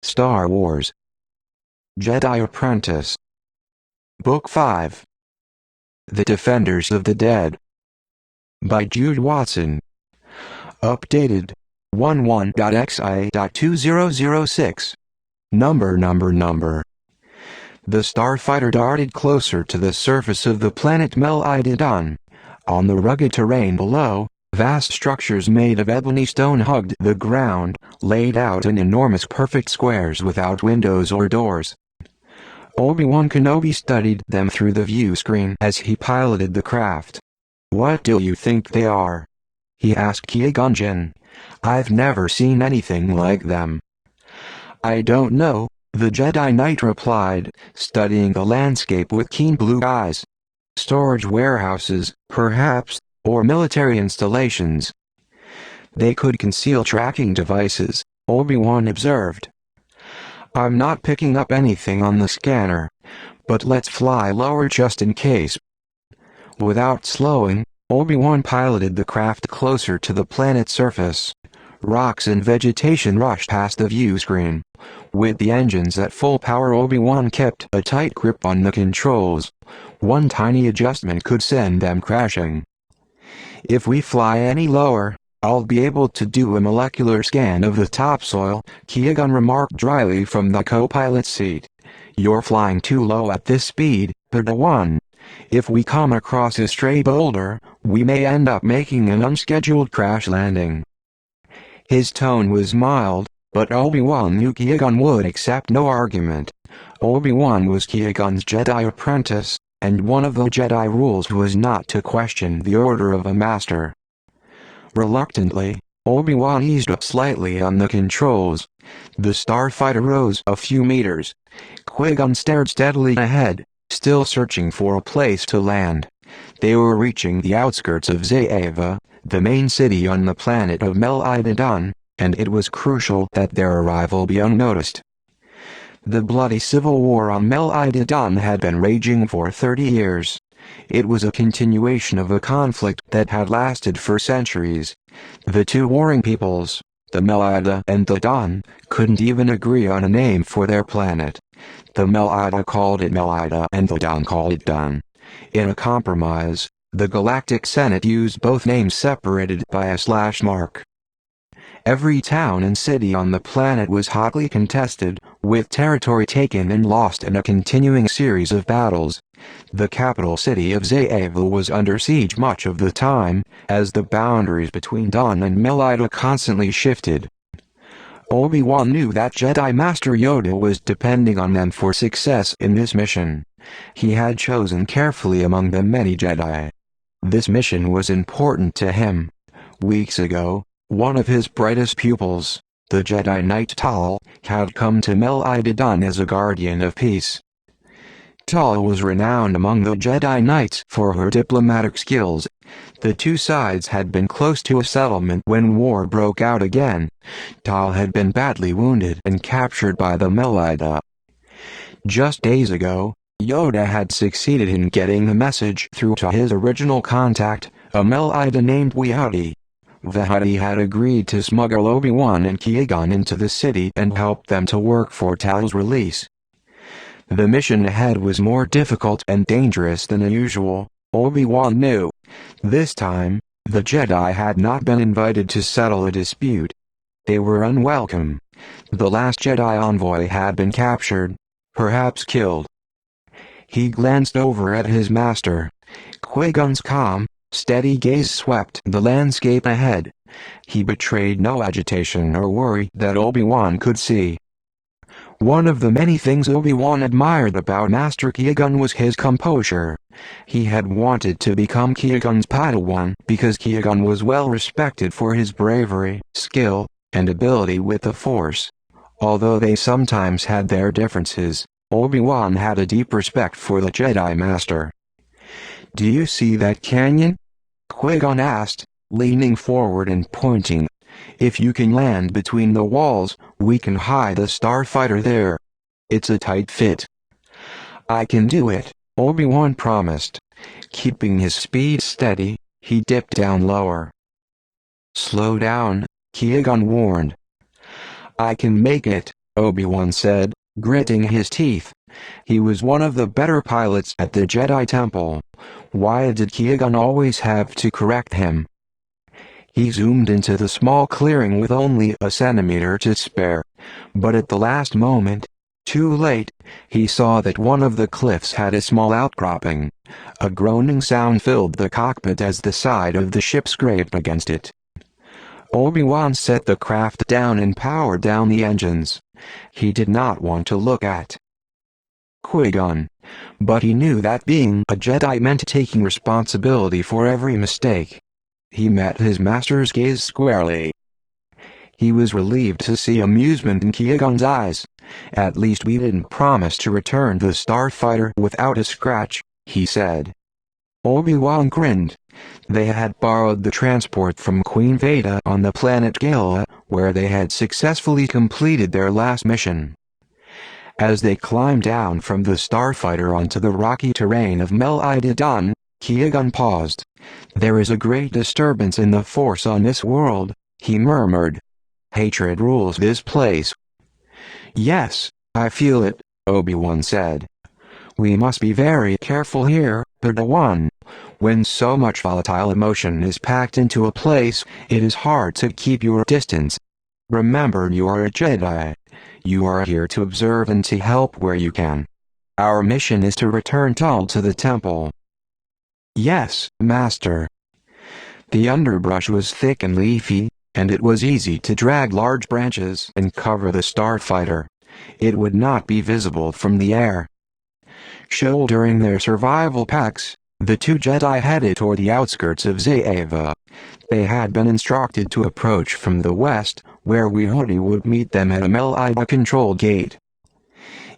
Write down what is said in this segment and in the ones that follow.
Star Wars Jedi Apprentice Book 5 The Defenders of the Dead by Jude Watson. Updated 11.xi.2006. Number. The starfighter darted closer to the surface of the planet Mel-Idadon. On the rugged terrain below, vast structures made of ebony stone hugged the ground, laid out in enormous perfect squares without windows or doors. Obi-Wan Kenobi studied them through the view screen as he piloted the craft. "What do you think they are?" he asked Qui-Gon Jinn. "I've never seen anything like them." "I don't know," the Jedi Knight replied, studying the landscape with keen blue eyes. "Storage warehouses, perhaps, or military installations." "They could conceal tracking devices," Obi-Wan observed. "I'm not picking up anything on the scanner, but let's fly lower just in case." Without slowing, Obi-Wan piloted the craft closer to the planet's surface. Rocks and vegetation rushed past the view screen. With the engines at full power, Obi-Wan kept a tight grip on the controls. One tiny adjustment could send them crashing. "If we fly any lower, I'll be able to do a molecular scan of the topsoil," Qui-Gon remarked dryly from the co-pilot's seat. "You're flying too low at this speed, Padawan. If we come across a stray boulder, we may end up making an unscheduled crash landing." His tone was mild, but Obi-Wan knew Qui-Gon would accept no argument. Obi-Wan was Qui-Gon's Jedi apprentice, and one of the Jedi rules was not to question the order of a master. Reluctantly, Obi-Wan eased up slightly on the controls. The starfighter rose a few meters. Qui-Gon stared steadily ahead, still searching for a place to land. They were reaching the outskirts of Zaeva, the main city on the planet of Mel-Idadon, and it was crucial that their arrival be unnoticed. The bloody civil war on Mel-Idadon had been raging for 30 years. It was a continuation of a conflict that had lasted for centuries. The two warring peoples, the Mel-Ida and the Don, couldn't even agree on a name for their planet. The Mel-Ida called it Mel-Ida and the Don called it Don. In a compromise, the Galactic Senate used both names separated by a slash mark. Every town and city on the planet was hotly contested, with territory taken and lost in a continuing series of battles. The capital city of Zaeva was under siege much of the time, as the boundaries between Don and Mel-Ida constantly shifted. Obi-Wan knew that Jedi Master Yoda was depending on them for success in this mission. He had chosen carefully among the many Jedi. This mission was important to him. Weeks ago, one of his brightest pupils, the Jedi Knight Tal, had come to Mel-Idadon as a guardian of peace. Tal was renowned among the Jedi Knights for her diplomatic skills. The two sides had been close to a settlement when war broke out again. Tal had been badly wounded and captured by the Mel-Ida. Just days ago, Yoda had succeeded in getting the message through to his original contact, a Mel-Ida named Wihadi. Wihadi had agreed to smuggle Obi-Wan and Qui-Gon into the city and help them to work for Tal's release. The mission ahead was more difficult and dangerous than usual, Obi-Wan knew. This time, the Jedi had not been invited to settle a dispute. They were unwelcome. The last Jedi envoy had been captured, perhaps killed. He glanced over at his master. Qui-Gon's calm, steady gaze swept the landscape ahead. He betrayed no agitation or worry that Obi-Wan could see. One of the many things Obi-Wan admired about Master Qui-Gon was his composure. He had wanted to become Qui-Gon's Padawan because Qui-Gon was well respected for his bravery, skill, and ability with the Force. Although they sometimes had their differences, Obi-Wan had a deep respect for the Jedi Master. "Do you see that canyon?" Qui-Gon asked, leaning forward and pointing. "If you can land between the walls, we can hide the starfighter there. It's a tight fit." "I can do it," Obi-Wan promised. Keeping his speed steady, he dipped down lower. "Slow down," Qui-Gon warned. "I can make it," Obi-Wan said, gritting his teeth. He was one of the better pilots at the Jedi Temple. Why did Qui-Gon always have to correct him? He zoomed into the small clearing with only a centimeter to spare. But at the last moment, too late, he saw that one of the cliffs had a small outcropping. A groaning sound filled the cockpit as the side of the ship scraped against it. Obi-Wan set the craft down and powered down the engines. He did not want to look at Qui-Gon, but he knew that being a Jedi meant taking responsibility for every mistake. He met his master's gaze squarely. He was relieved to see amusement in Qui-Gon's eyes. At least we didn't promise to return the starfighter without a scratch, he said. Obi-Wan grinned. They had borrowed the transport from Queen Veda on the planet Gala, where they had successfully completed their last mission. As they climbed down from the starfighter onto the rocky terrain of Mel Ididan, Qui-Gon paused. "There is a great disturbance in the Force on this world," he murmured. "Hatred rules this place." "Yes, I feel it," Obi-Wan said. "We must be very careful here, Padawan. When so much volatile emotion is packed into a place, it is hard to keep your distance. Remember, you are a Jedi. You are here to observe and to help where you can. Our mission is to return Tal to the temple." "Yes, Master." The underbrush was thick and leafy, and it was easy to drag large branches and cover the starfighter. It would not be visible from the air. Shouldering their survival packs, the two Jedi headed toward the outskirts of Zaeva. They had been instructed to approach from the west, where Wihudi would meet them at a Melida control gate.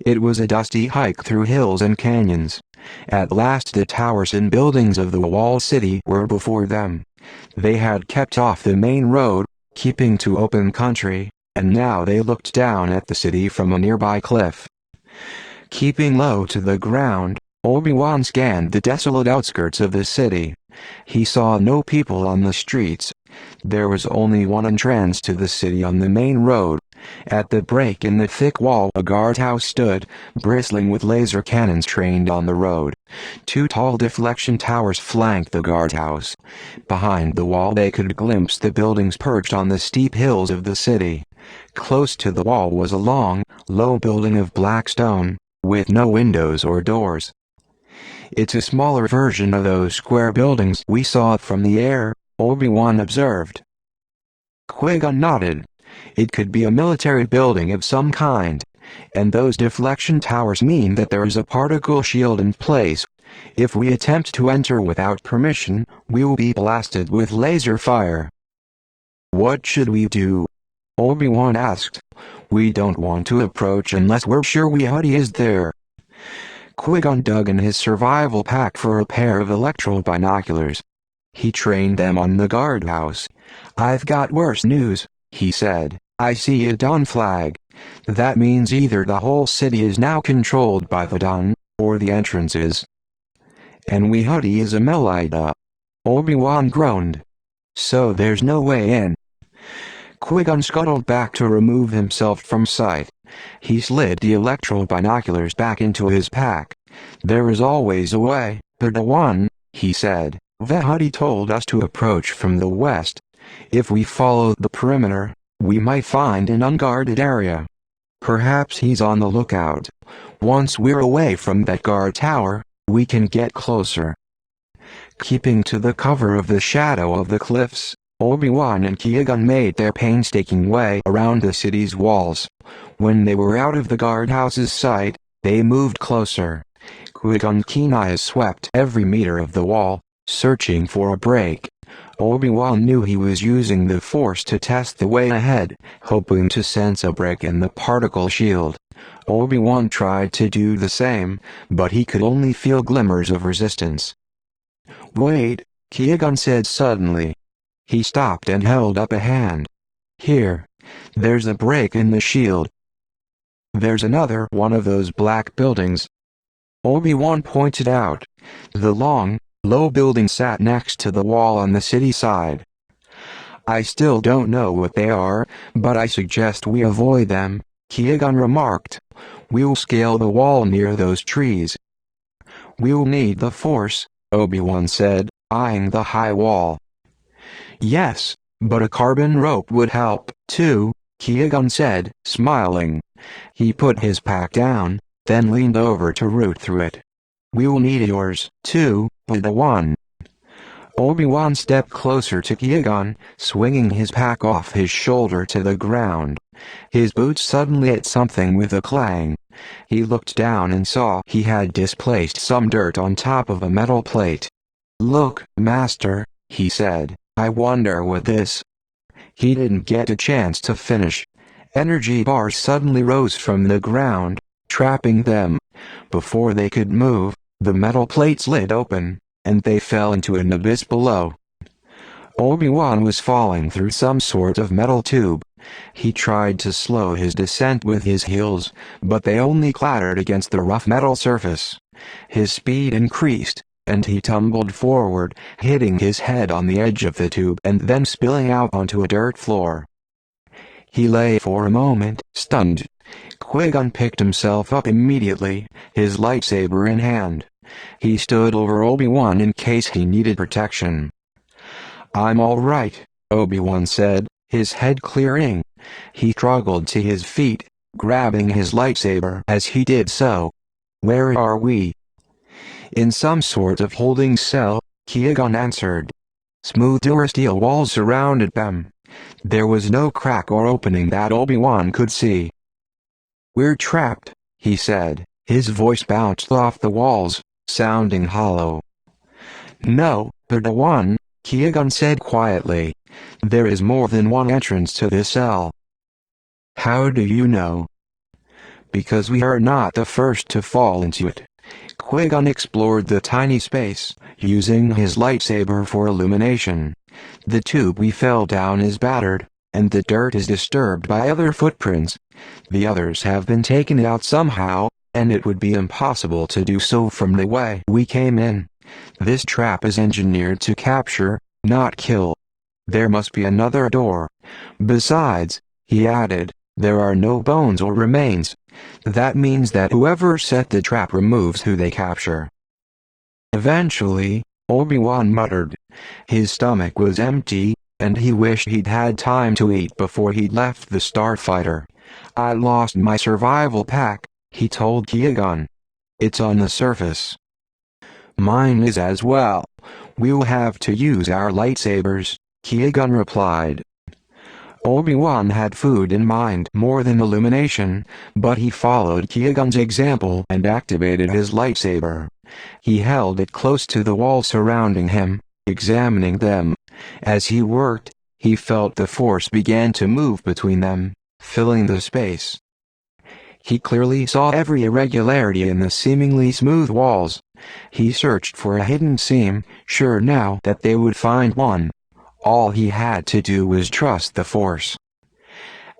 It was a dusty hike through hills and canyons. At last the towers and buildings of the walled city were before them. They had kept off the main road, keeping to open country, and now they looked down at the city from a nearby cliff. Keeping low to the ground, Obi-Wan scanned the desolate outskirts of the city. He saw no people on the streets. There was only one entrance to the city on the main road. At the break in the thick wall a guardhouse stood, bristling with laser cannons trained on the road. Two tall deflection towers flanked the guardhouse. Behind the wall they could glimpse the buildings perched on the steep hills of the city. Close to the wall was a long, low building of black stone, with no windows or doors. "It's a smaller version of those square buildings we saw from the air," Obi-Wan observed. Qui-Gon nodded. "It could be a military building of some kind. And those deflection towers mean that there is a particle shield in place. If we attempt to enter without permission, we will be blasted with laser fire." "What should we do?" Obi-Wan asked. "We don't want to approach unless we're sure Wihudi is there." Qui-Gon dug in his survival pack for a pair of electro binoculars. He trained them on the guardhouse. "I've got worse news," he said. "I see a dawn flag. That means either the whole city is now controlled by the dawn, or the entrance is. And Wihudi is a Melida." Obi-Wan groaned. "So there's no way in." Qui-Gon scuttled back to remove himself from sight. He slid the electro binoculars back into his pack. "There is always a way, Padawan," he said. "Wihudi told us to approach from the west. If we follow the perimeter, we might find an unguarded area. Perhaps he's on the lookout. Once we're away from that guard tower, we can get closer." Keeping to the cover of the shadow of the cliffs, Obi-Wan and Qui-Gon made their painstaking way around the city's walls. When they were out of the guardhouse's sight, they moved closer. Qui-Gon's keen eyes swept every meter of the wall, searching for a break. Obi-Wan knew he was using the Force to test the way ahead, hoping to sense a break in the particle shield. Obi-Wan tried to do the same, but he could only feel glimmers of resistance. "Wait," Qui-Gon said suddenly. He stopped and held up a hand. "Here. There's a break in the shield. There's another one of those black buildings." Obi-Wan pointed out. The long, low building sat next to the wall on the city side. "I still don't know what they are, but I suggest we avoid them," Qui-Gon remarked. "We'll scale the wall near those trees." "We'll need the Force," Obi-Wan said, eyeing the high wall. "Yes, but a carbon rope would help, too," Qui-Gon said, smiling. He put his pack down, then leaned over to root through it. "We'll need yours, too, Obi-Wan." Obi-Wan stepped closer to Qui-Gon, swinging his pack off his shoulder to the ground. His boots suddenly hit something with a clang. He looked down and saw he had displaced some dirt on top of a metal plate. "Look, Master," he said, "I wonder what this—" He didn't get a chance to finish. Energy bars suddenly rose from the ground, trapping them. Before they could move, the metal plate slid open, and they fell into an abyss below. Obi-Wan was falling through some sort of metal tube. He tried to slow his descent with his heels, but they only clattered against the rough metal surface. His speed increased, and he tumbled forward, hitting his head on the edge of the tube and then spilling out onto a dirt floor. He lay for a moment, stunned. Qui-Gon picked himself up immediately, his lightsaber in hand. He stood over Obi-Wan in case he needed protection. "I'm all right," Obi-Wan said, his head clearing. He struggled to his feet, grabbing his lightsaber as he did so. "Where are we?" "In some sort of holding cell," Qui-Gon answered. Smooth steel walls surrounded them. There was no crack or opening that Obi-Wan could see. "We're trapped," he said. His voice bounced off the walls, sounding hollow. "No, Obi-Wan," Qui-Gon said quietly. "There is more than one entrance to this cell." "How do you know?" "Because we are not the first to fall into it." Qui-Gon explored the tiny space, using his lightsaber for illumination. "The tube we fell down is battered, and the dirt is disturbed by other footprints. The others have been taken out somehow, and it would be impossible to do so from the way we came in. This trap is engineered to capture, not kill. There must be another door. Besides," he added, "there are no bones or remains. That means that whoever set the trap removes who they capture." Eventually, Obi-Wan muttered. His stomach was empty, and he wished he'd had time to eat before he left the starfighter. "I lost my survival pack," he told Qui-Gon. "It's on the surface." "Mine is as well. We'll have to use our lightsabers," Qui-Gon replied. Obi-Wan had food in mind more than illumination, but he followed Qui-Gon's example and activated his lightsaber. He held it close to the walls surrounding him, examining them. As he worked, he felt the Force began to move between them, filling the space. He clearly saw every irregularity in the seemingly smooth walls. He searched for a hidden seam, sure now that they would find one. All he had to do was trust the Force.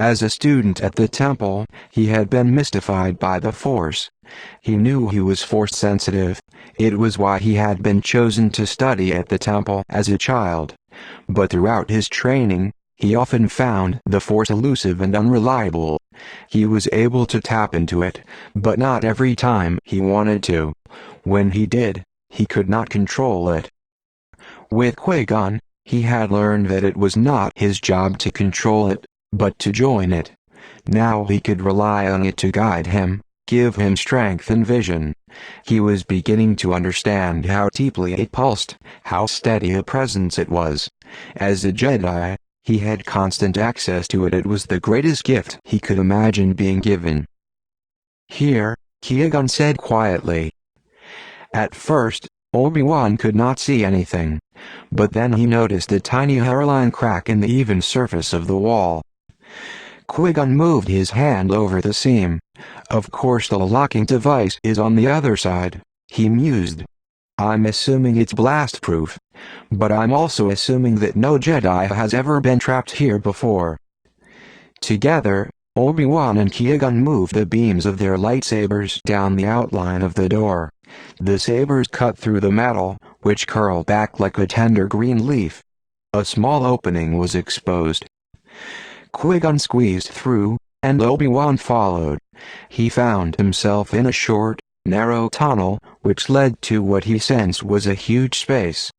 As a student at the temple, he had been mystified by the Force. He knew he was Force-sensitive. It was why he had been chosen to study at the temple as a child. But throughout his training, he often found the Force elusive and unreliable. He was able to tap into it, but not every time he wanted to. When he did, he could not control it. With Qui-Gon, he had learned that it was not his job to control it, but to join it. Now he could rely on it to guide him, give him strength and vision. He was beginning to understand how deeply it pulsed, how steady a presence it was. As a Jedi, he had constant access to it. It was the greatest gift he could imagine being given. "Here," Qui-Gon said quietly. At first, Obi-Wan could not see anything. But then he noticed a tiny hairline crack in the even surface of the wall. Qui-Gon moved his hand over the seam. "Of course the locking device is on the other side," he mused. "I'm assuming it's blast-proof. But I'm also assuming that no Jedi has ever been trapped here before." Together, Obi-Wan and Qui-Gon moved the beams of their lightsabers down the outline of the door. The sabers cut through the metal, which curled back like a tender green leaf. A small opening was exposed. Qui-Gon squeezed through, and Obi-Wan followed. He found himself in a short, narrow tunnel, which led to what he sensed was a huge space.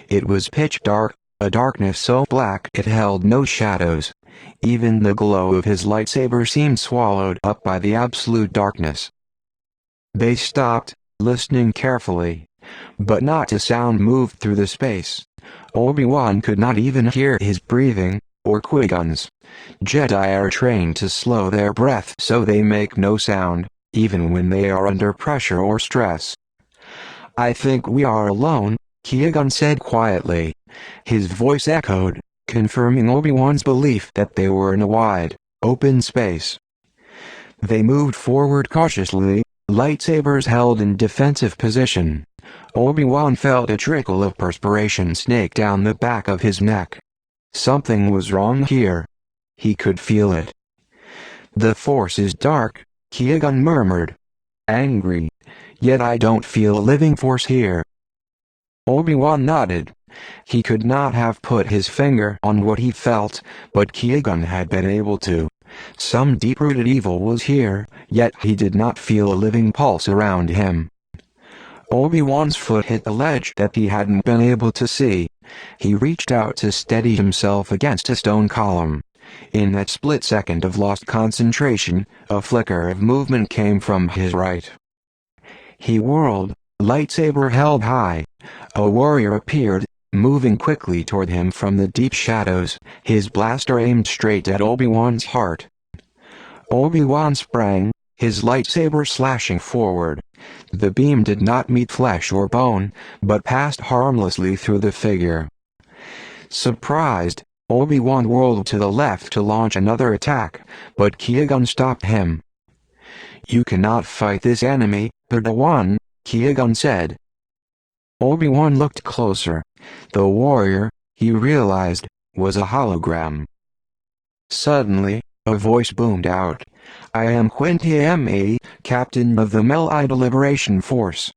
It was pitch dark, a darkness so black it held no shadows. Even the glow of his lightsaber seemed swallowed up by the absolute darkness. They stopped, listening carefully. But not a sound moved through the space. Obi-Wan could not even hear his breathing, or Qui-Gon's. Jedi are trained to slow their breath so they make no sound, even when they are under pressure or stress. "I think we are alone," Qui-Gon said quietly. His voice echoed, confirming Obi-Wan's belief that they were in a wide, open space. They moved forward cautiously, lightsabers held in defensive position. Obi-Wan felt a trickle of perspiration snake down the back of his neck. Something was wrong here. He could feel it. "The Force is dark," Qui-Gon murmured. "Angry. Yet I don't feel a living force here." Obi-Wan nodded. He could not have put his finger on what he felt, but Qui-Gon had been able to. Some deep-rooted evil was here, yet he did not feel a living pulse around him. Obi-Wan's foot hit a ledge that he hadn't been able to see. He reached out to steady himself against a stone column. In that split second of lost concentration, a flicker of movement came from his right. He whirled, lightsaber held high. A warrior appeared, moving quickly toward him from the deep shadows, his blaster aimed straight at Obi-Wan's heart. Obi-Wan sprang, his lightsaber slashing forward. The beam did not meet flesh or bone, but passed harmlessly through the figure. Surprised, Obi-Wan whirled to the left to launch another attack, but Qui-Gon stopped him. "You cannot fight this enemy, Padawan," Qui-Gon said. Obi-Wan looked closer. The warrior, he realized, was a hologram. Suddenly, a voice boomed out. "I am Quintiame, captain of the Melite Liberation Force."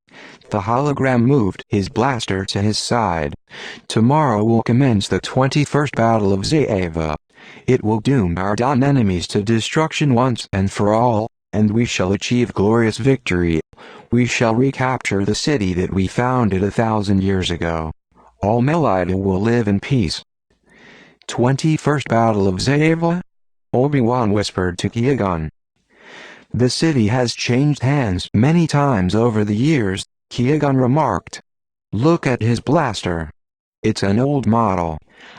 The hologram moved his blaster to his side. "Tomorrow will commence the 21st Battle of Zaeva. It will doom our Dawn enemies to destruction once and for all, and we shall achieve glorious victory. We shall recapture the city that we founded 1,000 years ago. All Melite will live in peace." 21st Battle of Zaeva? Obi-Wan whispered to Qui-Gon. "The city has changed hands many times over the years," Qui-Gon remarked. "Look at his blaster. It's an old model.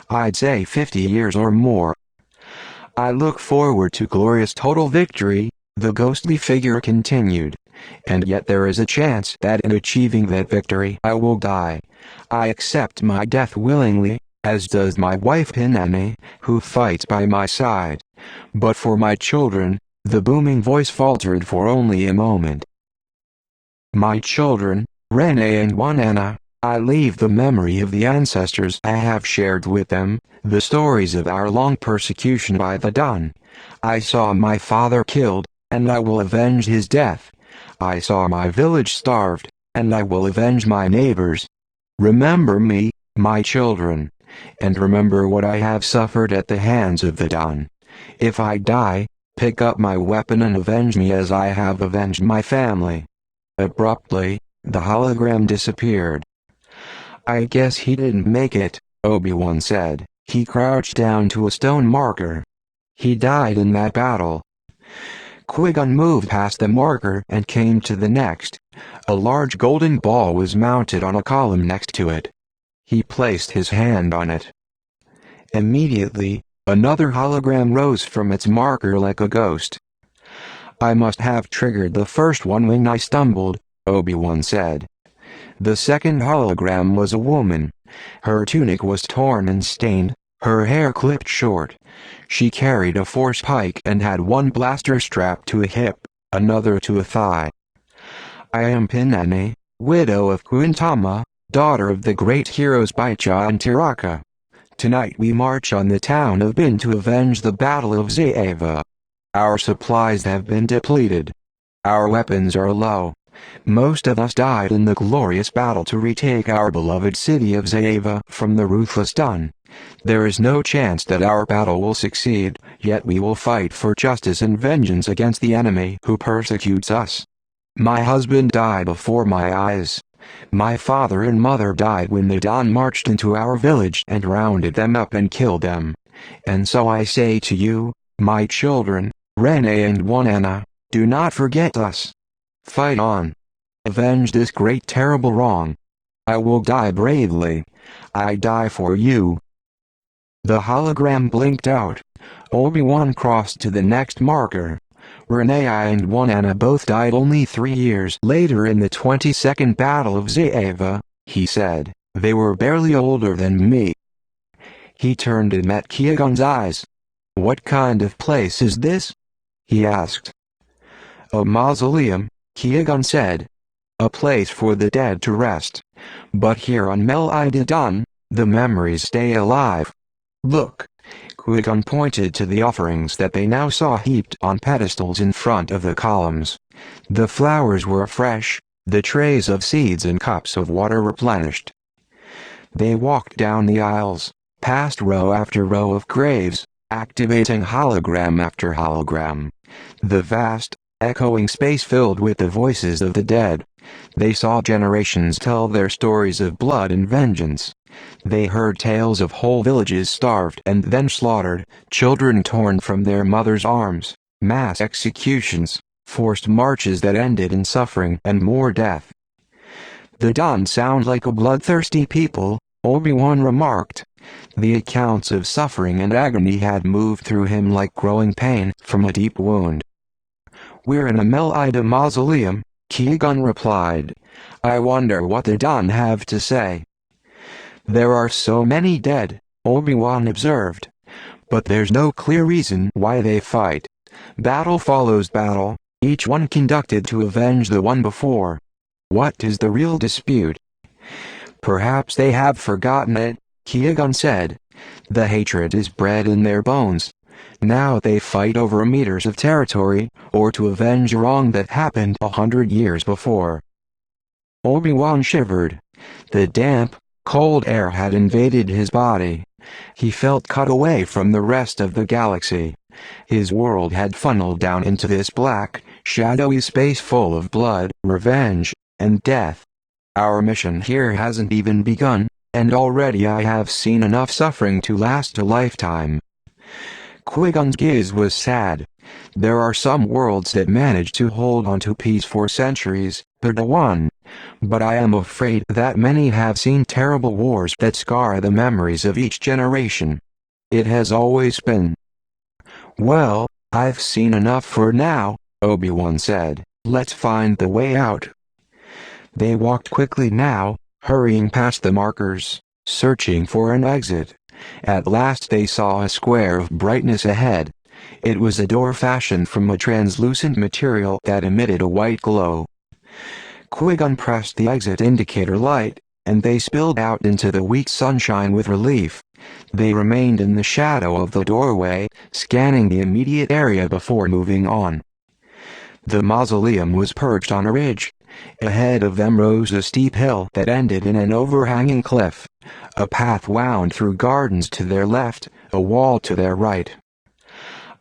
I'd say 50 years or more." "I look forward to glorious total victory," the ghostly figure continued. "And yet there is a chance that in achieving that victory I will die. I accept my death willingly, as does my wife Pinane, who fights by my side. But for my children," the booming voice faltered for only a moment. "My children, Rene and Wanana, I leave the memory of the ancestors I have shared with them, the stories of our long persecution by the Dawn. I saw my father killed, and I will avenge his death. I saw my village starved, and I will avenge my neighbors. Remember me, my children, and remember what I have suffered at the hands of the Dawn. If I die, pick up my weapon and avenge me as I have avenged my family." Abruptly, the hologram disappeared. "I guess he didn't make it," Obi-Wan said. He crouched down to a stone marker. "He died in that battle." Qui-Gon moved past the marker and came to the next. A large golden ball was mounted on a column next to it. He placed his hand on it. Immediately, another hologram rose from its marker like a ghost. "I must have triggered the first one when I stumbled," Obi-Wan said. The second hologram was a woman. Her tunic was torn and stained, her hair clipped short. She carried a force pike and had one blaster strapped to a hip, another to a thigh. "I am Pinane, widow of Quintama, daughter of the great heroes Baicha and Tiraka. Tonight we march on the town of Bin to avenge the Battle of Zaeva. Our supplies have been depleted. Our weapons are low. Most of us died in the glorious battle to retake our beloved city of Zaeva from the ruthless Dun. There is no chance that our battle will succeed, yet we will fight for justice and vengeance against the enemy who persecutes us. My husband died before my eyes. My father and mother died when the Dun marched into our village and rounded them up and killed them. And so I say to you, my children, Rene and Wanana, do not forget us. Fight on. Avenge this great terrible wrong. I will die bravely. I die for you. The hologram blinked out. Obi-Wan crossed to the next marker. Rene and Wanana both died only 3 years later in the 22nd Battle of Zaeva, he said. They were barely older than me. He turned and met Qui-Gon's eyes. What kind of place is this? He asked. A mausoleum, Qui-Gon said. A place for the dead to rest. But here on Mel-I-Dun, the memories stay alive. Look. Qui-Gon pointed to the offerings that they now saw heaped on pedestals in front of the columns. The flowers were fresh, the trays of seeds and cups of water replenished. They walked down the aisles, past row after row of graves, activating hologram after hologram. The vast, echoing space filled with the voices of the dead. They saw generations tell their stories of blood and vengeance. They heard tales of whole villages starved and then slaughtered, children torn from their mothers' arms, mass executions, forced marches that ended in suffering and more death. The Dun sound like a bloodthirsty people, Obi-Wan remarked. The accounts of suffering and agony had moved through him like growing pain from a deep wound. We're in a Mel-I-Dun mausoleum, Qui-Gon replied. I wonder what the Dun have to say. There are so many dead, Obi-Wan observed. But there's no clear reason why they fight. Battle follows battle, each one conducted to avenge the one before. What is the real dispute? Perhaps they have forgotten it, Qui-Gon said. The hatred is bred in their bones. Now they fight over meters of territory, or to avenge a wrong that happened 100 years before. Obi-Wan shivered. The damp, cold air had invaded his body. He felt cut away from the rest of the galaxy. His world had funneled down into this black, shadowy space full of blood, revenge, and death. Our mission here hasn't even begun, and already I have seen enough suffering to last a lifetime. Qui-Gon's gaze was sad. There are some worlds that manage to hold on to peace for centuries, Padawan. But I am afraid that many have seen terrible wars that scar the memories of each generation. It has always been. Well, I've seen enough for now, Obi-Wan said. Let's find the way out. They walked quickly now, hurrying past the markers, searching for an exit. At last they saw a square of brightness ahead. It was a door fashioned from a translucent material that emitted a white glow. Qui-Gon pressed the exit indicator light, and they spilled out into the weak sunshine with relief. They remained in the shadow of the doorway, scanning the immediate area before moving on. The mausoleum was perched on a ridge. Ahead of them rose a steep hill that ended in an overhanging cliff. A path wound through gardens to their left, a wall to their right.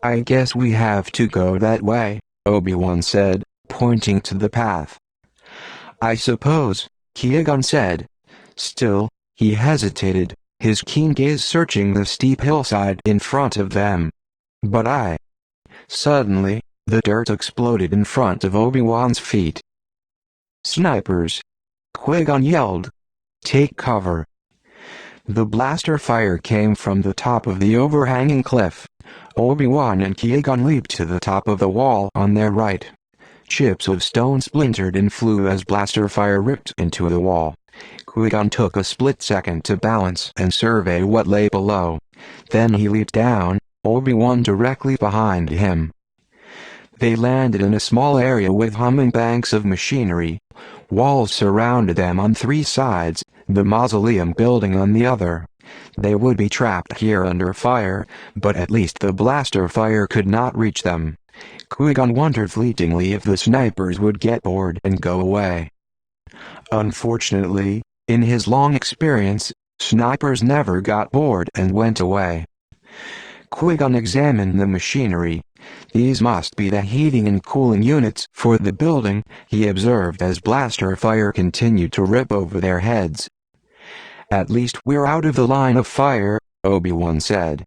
I guess we have to go that way, Obi-Wan said, pointing to the path. I suppose, Qui-Gon said. Still, he hesitated, his keen gaze searching the steep hillside in front of them. But Suddenly, the dirt exploded in front of Obi-Wan's feet. Snipers! Qui-Gon yelled. Take cover. The blaster fire came from the top of the overhanging cliff. Obi-Wan and Qui-Gon leaped to the top of the wall on their right. Chips of stone splintered and flew as blaster fire ripped into the wall. Qui-Gon took a split second to balance and survey what lay below. Then he leaped down, Obi-Wan directly behind him. They landed in a small area with humming banks of machinery. Walls surrounded them on 3 sides, the mausoleum building on the other. They would be trapped here under fire, but at least the blaster fire could not reach them. Qui-Gon wondered fleetingly if the snipers would get bored and go away. Unfortunately, in his long experience, snipers never got bored and went away. Qui-Gon examined the machinery. These must be the heating and cooling units for the building, he observed as blaster fire continued to rip over their heads. At least we're out of the line of fire, Obi-Wan said.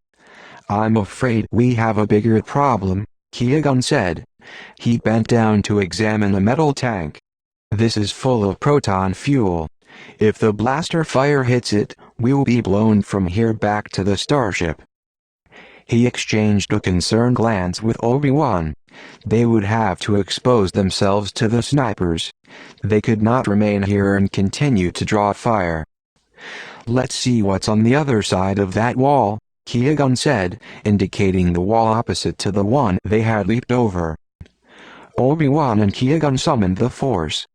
I'm afraid we have a bigger problem, Qui-Gon said. He bent down to examine a metal tank. This is full of proton fuel. If the blaster fire hits it, we'll be blown from here back to the starship. He exchanged a concerned glance with Obi-Wan. They would have to expose themselves to the snipers. They could not remain here and continue to draw fire. Let's see what's on the other side of that wall, Qui-Gon said, indicating the wall opposite to the one they had leaped over. Obi-Wan and Qui-Gon summoned the Force.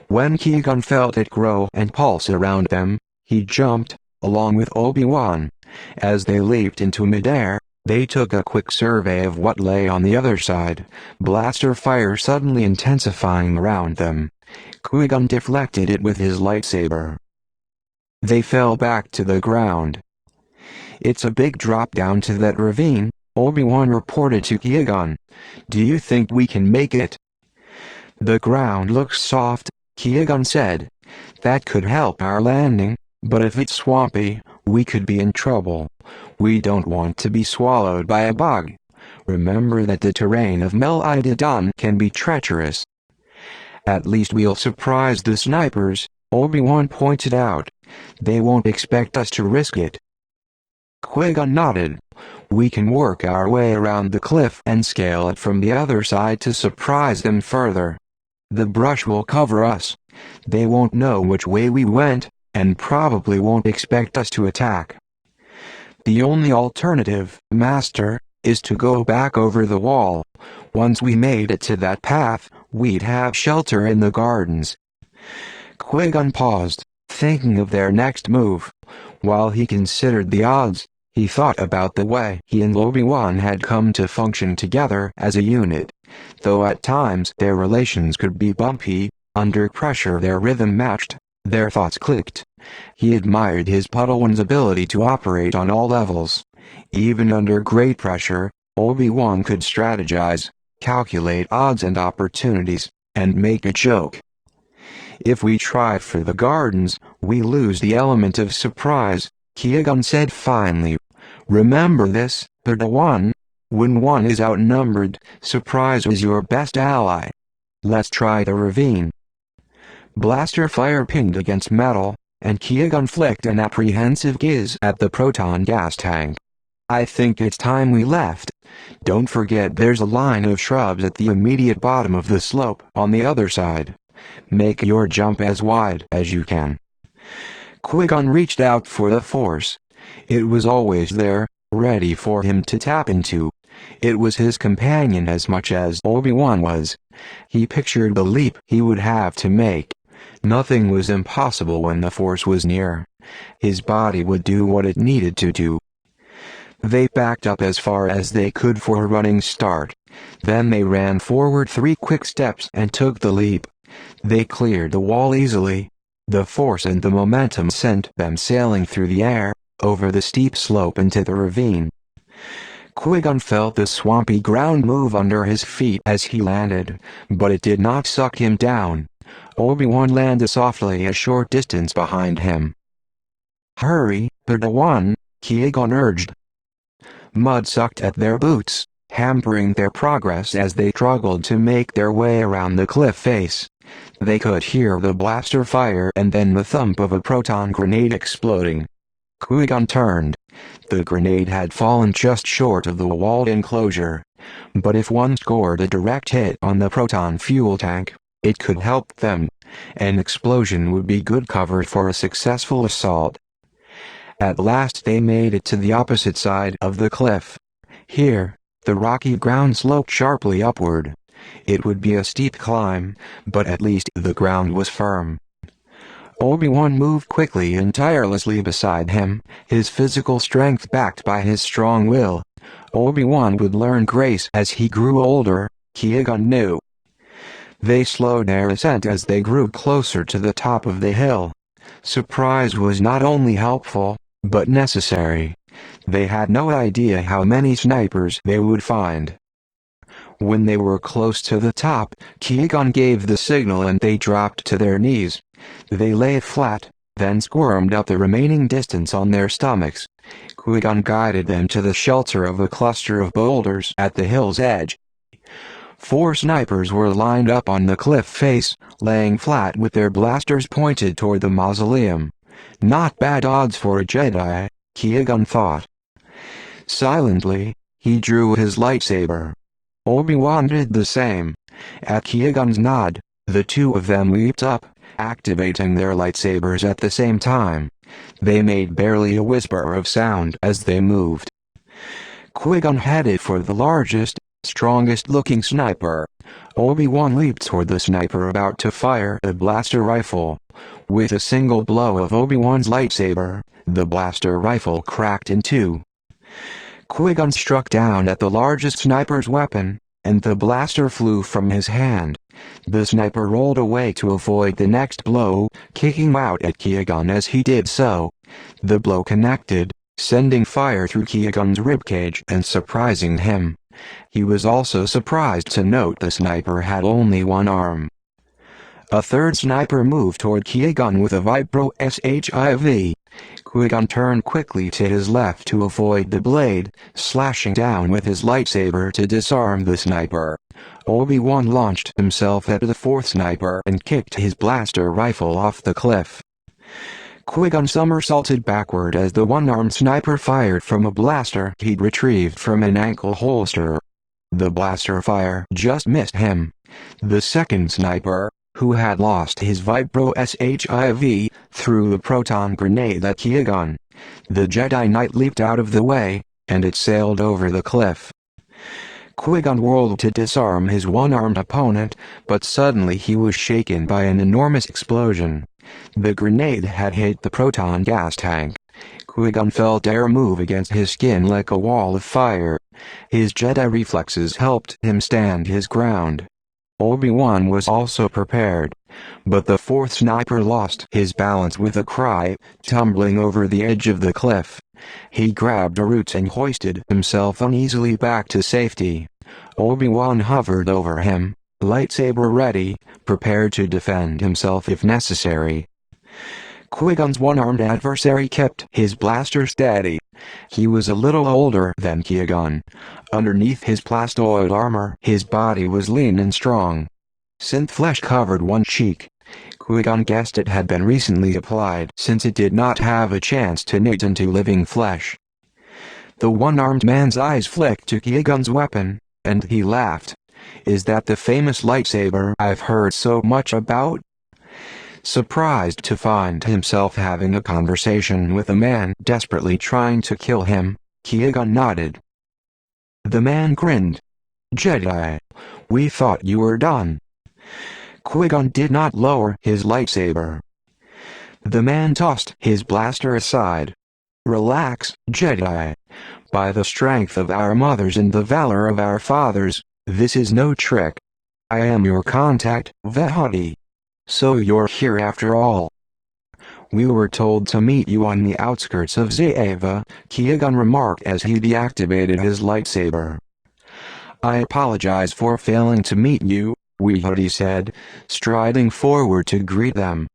When Qui-Gon felt it grow and pulse around them, he jumped, along with Obi-Wan. As they leaped into midair, they took a quick survey of what lay on the other side, blaster fire suddenly intensifying around them. Qui-Gon deflected it with his lightsaber. They fell back to the ground. It's a big drop down to that ravine, Obi-Wan reported to Qui-Gon. Do you think we can make it? The ground looks soft, Qui-Gon said. That could help our landing, but if it's swampy, we could be in trouble. We don't want to be swallowed by a bug. Remember that the terrain of Mel Idadon can be treacherous. At least we'll surprise the snipers, Obi-Wan pointed out. They won't expect us to risk it. Qui-Gon nodded. We can work our way around the cliff and scale it from the other side to surprise them further. The brush will cover us. They won't know which way we went, and probably won't expect us to attack. The only alternative, Master, is to go back over the wall. Once we made it to that path, we'd have shelter in the gardens. Qui-Gon paused, thinking of their next move. While he considered the odds, he thought about the way he and Obi-Wan had come to function together as a unit. Though at times their relations could be bumpy, under pressure their rhythm matched, their thoughts clicked. He admired his Padawan's ability to operate on all levels. Even under great pressure, Obi-Wan could strategize, calculate odds and opportunities, and make a joke. If we try for the gardens, we lose the element of surprise, Qui-Gon said finally. Remember this, Padawan. When one is outnumbered, surprise is your best ally. Let's try the ravine. Blaster fire pinged against metal, and Qui-Gon flicked an apprehensive gaze at the proton gas tank. I think it's time we left. Don't forget there's a line of shrubs at the immediate bottom of the slope on the other side. Make your jump as wide as you can. Qui-Gon reached out for the Force. It was always there, ready for him to tap into. It was his companion as much as Obi-Wan was. He pictured the leap he would have to make. Nothing was impossible when the Force was near. His body would do what it needed to do. They backed up as far as they could for a running start. Then they ran forward 3 quick steps and took the leap. They cleared the wall easily. The Force and the momentum sent them sailing through the air, over the steep slope into the ravine. Qui-Gon felt the swampy ground move under his feet as he landed, but it did not suck him down. Obi-Wan landed softly a short distance behind him. Hurry, Padawan, Qui-Gon urged. Mud sucked at their boots, hampering their progress as they struggled to make their way around the cliff face. They could hear the blaster fire and then the thump of a proton grenade exploding. Qui-Gon turned. The grenade had fallen just short of the walled enclosure. But if one scored a direct hit on the proton fuel tank, it could help them. An explosion would be good cover for a successful assault. At last they made it to the opposite side of the cliff. Here, the rocky ground sloped sharply upward. It would be a steep climb, but at least the ground was firm. Obi-Wan moved quickly and tirelessly beside him, his physical strength backed by his strong will. Obi-Wan would learn grace as he grew older. Qui-Gon knew. They slowed their ascent as they grew closer to the top of the hill. Surprise was not only helpful, but necessary. They had no idea how many snipers they would find. When they were close to the top, Qui-Gon gave the signal and they dropped to their knees. They lay flat, then squirmed up the remaining distance on their stomachs. Qui-Gon guided them to the shelter of a cluster of boulders at the hill's edge. 4 snipers were lined up on the cliff face, laying flat with their blasters pointed toward the mausoleum. Not bad odds for a Jedi, Qui-Gon thought. Silently, he drew his lightsaber. Obi-Wan did the same. At Qui-Gon's nod, the 2 of them leaped up, activating their lightsabers at the same time. They made barely a whisper of sound as they moved. Qui-Gon headed for the largest, strongest-looking sniper. Obi-Wan leaped toward the sniper about to fire a blaster rifle. With a single blow of Obi-Wan's lightsaber, the blaster rifle cracked in 2. Qui-Gon struck down at the largest sniper's weapon, and the blaster flew from his hand. The sniper rolled away to avoid the next blow, kicking out at Qui-Gon as he did so. The blow connected, sending fire through Qui-Gon's ribcage and surprising him. He was also surprised to note the sniper had only 1 arm. A third sniper moved toward Qui-Gon with a vibro shiv. Qui-Gon turned quickly to his left to avoid the blade, slashing down with his lightsaber to disarm the sniper. Obi-Wan launched himself at the 4th sniper and kicked his blaster rifle off the cliff. Qui-Gon somersaulted backward as the 1-armed sniper fired from a blaster he'd retrieved from an ankle holster. The blaster fire just missed him. The 2nd sniper, who had lost his vibro shiv, threw a proton grenade at Qui-Gon. The Jedi Knight leaped out of the way, and it sailed over the cliff. Qui-Gon whirled to disarm his 1-armed opponent, but suddenly he was shaken by an enormous explosion. The grenade had hit the proton gas tank. Qui-Gon felt air move against his skin like a wall of fire. His Jedi reflexes helped him stand his ground. Obi-Wan was also prepared. But the 4th sniper lost his balance with a cry, tumbling over the edge of the cliff. He grabbed a root and hoisted himself uneasily back to safety. Obi-Wan hovered over him, lightsaber ready, prepared to defend himself if necessary. Qui-Gon's 1-armed adversary kept his blaster steady. He was a little older than Qui-Gon. Underneath his plastoid armor, his body was lean and strong. Synth flesh covered one cheek. Qui-Gon guessed it had been recently applied since it did not have a chance to knit into living flesh. The 1-armed man's eyes flicked to Qui-Gon's weapon, and he laughed. "Is that the famous lightsaber I've heard so much about?" Surprised to find himself having a conversation with a man desperately trying to kill him, Qui-Gon nodded. The man grinned. "Jedi, we thought you were done." Qui-Gon did not lower his lightsaber. The man tossed his blaster aside. "Relax, Jedi. By the strength of our mothers and the valor of our fathers, this is no trick. I am your contact, Vehati. So you're here after all." "We were told to meet you on the outskirts of Zaeva," Qui-Gon remarked as he deactivated his lightsaber. "I apologize for failing to meet you," Vehati said, striding forward to greet them.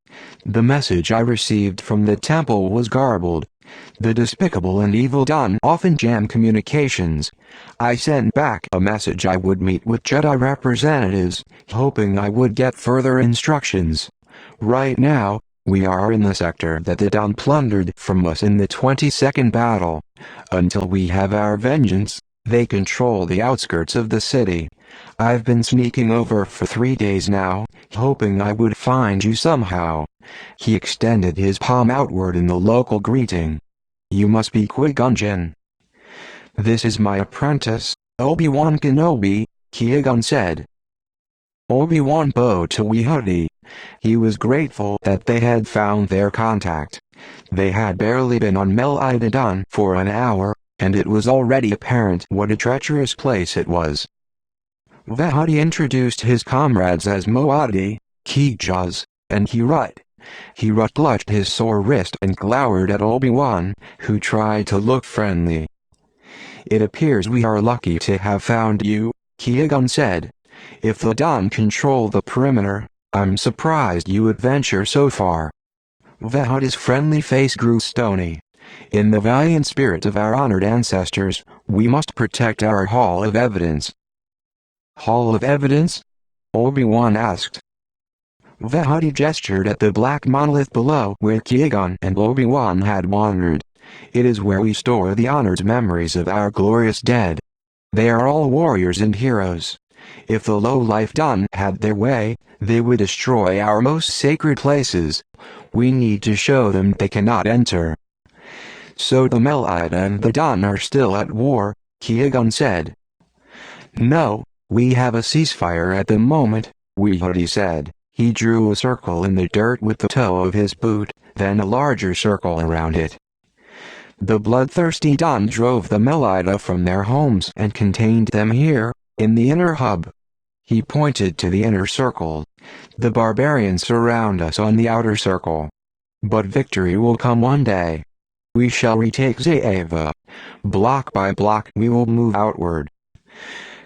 "The message I received from the temple was garbled. The despicable and evil done often jam communications. I sent back a message I would meet with Jedi representatives, hoping I would get further instructions. Right now, we are in the sector that the Dawn plundered from us in the 22nd battle. Until we have our vengeance, they control the outskirts of the city. I've been sneaking over for 3 days now, hoping I would find you somehow." He extended his palm outward in the local greeting. "You must be Qui-Gon Jinn." "This is my apprentice, Obi-Wan Kenobi," Qui-Gon said. Obi-Wan bowed to Vehati. He was grateful that they had found their contact. They had barely been on Mel Idadon for an hour, and it was already apparent what a treacherous place it was. Vehati introduced his comrades as Moadi, Kijaz, and Hirut. Hirut clutched his sore wrist and glowered at Obi-Wan, who tried to look friendly. "It appears we are lucky to have found you," Qui-Gon said. "If the Don control the perimeter, I'm surprised you would venture so far." Vehati's friendly face grew stony. "In the valiant spirit of our honored ancestors, we must protect our Hall of Evidence." "Hall of Evidence?" Obi-Wan asked. Vehati gestured at the black monolith below where Qui-Gon and Obi-Wan had wandered. "It is where we store the honored memories of our glorious dead. They are all warriors and heroes. If the low-life Don had their way, they would destroy our most sacred places. We need to show them they cannot enter." "So the Melite and the Don are still at war," Qui-Gon said. "No, we have a ceasefire at the moment," Vehati said. He drew a circle in the dirt with the toe of his boot, then a larger circle around it. "The bloodthirsty Don drove the Melite from their homes and contained them here, in the inner hub." He pointed to the inner circle. "The barbarians surround us on the outer circle. But victory will come one day. We shall retake Zaeva. Block by block we will move outward."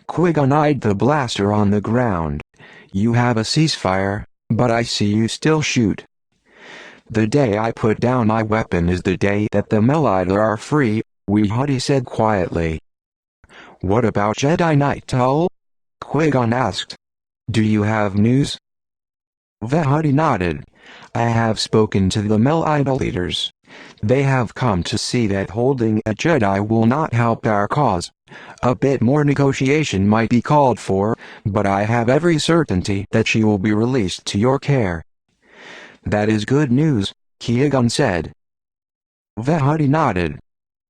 Qui-Gon eyed the blaster on the ground. "You have a ceasefire, but I see you still shoot." "The day I put down my weapon is the day that the Melite are free," Vehati said quietly. "What about Jedi Knight Tull?" Qui-Gon asked. "Do you have news?" Vehati nodded. "I have spoken to the Melite leaders. They have come to see that holding a Jedi will not help our cause. A bit more negotiation might be called for, but I have every certainty that she will be released to your care." "That is good news," Qui-Gon said. Vehati nodded.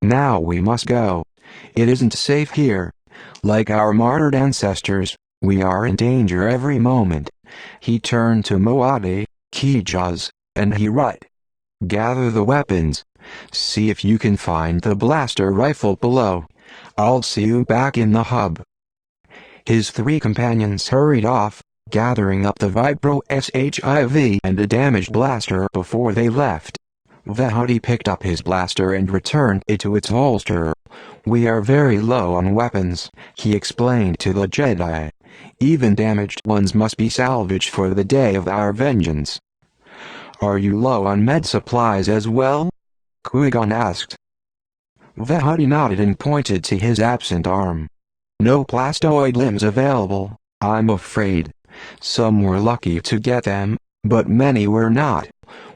"Now we must go. It isn't safe here. Like our martyred ancestors, we are in danger every moment." He turned to Moadi, Kijaz, and Hirut. "Gather the weapons. See if you can find the blaster rifle below. I'll see you back in the hub." His three companions hurried off, gathering up the Vibro SHIV and a damaged blaster before they left. Vehati picked up his blaster and returned it to its holster. "We are very low on weapons," he explained to the Jedi. "Even damaged ones must be salvaged for the day of our vengeance." "Are you low on med supplies as well?" Qui-Gon asked. Vehati nodded and pointed to his absent arm. "No plastoid limbs available, I'm afraid. Some were lucky to get them, but many were not.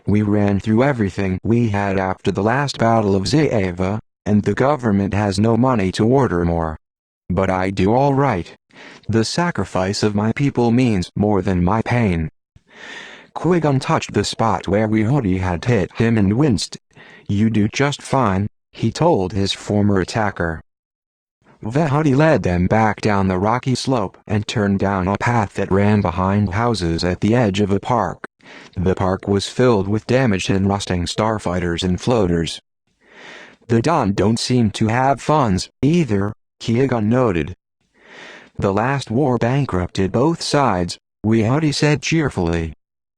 We ran through everything we had after the last battle of Zaeva, and the government has no money to order more. But I do all right. The sacrifice of my people means more than my pain." Qui-Gon touched the spot where Vehati had hit him and winced. "You do just fine," he told his former attacker. Vehati led them back down the rocky slope and turned down a path that ran behind houses at the edge of a park. The park was filled with damaged and rusting starfighters and floaters. "The Don don't seem to have funds, either," Qui-Gon noted. "The last war bankrupted both sides," Vehati said cheerfully.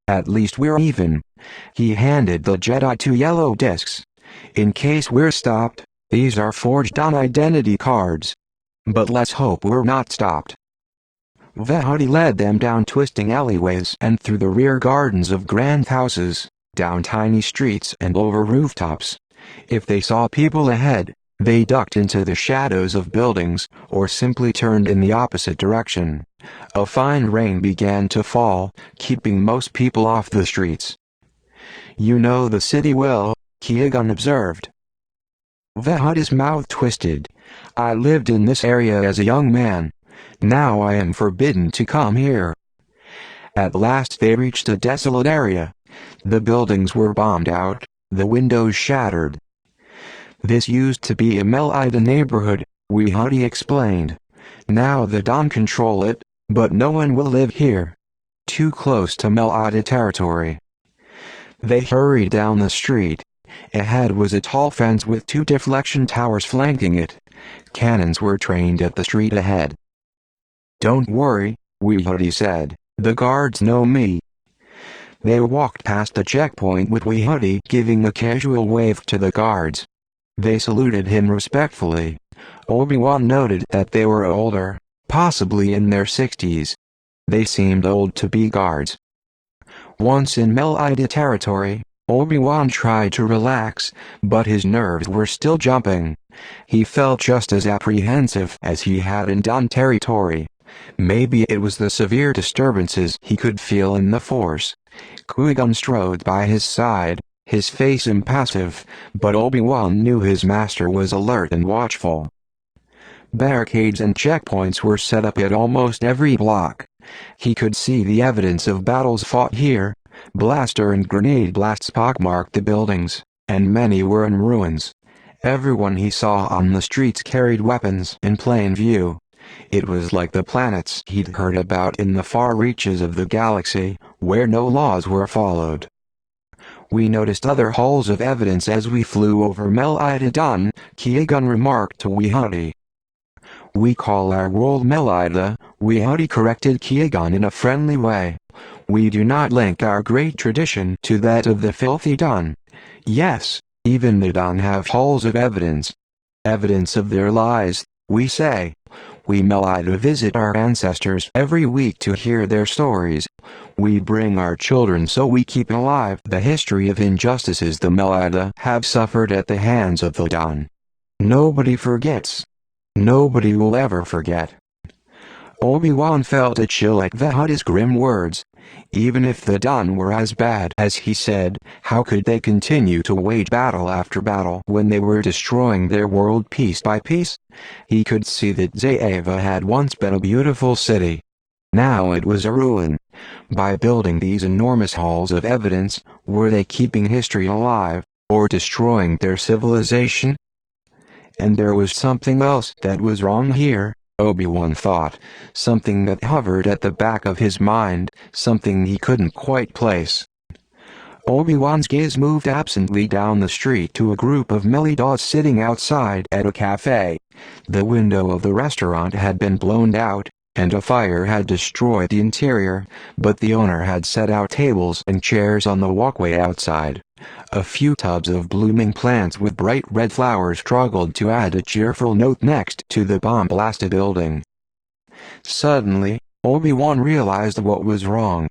"At least we're even." He handed the Jedi 2 yellow discs. "In case we're stopped, these are forged on identity cards. But let's hope we're not stopped." Vehati led them down twisting alleyways and through the rear gardens of grand houses, down tiny streets and over rooftops. If they saw people ahead, they ducked into the shadows of buildings or simply turned in the opposite direction. A fine rain began to fall, keeping most people off the streets. "You know the city well," Qui-Gon observed. Vehati's mouth twisted. "I lived in this area as a young man. Now I am forbidden to come here." At last they reached a desolate area. The buildings were bombed out, the windows shattered. "This used to be a Melite neighborhood," Vehati explained. "Now the Don control it, but no one will live here. Too close to Melite territory." They hurried down the street. Ahead was a tall fence with 2 deflection towers flanking it. Cannons were trained at the street ahead. "Don't worry," Weehuddy said. "The guards know me." They walked past the checkpoint with Weehuddy giving a casual wave to the guards. They saluted him respectfully. Obi-Wan noted that they were older, possibly in their 60s. They seemed old to be guards. Once in Mel-Ida territory, Obi-Wan tried to relax, but his nerves were still jumping. He felt just as apprehensive as he had in Dun territory. Maybe it was the severe disturbances he could feel in the Force. Qui-Gon strode by his side, his face impassive, but Obi-Wan knew his master was alert and watchful. Barricades and checkpoints were set up at almost every block. He could see the evidence of battles fought here. Blaster and grenade blasts pockmarked the buildings, and many were in ruins. Everyone he saw on the streets carried weapons in plain view. It was like the planets he'd heard about in the far reaches of the galaxy, where no laws were followed. "We noticed other halls of evidence as we flew over Mel-Ida Dun," Qui-Gon remarked to Weehuddy. "We call our world Mel-Ida," Weehuddy corrected Qui-Gon in a friendly way. "We do not link our great tradition to that of the filthy Dun. Yes, even the Dun have halls of evidence. Evidence of their lies, we say. We Mel-Ida visit our ancestors every week to hear their stories. We bring our children so we keep alive the history of injustices the Mel-Ida have suffered at the hands of the Dun. Nobody forgets. Nobody will ever forget." Obi-Wan felt a chill at Weehuddy's grim words. Even if the Dun were as bad as he said, how could they continue to wage battle after battle when they were destroying their world piece by piece? He could see that Zaeva had once been a beautiful city. Now it was a ruin. By building these enormous halls of evidence, were they keeping history alive, or destroying their civilization? And there was something else that was wrong here, Obi-Wan thought, something that hovered at the back of his mind, something he couldn't quite place. Obi-Wan's gaze moved absently down the street to a group of Melidaws sitting outside at a cafe. The window of the restaurant had been blown out, and a fire had destroyed the interior, but the owner had set out tables and chairs on the walkway outside. A few tubs of blooming plants with bright red flowers struggled to add a cheerful note next to the bomb-blasted building. Suddenly, Obi-Wan realized what was wrong.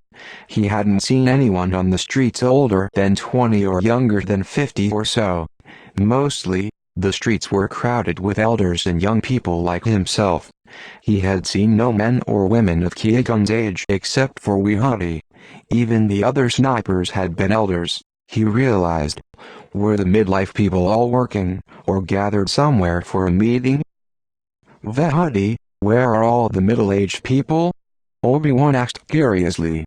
He hadn't seen anyone on the streets older than 20 or younger than 50 or so. Mostly, the streets were crowded with elders and young people like himself. He had seen no men or women of Qui-Gon's age except for Weehuddy. Even the other snipers had been elders, he realized. Were the midlife people all working, or gathered somewhere for a meeting? "Weehuddy, where are all the middle-aged people?" Obi-Wan asked curiously.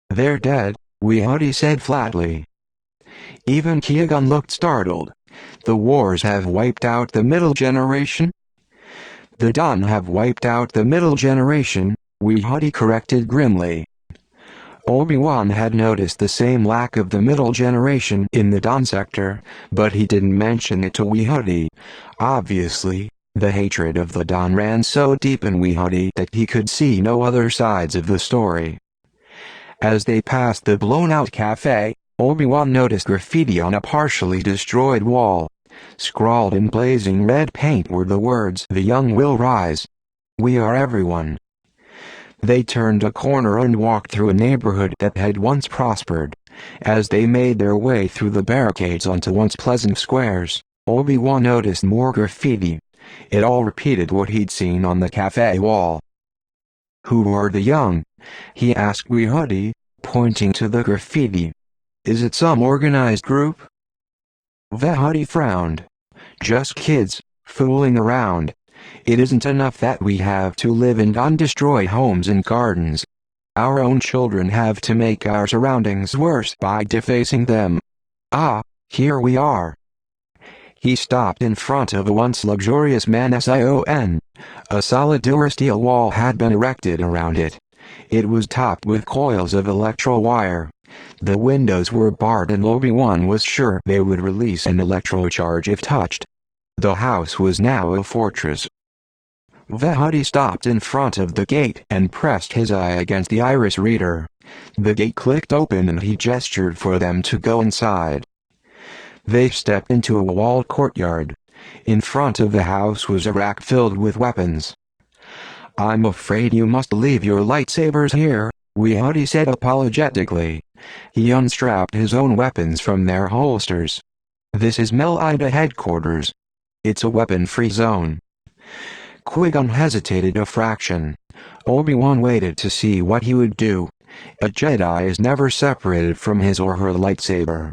"They're dead," Weehuddy said flatly. Even Qui-Gon looked startled. "The wars have wiped out the middle generation?" "The Dun have wiped out the middle generation," Weehuddy corrected grimly. Obi-Wan had noticed the same lack of the middle generation in the Dun sector, but he didn't mention it to Weehuddy. Obviously, the hatred of the Dun ran so deep in Weehuddy that he could see no other sides of the story. As they passed the blown-out cafe, Obi-Wan noticed graffiti on a partially destroyed wall. Scrawled in blazing red paint were the words, "The young will rise. We are everyone." They turned a corner and walked through a neighborhood that had once prospered. As they made their way through the barricades onto once pleasant squares, Obi-Wan noticed more graffiti. It all repeated what he'd seen on the cafe wall. "Who are the young?" he asked Weehuddy, pointing to the graffiti. "Is it some organized group?" Weehuddy frowned. "Just kids, fooling around. It isn't enough that we have to live in undestroyed homes and gardens. Our own children have to make our surroundings worse by defacing them. Ah, here we are." He stopped in front of a once luxurious mansion. A solid steel wall had been erected around it. It was topped with coils of electro wire. The windows were barred and Obi-Wan was sure they would release an electrocharge if touched. The house was now a fortress. The Huddy stopped in front of the gate and pressed his eye against the iris reader. The gate clicked open and he gestured for them to go inside. They stepped into a walled courtyard. In front of the house was a rack filled with weapons. "I'm afraid you must leave your lightsabers here," Huddy said apologetically. He unstrapped his own weapons from their holsters. "This is Mel Ida headquarters. It's a weapon-free zone." Qui-Gon hesitated a fraction. Obi-Wan waited to see what he would do. A Jedi is never separated from his or her lightsaber.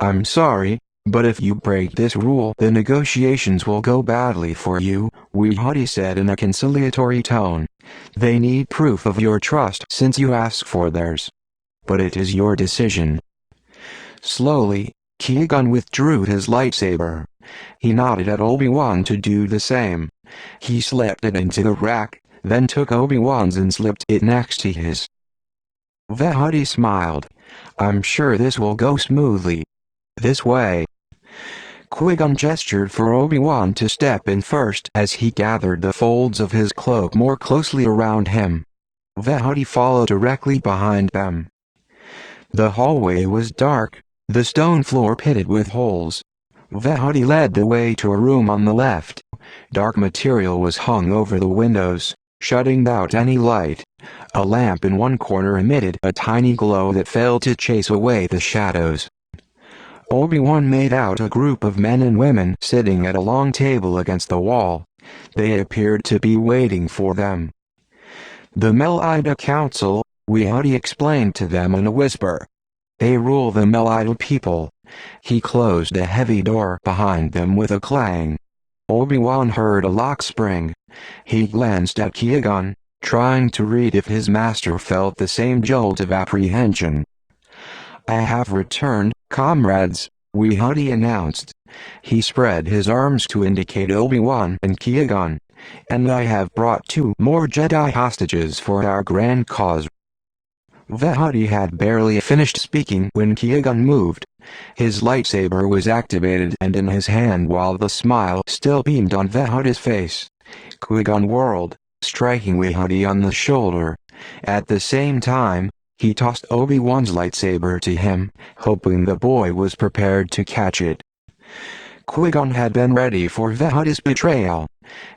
"I'm sorry, but if you break this rule, the negotiations will go badly for you," Huddy said in a conciliatory tone. "They need proof of your trust since you asked for theirs. But it is your decision." Slowly, Qui-Gon withdrew his lightsaber. He nodded at Obi-Wan to do the same. He slipped it into the rack, then took Obi-Wan's and slipped it next to his. The Huddy smiled. "I'm sure this will go smoothly. This way." Qui-Gon gestured for Obi-Wan to step in first as he gathered the folds of his cloak more closely around him. The Huddy followed directly behind them. The hallway was dark, the stone floor pitted with holes. The Huddy led the way to a room on the left. Dark material was hung over the windows, shutting out any light. A lamp in one corner emitted a tiny glow that failed to chase away the shadows. Obi-Wan made out a group of men and women sitting at a long table against the wall. They appeared to be waiting for them. "The Mel Ida Council," Huddy explained to them in a whisper. "They rule the Mel Ida people." He closed a heavy door behind them with a clang. Obi-Wan heard a lock spring. He glanced at Qui-Gon, trying to read if his master felt the same jolt of apprehension. "I have returned, comrades," Huddy announced. He spread his arms to indicate Obi-Wan and Qui-Gon. "And I have brought 2 more Jedi hostages for our grand cause." The Huddy had barely finished speaking when Qui-Gon moved. His lightsaber was activated and in his hand while the smile still beamed on the Huddy's face. Qui-Gon whirled, striking Huddy on the shoulder. At the same time, he tossed Obi-Wan's lightsaber to him, hoping the boy was prepared to catch it. Qui-Gon had been ready for the Huddy's betrayal.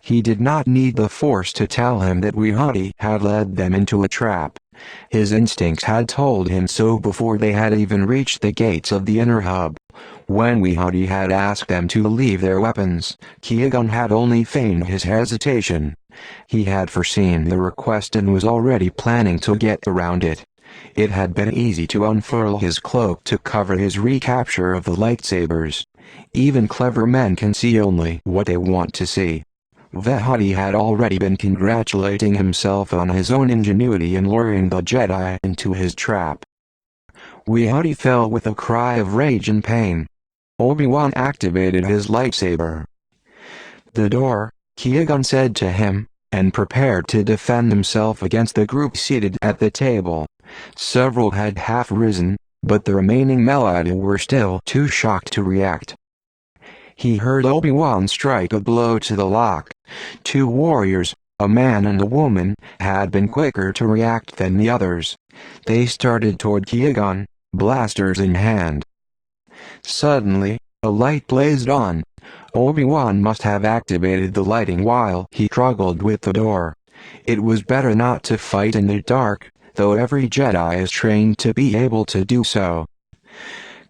He did not need the Force to tell him that Huddy had led them into a trap. His instincts had told him so before they had even reached the gates of the inner hub. When Huddy had asked them to leave their weapons, Qui-Gon had only feigned his hesitation. He had foreseen the request and was already planning to get around it. It had been easy to unfurl his cloak to cover his recapture of the lightsabers. Even clever men can see only what they want to see. The Huddy had already been congratulating himself on his own ingenuity in luring the Jedi into his trap. Huddy fell with a cry of rage and pain. Obi-Wan activated his lightsaber. "The door," Qui-Gon said to him, and prepared to defend himself against the group seated at the table. Several had half risen, but the remaining Mel Ida were still too shocked to react. He heard Obi-Wan strike a blow to the lock. 2 warriors, a man and a woman, had been quicker to react than the others. They started toward Qui-Gon, blasters in hand. Suddenly, a light blazed on. Obi-Wan must have activated the lighting while he struggled with the door. It was better not to fight in the dark, though every Jedi is trained to be able to do so.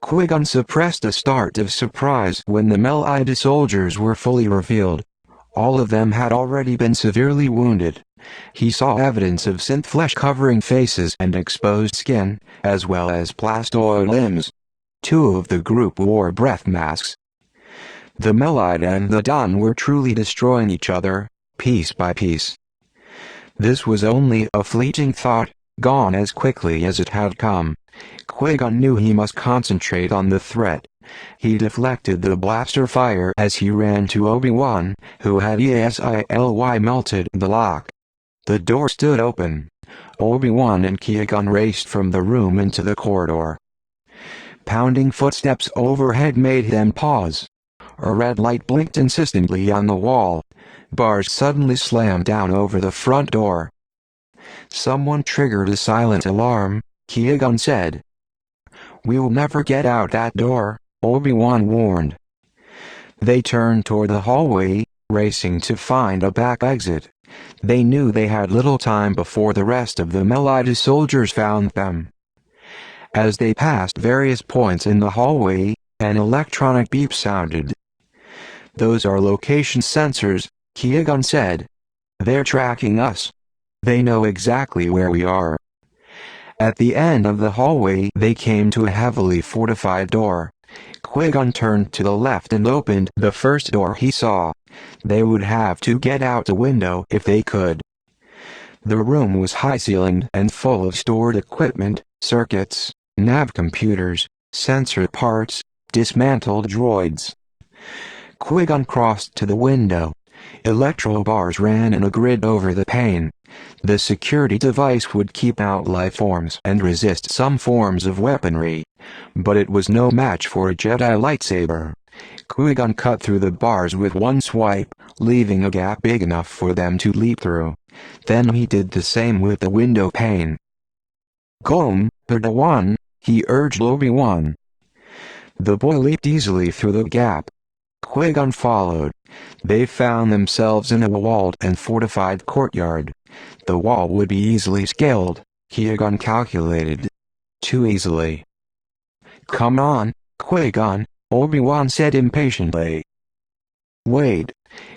Qui-Gon suppressed a start of surprise when the Mel Ida soldiers were fully revealed. All of them had already been severely wounded. He saw evidence of synth flesh covering faces and exposed skin, as well as plastoid limbs. 2 of the group wore breath masks. The Mel Ida and the Don were truly destroying each other, piece by piece. This was only a fleeting thought, gone as quickly as it had come. Qui-Gon knew he must concentrate on the threat. He deflected the blaster fire as he ran to Obi-Wan, who had easily melted the lock. The door stood open. Obi-Wan and Qui-Gon raced from the room into the corridor. Pounding footsteps overhead made them pause. A red light blinked insistently on the wall. Bars suddenly slammed down over the front door. "Someone triggered a silent alarm," Qui-Gon said. "We'll never get out that door," Obi-Wan warned. They turned toward the hallway, racing to find a back exit. They knew they had little time before the rest of the Melita soldiers found them. As they passed various points in the hallway, an electronic beep sounded. "Those are location sensors," Qui-Gon said. "They're tracking us. They know exactly where we are." At the end of the hallway they came to a heavily fortified door. Qui-Gon turned to the left and opened the first door he saw. They would have to get out the window if they could. The room was high-ceilinged and full of stored equipment, circuits, nav computers, sensor parts, dismantled droids. Qui-Gon crossed to the window. Electro bars ran in a grid over the pane. The security device would keep out life forms and resist some forms of weaponry, but it was no match for a Jedi lightsaber. Qui-Gon cut through the bars with one swipe, leaving a gap big enough for them to leap through. Then he did the same with the window pane. "Go, Padawan," he urged Obi-Wan. The boy leaped easily through the gap. Qui-Gon followed. They found themselves in a walled and fortified courtyard. The wall would be easily scaled, Qui-Gon calculated. Too easily. "Come on, Qui-Gon," Obi-Wan said impatiently. "Wait."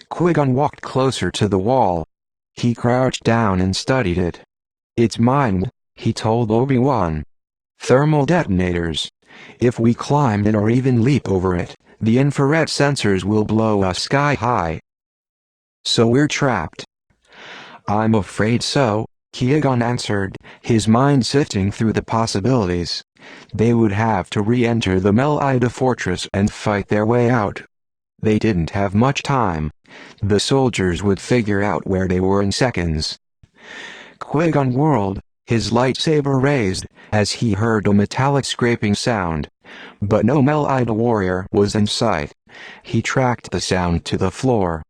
Qui-Gon walked closer to the wall. He crouched down and studied it. "It's mine," he told Obi-Wan. "Thermal detonators. If we climb it or even leap over it, the infrared sensors will blow us sky high. So we're trapped." "I'm afraid so," Qui-Gon answered, his mind sifting through the possibilities. They would have to re-enter the Melita fortress and fight their way out. They didn't have much time. The soldiers would figure out where they were in seconds. Qui-Gon whirled, his lightsaber raised, as he heard a metallic scraping sound. But no Melita warrior was in sight. He tracked the sound to the floor.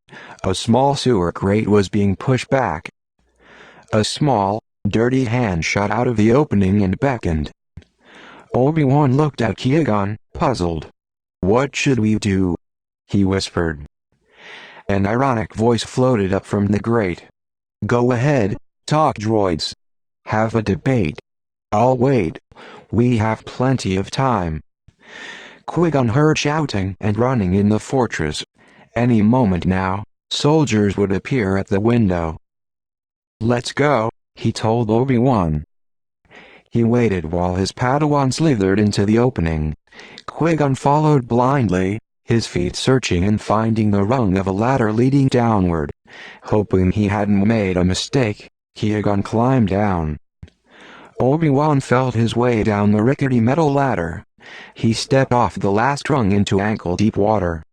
A small sewer grate was being pushed back. A small, dirty hand shot out of the opening and beckoned. Obi-Wan looked at Qui-Gon, puzzled. "What should we do?" he whispered. An ironic voice floated up from the grate. "Go ahead, talk droids. Have a debate. I'll wait. We have plenty of time." Qui-Gon heard shouting and running in the fortress. Any moment now, soldiers would appear at the window. "Let's go," he told Obi-Wan. He waited while his Padawan slithered into the opening. Qui-Gon followed blindly, his feet searching and finding the rung of a ladder leading downward. Hoping he hadn't made a mistake, Qui-Gon climbed down. Obi-Wan felt his way down the rickety metal ladder. He stepped off the last rung into ankle-deep water.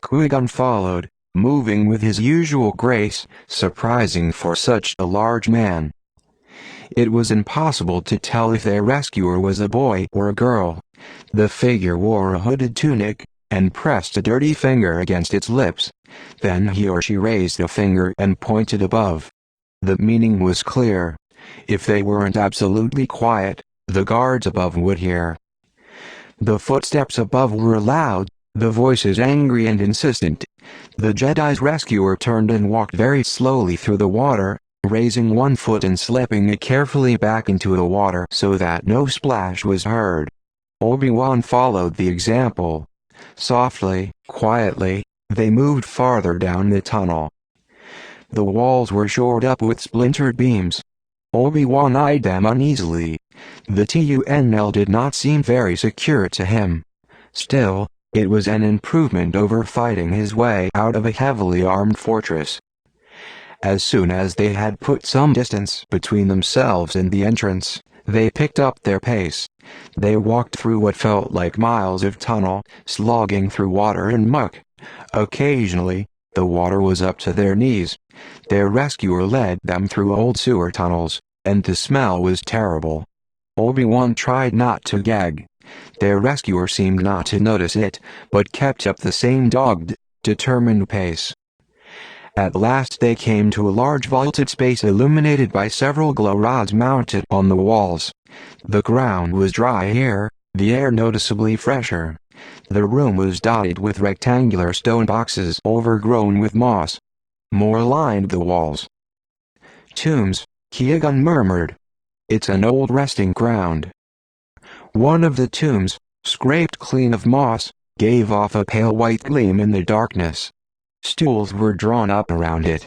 Qui-Gon followed, moving with his usual grace, surprising for such a large man. It was impossible to tell if their rescuer was a boy or a girl. The figure wore a hooded tunic, and pressed a dirty finger against its lips. Then he or she raised a finger and pointed above. The meaning was clear. If they weren't absolutely quiet, the guards above would hear. The footsteps above were loud, the voices angry and insistent. The Jedi's rescuer turned and walked very slowly through the water, raising one foot and slipping it carefully back into the water so that no splash was heard. Obi-Wan followed the example. Softly, quietly, they moved farther down the tunnel. The walls were shored up with splintered beams. Obi-Wan eyed them uneasily. The tunnel did not seem very secure to him. Still, it was an improvement over fighting his way out of a heavily armed fortress. As soon as they had put some distance between themselves and the entrance, they picked up their pace. They walked through what felt like miles of tunnel, slogging through water and muck. Occasionally, the water was up to their knees. Their rescuer led them through old sewer tunnels, and the smell was terrible. Obi-Wan tried not to gag. Their rescuer seemed not to notice it, but kept up the same dogged, determined pace. At last they came to a large vaulted space illuminated by several glow rods mounted on the walls. The ground was dry here, the air noticeably fresher. The room was dotted with rectangular stone boxes overgrown with moss. More lined the walls. "Tombs," Qui-Gon murmured. "It's an old resting ground." One of the tombs, scraped clean of moss, gave off a pale white gleam in the darkness. Stools were drawn up around it.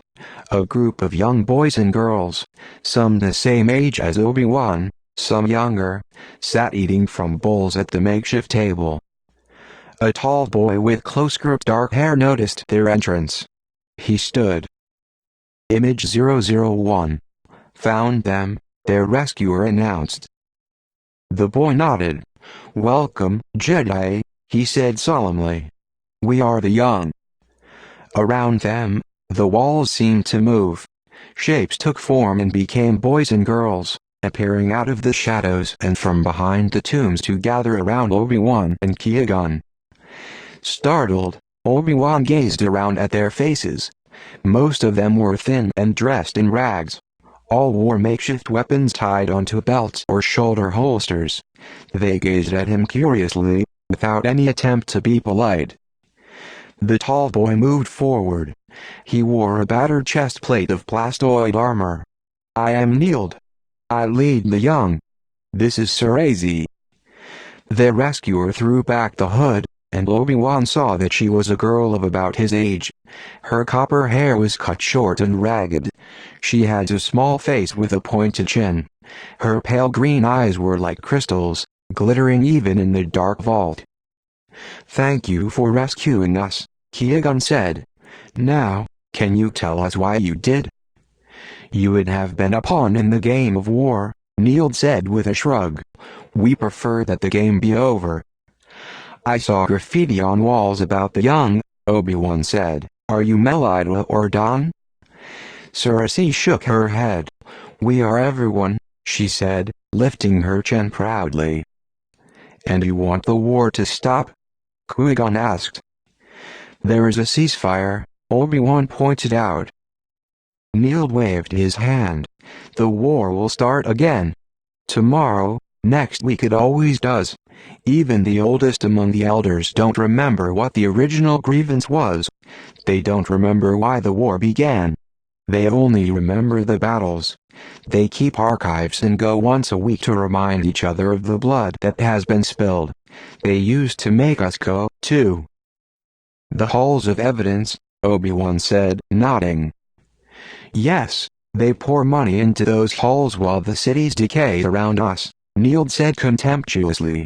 A group of young boys and girls, some the same age as Obi-Wan, some younger, sat eating from bowls at the makeshift table. A tall boy with close-cropped dark hair noticed their entrance. He stood. "Image 001. Found them," their rescuer announced. The boy nodded. "Welcome, Jedi," he said solemnly. "We are the young." Around them, the walls seemed to move. Shapes took form and became boys and girls, appearing out of the shadows and from behind the tombs to gather around Obi-Wan and Qui-Gon. Startled, Obi-Wan gazed around at their faces. Most of them were thin and dressed in rags. All wore makeshift weapons tied onto belts or shoulder holsters. They gazed at him curiously, without any attempt to be polite. The tall boy moved forward. He wore a battered chest plate of plastoid armor. "I am Neild. I lead the young. This is Sarazi." Their rescuer threw back the hood, and Obi-Wan saw that she was a girl of about his age. Her copper hair was cut short and ragged. She had a small face with a pointed chin. Her pale green eyes were like crystals, glittering even in the dark vault. "Thank you for rescuing us," Qui-Gon said. "Now, can you tell us why you did?" "You would have been a pawn in the game of war," Neild said with a shrug. "We prefer that the game be over." "I saw graffiti on walls about the young," Obi-Wan said. "Are you Melida or Don?" Sarazi shook her head. "We are everyone," she said, lifting her chin proudly. "And you want the war to stop?" Qui-Gon asked. "There is a ceasefire," Obi-Wan pointed out. Neild waved his hand. "The war will start again. Tomorrow, next week, it always does. Even the oldest among the elders don't remember what the original grievance was. They don't remember why the war began. They only remember the battles. They keep archives and go once a week to remind each other of the blood that has been spilled. They used to make us go, too." "The halls of evidence," Obi-Wan said, nodding. "Yes, they pour money into those halls while the cities decay around us," Neild said contemptuously.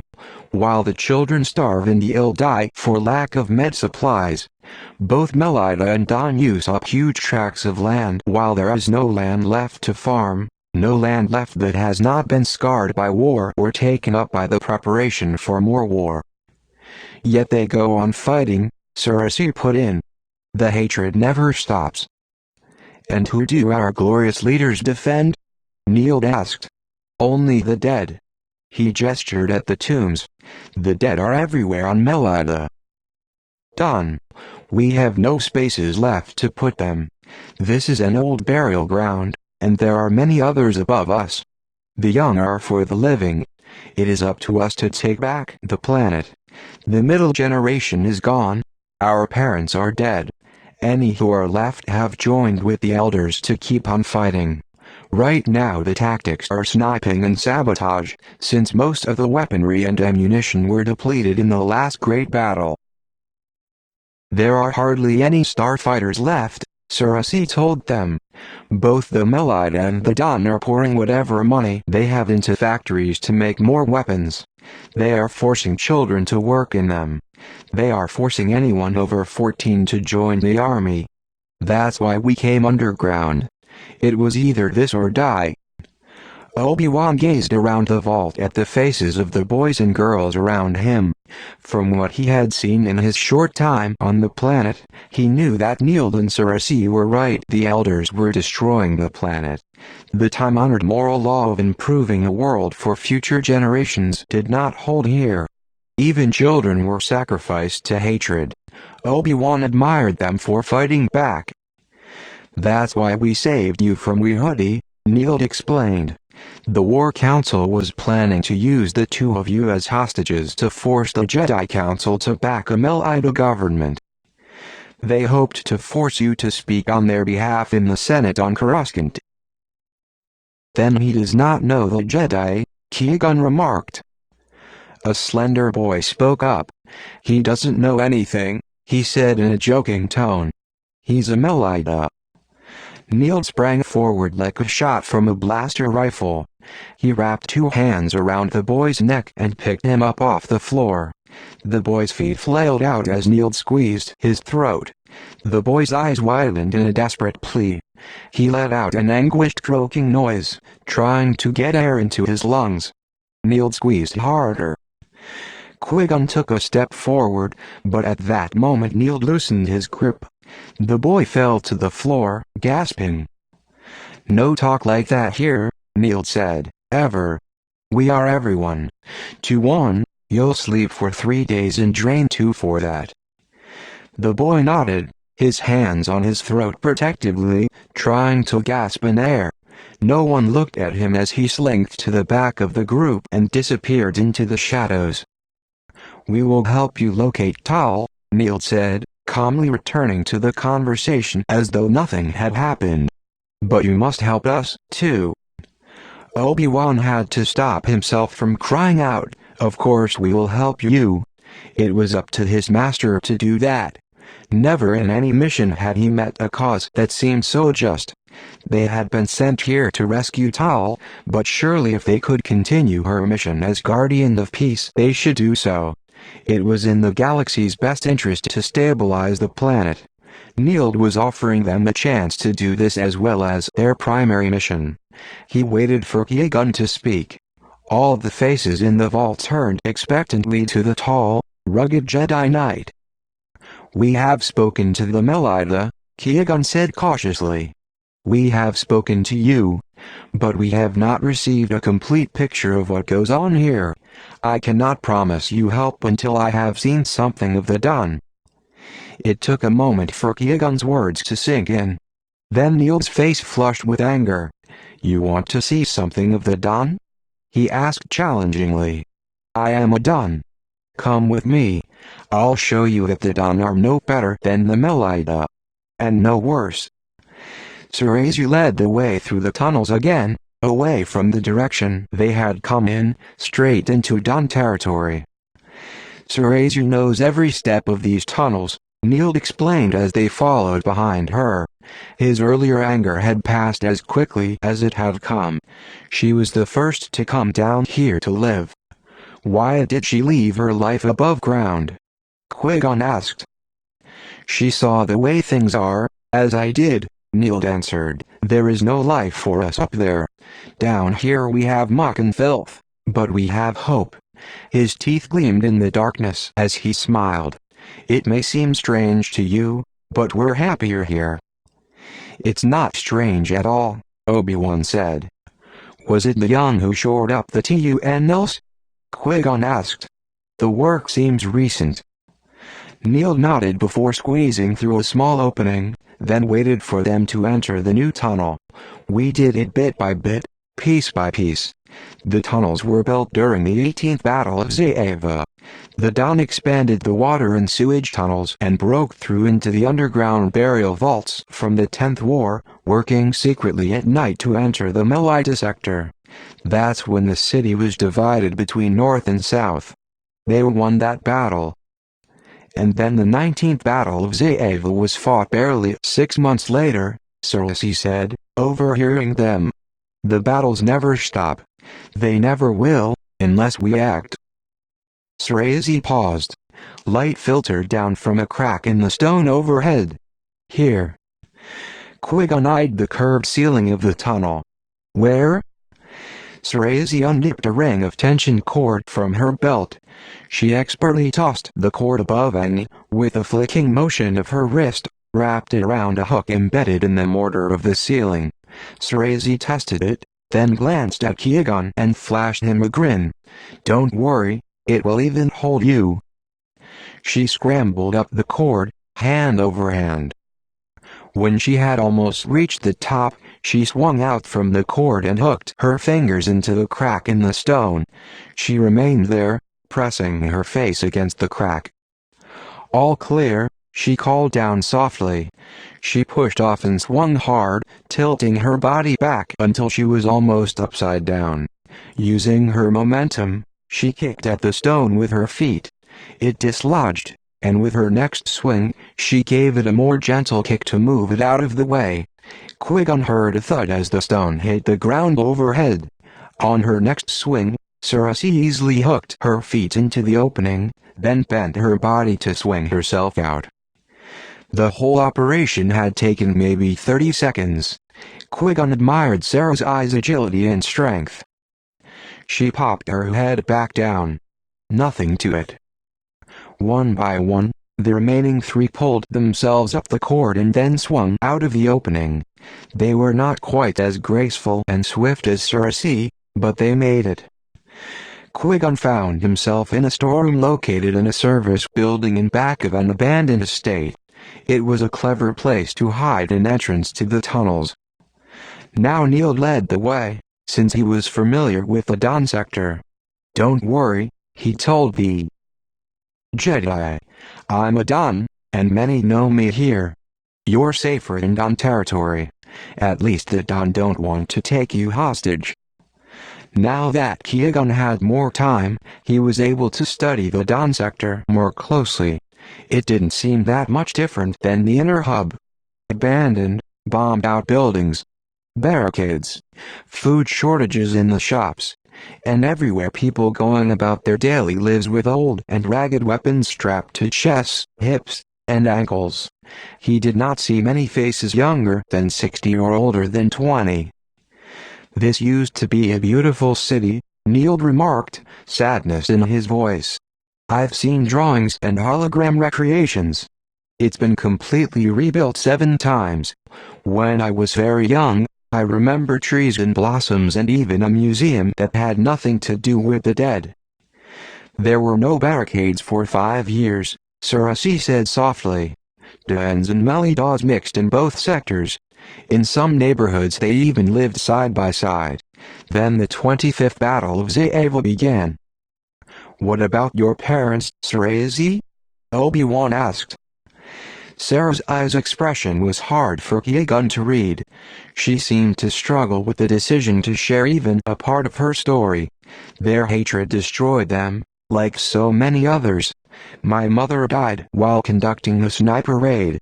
"While the children starve and the ill die for lack of med supplies. Both Melida and Don use up huge tracts of land while there is no land left to farm, no land left that has not been scarred by war or taken up by the preparation for more war. Yet they go on fighting," Sarazi put in. "The hatred never stops." "And who do our glorious leaders defend?" Neild asked. "Only the dead." He gestured at the tombs. "The dead are everywhere on Melida. Don. We have no spaces left to put them. This is an old burial ground, and there are many others above us. The young are for the living. It is up to us to take back the planet. The middle generation is gone. Our parents are dead. Any who are left have joined with the elders to keep on fighting. Right now the tactics are sniping and sabotage, since most of the weaponry and ammunition were depleted in the last great battle. There are hardly any starfighters left, Sarazi told them. Both the Melida and the Don are pouring whatever money they have into factories to make more weapons. They are forcing children to work in them. They are forcing anyone over 14 to join the army. That's why we came underground. It was either this or die." Obi-Wan gazed around the vault at the faces of the boys and girls around him. From what he had seen in his short time on the planet, he knew that Neild and Cersei were right. The elders were destroying the planet. The time-honored moral law of improving a world for future generations did not hold here. Even children were sacrificed to hatred. Obi-Wan admired them for fighting back. "That's why we saved you from Wehudi," Neild explained. "The War Council was planning to use the two of you as hostages to force the Jedi Council to back a Melida government. They hoped to force you to speak on their behalf in the Senate on Coruscant." "Then he does not know the Jedi," Qui-Gon remarked. A slender boy spoke up. "He doesn't know anything," he said in a joking tone. "He's a Melida." Neild sprang forward like a shot from a blaster rifle. He wrapped two hands around the boy's neck and picked him up off the floor. The boy's feet flailed out as Neild squeezed his throat. The boy's eyes widened in a desperate plea. He let out an anguished croaking noise, trying to get air into his lungs. Neild squeezed harder. Qui-Gon took a step forward, but at that moment Neild loosened his grip. The boy fell to the floor, gasping. "No talk like that here," Neild said, "ever. We are everyone. To one, you'll sleep for 3 days and drain 2 for that." The boy nodded, his hands on his throat protectively, trying to gasp in air. No one looked at him as he slinked to the back of the group and disappeared into the shadows. "We will help you locate Tal," Neild said, calmly returning to the conversation as though nothing had happened. "But you must help us, too." Obi-Wan had to stop himself from crying out, "Of course we will help you." It was up to his master to do that. Never in any mission had he met a cause that seemed so just. They had been sent here to rescue Tal, but surely if they could continue her mission as Guardian of Peace they should do so. It was in the galaxy's best interest to stabilize the planet. Neild was offering them a chance to do this as well as their primary mission. He waited for Qui-Gon to speak. All the faces in the vault turned expectantly to the tall, rugged Jedi Knight. "We have spoken to the Melida," Qui-Gon said cautiously. "We have spoken to you, but we have not received a complete picture of what goes on here. I cannot promise you help until I have seen something of the Dawn." It took a moment for Qui-Gon's words to sink in. Then Neild's face flushed with anger. "You want to see something of the Dawn?" he asked challengingly. "I am a Dawn. Come with me. I'll show you that the Dawn are no better than the Melida. And no worse." Cersei led the way through the tunnels again, away from the direction they had come in, straight into Dawn territory. "Cersei knows every step of these tunnels," Neild explained as they followed behind her. His earlier anger had passed as quickly as it had come. She was the first to come down here to live. Why did she leave her life above ground? Qui-Gon asked. "She saw the way things are, as I did," Neild answered. "There is no life for us up there. Down here we have muck and filth, but we have hope." His teeth gleamed in the darkness as he smiled. "It may seem strange to you, but we're happier here." "It's not strange at all," Obi-Wan said. "Was it the young who shored up the tunnels?" Qui-Gon asked. "The work seems recent." Neild nodded before squeezing through a small opening, then waited for them to enter the new tunnel. "We did it bit by bit, piece by piece." The tunnels were built during the 18th Battle of Zaeva. The Dawn expanded the water and sewage tunnels and broke through into the underground burial vaults from the 10th War, working secretly at night to enter the Melita sector. That's when the city was divided between North and South. They won that battle. And then the 19th Battle of Zaeva was fought barely 6 months later, Cersei said, overhearing them. "The battles never stop. They never will, unless we act." Cersei paused. Light filtered down from a crack in the stone overhead. "Here." Qui-Gon eyed the curved ceiling of the tunnel. "Where?" Cerezi undipped a ring of tension cord from her belt. She expertly tossed the cord above and, with a flicking motion of her wrist, wrapped it around a hook embedded in the mortar of the ceiling. Cerezi tested it, then glanced at Qui-Gon and flashed him a grin. "Don't worry, it will even hold you." She scrambled up the cord, hand over hand. When she had almost reached the top, she swung out from the cord and hooked her fingers into the crack in the stone. She remained there, pressing her face against the crack. "All clear," she called down softly. She pushed off and swung hard, tilting her body back until she was almost upside down. Using her momentum, she kicked at the stone with her feet. It dislodged, and with her next swing, she gave it a more gentle kick to move it out of the way. Qui-Gon heard a thud as the stone hit the ground overhead. On her next swing, Cerezi easily hooked her feet into the opening, then bent her body to swing herself out. The whole operation had taken maybe 30 seconds. Qui-Gon admired Cerezi's agility and strength. She popped her head back down. Nothing to it. One by one, the remaining three pulled themselves up the cord and then swung out of the opening. They were not quite as graceful and swift as Cerezi, but they made it. Qui-Gon found himself in a storeroom located in a service building in back of an abandoned estate. It was a clever place to hide an entrance to the tunnels. Now Neil led the way, since he was familiar with the Dawn sector. "Don't worry," he told the Jedi. "I'm a Dawn, and many know me here. You're safer in Dawn territory. At least the Dawn don't want to take you hostage." Now that Qui-Gon had more time, he was able to study the Dawn sector more closely. It didn't seem that much different than the inner hub. Abandoned, bombed-out buildings, barricades, food shortages in the shops, and everywhere people going about their daily lives with old and ragged weapons strapped to chests, hips, and ankles. He did not see many faces younger than 60 or older than 20. "This used to be a beautiful city," Neil remarked, sadness in his voice. "I've seen drawings and hologram recreations. It's been completely rebuilt 7 times. When I was very young, I remember trees and blossoms and even a museum that had nothing to do with the dead." "There were no barricades for 5 years," Cerezi said softly. Dans and Melidos mixed in both sectors. In some neighborhoods they even lived side by side. Then the 25th Battle of Zaeva began. "What about your parents, Cerezi?" Obi-Wan asked. Cerezi's expression was hard for Qui-Gon to read. She seemed to struggle with the decision to share even a part of her story. Their hatred destroyed them, like so many others. "My mother died while conducting a sniper raid.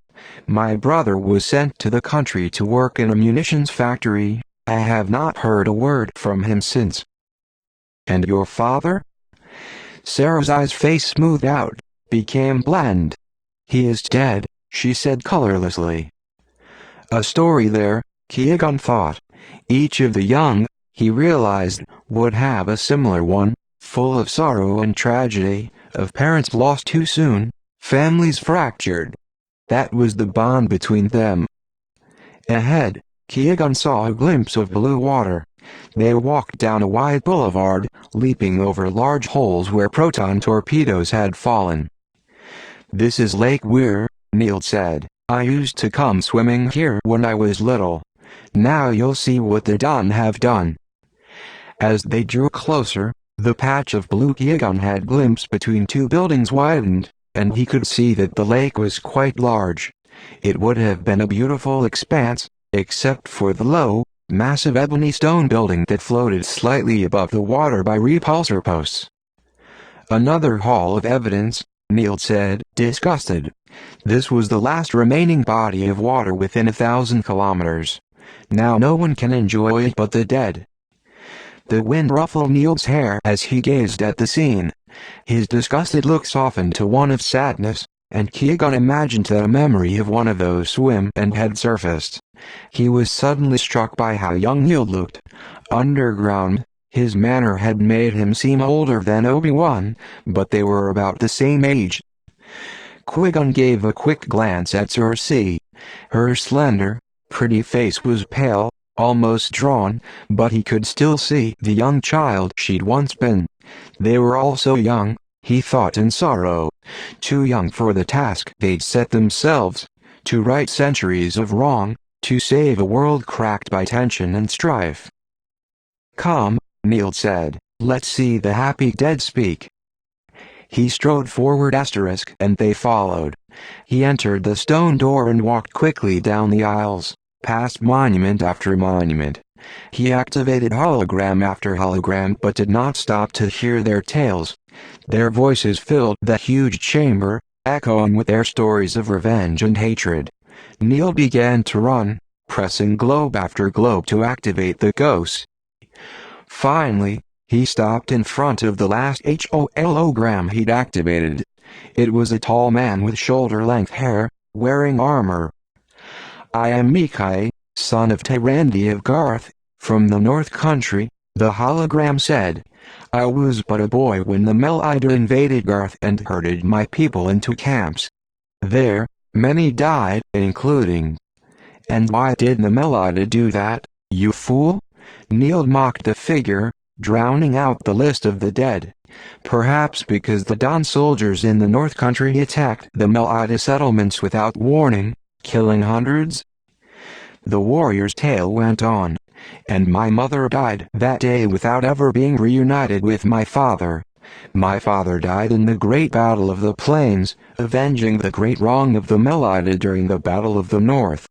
My brother was sent to the country to work in a munitions factory. I have not heard a word from him since." "And your father?" Cerezi's face smoothed out, became bland. "He is dead," she said colorlessly. A story there, Qui-Gon thought. Each of the young, he realized, would have a similar one, full of sorrow and tragedy, of parents lost too soon, families fractured. That was the bond between them. Ahead, Qui-Gon saw a glimpse of blue water. They walked down a wide boulevard, leaping over large holes where proton torpedoes had fallen. "This is Lake Weir," Neil said. "I used to come swimming here when I was little. Now you'll see what the Dawn have done." As they drew closer, the patch of blue Qui-Gon had glimpsed between 2 buildings widened, and he could see that the lake was quite large. It would have been a beautiful expanse, except for the low, massive ebony stone building that floated slightly above the water by repulsor posts. "Another hall of evidence," Neil said, disgusted. "This was the last remaining body of water within 1,000 kilometers. Now no one can enjoy it but the dead." The wind ruffled Neil's hair as he gazed at the scene. His disgusted look softened to one of sadness, and Qui-Gon imagined that a memory of one of those swim and had surfaced. He was suddenly struck by how young Neil looked. Underground, His manner had made him seem older than Obi-Wan, but they were about the same age. Qui-Gon gave a quick glance at Cersei. Her slender, pretty face was pale, almost drawn, but he could still see the young child she'd once been. They were all so young, he thought in sorrow. Too young for the task they'd set themselves, to right centuries of wrong, to save a world cracked by tension and strife. "Come," Neil said, "let's see the happy dead speak." He strode forward and they followed. He entered the stone door and walked quickly down the aisles, past monument after monument. He activated hologram after hologram but did not stop to hear their tales. Their voices filled the huge chamber, echoing with their stories of revenge and hatred. Neil began to run, pressing globe after globe to activate the ghosts. Finally, he stopped in front of the last hologram he'd activated. It was a tall man with shoulder-length hair, wearing armor. "I am Mikai, son of Tyrande of Garth, from the North Country," the hologram said. "I was but a boy when the Melida invaded Garth and herded my people into camps. There, many died, including—" "And why did the Melida do that, you fool?" Neil mocked the figure, drowning out the list of the dead. "Perhaps because the Dawn soldiers in the North Country attacked the Melida settlements without warning, killing hundreds." The warrior's tale went on. "And my mother died that day without ever being reunited with my father. My father died in the Great Battle of the Plains, avenging the great wrong of the Melida during the Battle of the North,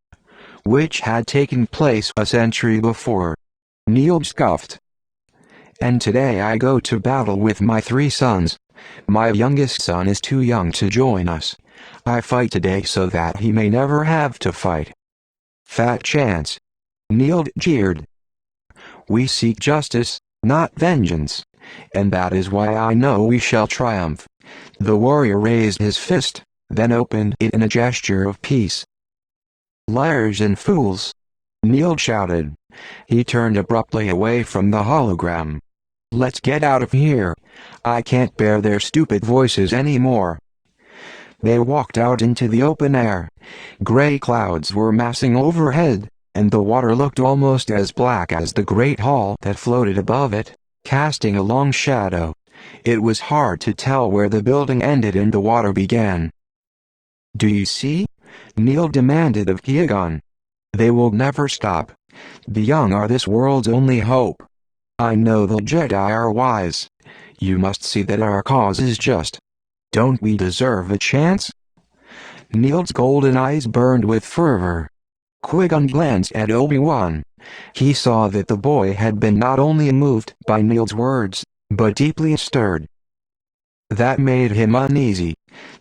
which had taken place a century before." Neil scoffed. "And today I go to battle with my 3 sons. My youngest son is too young to join us. I fight today so that he may never have to fight." "Fat chance," Neil jeered. "We seek justice, not vengeance. And that is why I know we shall triumph." The warrior raised his fist, then opened it in a gesture of peace. "Liars and fools!" Neil shouted. He turned abruptly away from the hologram. "Let's get out of here. I can't bear their stupid voices anymore." They walked out into the open air. Gray clouds were massing overhead, and the water looked almost as black as the great hall that floated above it, casting a long shadow. It was hard to tell where the building ended and the water began. "Do you see?" Neil demanded of Qui-Gon. "They will never stop. The young are this world's only hope. I know the Jedi are wise. You must see that our cause is just. Don't we deserve a chance?" Neil's golden eyes burned with fervor. Qui-Gon glanced at Obi-Wan. He saw that the boy had been not only moved by Neil's words, but deeply stirred. That made him uneasy.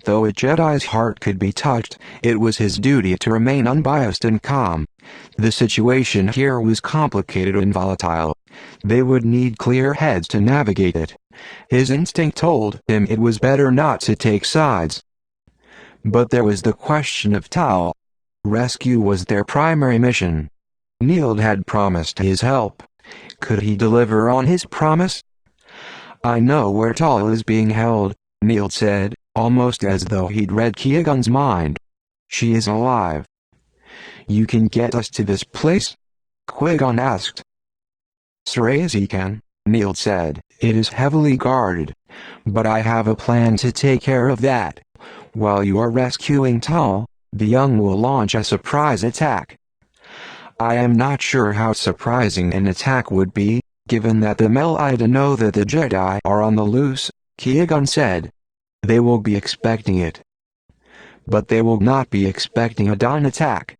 Though a Jedi's heart could be touched, it was his duty to remain unbiased and calm. The situation here was complicated and volatile. They would need clear heads to navigate it. His instinct told him it was better not to take sides. But there was the question of Tal. Rescue was their primary mission. Neil had promised his help. Could he deliver on his promise? "I know where Tal is being held," Neil said, almost as though he'd read Qui-Gon's mind. "She is alive." "You can get us to this place?" Qui-Gon asked. "Cersei can," Neil said. "It is heavily guarded. But I have a plan to take care of that. While you are rescuing Tal, the young will launch a surprise attack." "I am not sure how surprising an attack would be, given that the Melida know that the Jedi are on the loose," Qui-Gon said. "They will be expecting it. But they will not be expecting a Dawn attack."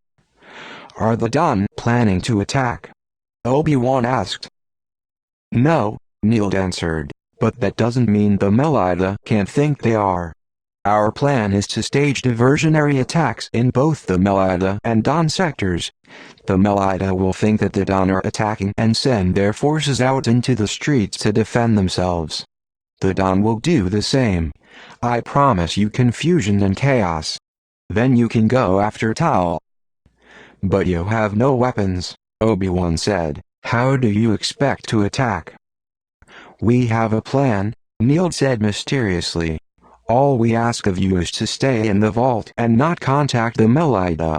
"Are the Dawn planning to attack?" Obi-Wan asked. "No," Neil answered, "but that doesn't mean the Melida can't think they are. Our plan is to stage diversionary attacks in both the Melida and Dawn sectors. The Melida will think that the Dawn are attacking and send their forces out into the streets to defend themselves. The Dawn will do the same. I promise you confusion and chaos. Then you can go after Tal." "But you have no weapons," Obi-Wan said. "How do you expect to attack?" "We have a plan," Neil said mysteriously. "All we ask of you is to stay in the vault and not contact the Melida.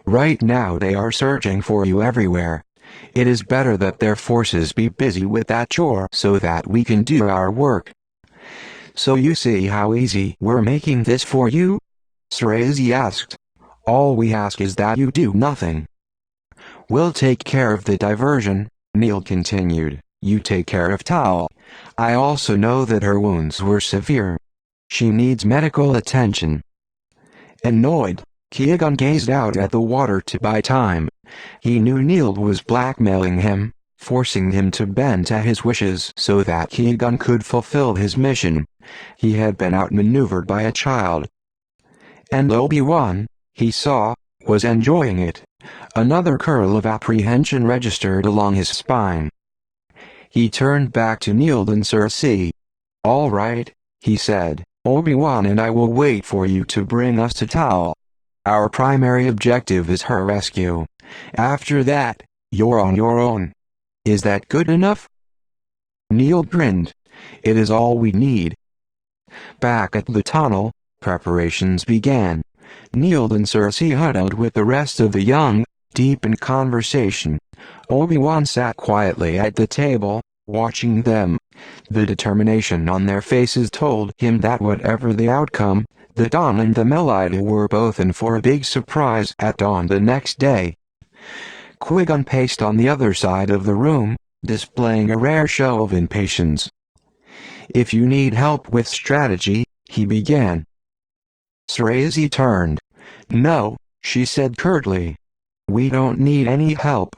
Right now they are searching for you everywhere. It is better that their forces be busy with that chore so that we can do our work. So you see how easy we're making this for you?" Sarazi asked. "All we ask is that you do nothing." "We'll take care of the diversion," Neil continued. "You take care of Tal. I also know that her wounds were severe. She needs medical attention." Annoyed, Qui-Gon gazed out at the water to buy time. He knew Neil was blackmailing him, forcing him to bend to his wishes so that Qui-Gon could fulfill his mission. He had been outmaneuvered by a child. And Obi-Wan, he saw, was enjoying it. Another curl of apprehension registered along his spine. He turned back to Neil and Cersei. "All right," he said. "Obi-Wan and I will wait for you to bring us to Tal. Our primary objective is her rescue. After that, you're on your own. Is that good enough?" Neil grinned. "It is all we need." Back at the tunnel, preparations began. Neil and Cersei huddled with the rest of the young, deep in conversation. Obi-Wan sat quietly at the table, watching them. The determination on their faces told him that whatever the outcome, the Dawn and the Melida were both in for a big surprise at dawn the next day. Qui-Gon paced on the other side of the room, displaying a rare show of impatience. "If you need help with strategy," he began. Cersei turned. "No," she said curtly. "We don't need any help."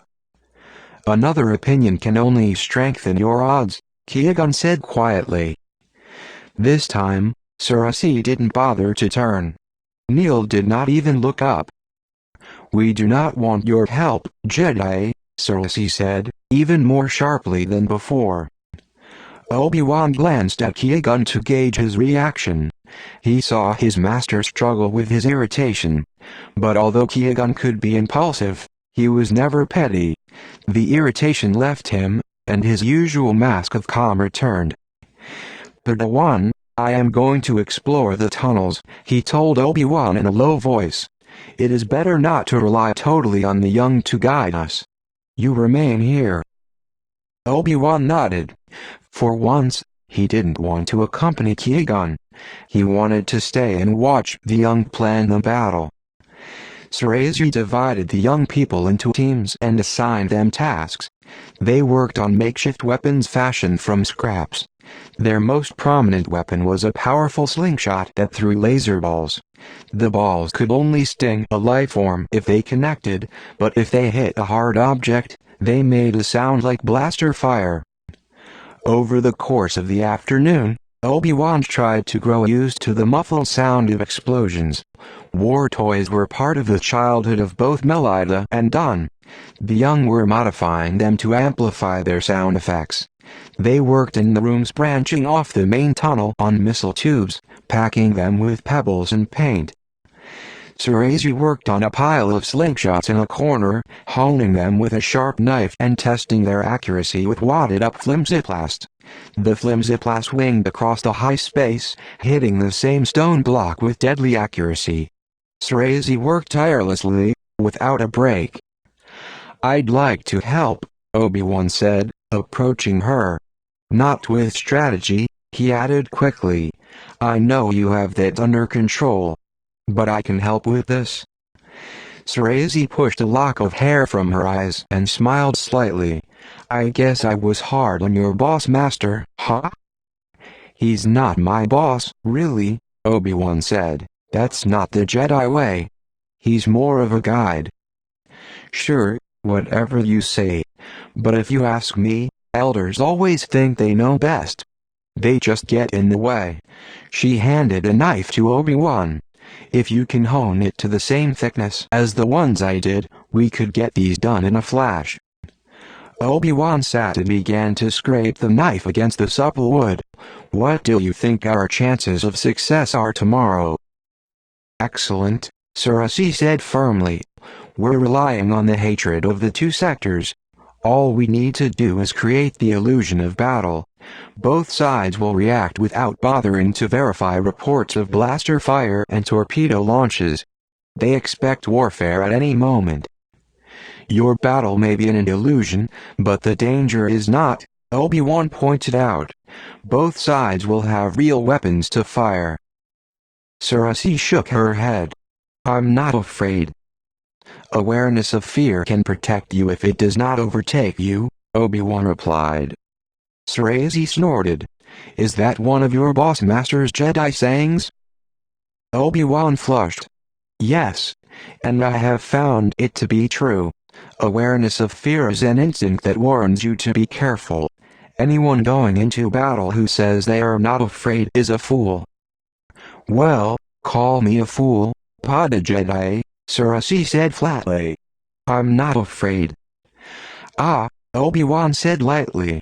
"Another opinion can only strengthen your odds," Qui-Gon said quietly. This time, Cersei didn't bother to turn. Neil did not even look up. "We do not want your help, Jedi," Cersei said, even more sharply than before. Obi-Wan glanced at Qui-Gon to gauge his reaction. He saw his master struggle with his irritation. But although Qui-Gon could be impulsive, he was never petty. The irritation left him, and his usual mask of calm returned. "Padawan, I am going to explore the tunnels," he told Obi-Wan in a low voice. "It is better not to rely totally on the young to guide us. You remain here." Obi-Wan nodded. For once, he didn't want to accompany Qui-Gon. He wanted to stay and watch the young plan the battle. Cersei divided the young people into teams and assigned them tasks. They worked on makeshift weapons fashioned from scraps. Their most prominent weapon was a powerful slingshot that threw laser balls. The balls could only sting a life form if they connected, but if they hit a hard object, they made a sound like blaster fire. Over the course of the afternoon, Obi-Wan tried to grow used to the muffled sound of explosions. War toys were part of the childhood of both Melida and Dawn. The young were modifying them to amplify their sound effects. They worked in the rooms branching off the main tunnel on missile tubes, packing them with pebbles and paint. Cersei worked on a pile of slingshots in a corner, honing them with a sharp knife and testing their accuracy with wadded-up flimsiplast. The flimsiplast winged across the high space, hitting the same stone block with deadly accuracy. Cersei worked tirelessly, without a break. "I'd like to help," Obi-Wan said, approaching her. "Not with strategy," he added quickly. "I know you have that under control. But I can help with this." Cersei pushed a lock of hair from her eyes and smiled slightly. "I guess I was hard on your boss, Master, huh?" "He's not my boss, really," Obi-Wan said. "That's not the Jedi way. He's more of a guide." "Sure, whatever you say. But if you ask me, elders always think they know best. They just get in the way." She handed a knife to Obi-Wan. "If you can hone it to the same thickness as the ones I did, we could get these done in a flash." Obi-Wan sat and began to scrape the knife against the supple wood. "What do you think our chances of success are tomorrow?" "Excellent," Cersei said firmly. "We're relying on the hatred of the two sectors. All we need to do is create the illusion of battle. Both sides will react without bothering to verify reports of blaster fire and torpedo launches. They expect warfare at any moment. Your battle may be an illusion, but the danger is not, Obi-Wan pointed out. Both sides will have real weapons to fire. Cersei shook her head. I'm not afraid. Awareness of fear can protect you if it does not overtake you, Obi-Wan replied. Cersei snorted. Is that one of your boss master's Jedi sayings? Obi-Wan flushed. Yes, and I have found it to be true. Awareness of fear is an instinct that warns you to be careful. Anyone going into battle who says they are not afraid is a fool. Well, call me a fool, Pada Jedi, Cersei said flatly. I'm not afraid. Ah, Obi-Wan said lightly.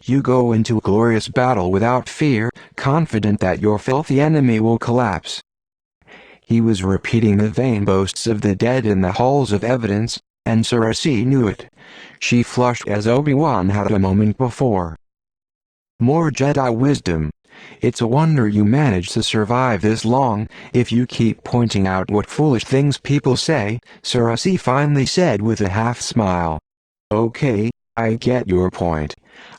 You go into a glorious battle without fear, confident that your filthy enemy will collapse. He was repeating the vain boasts of the dead in the halls of evidence, and Cersei knew it. She flushed as Obi-Wan had a moment before. More Jedi wisdom. It's a wonder you managed to survive this long. If you keep pointing out what foolish things people say, Cersei finally said with a half-smile. Okay, I get your point.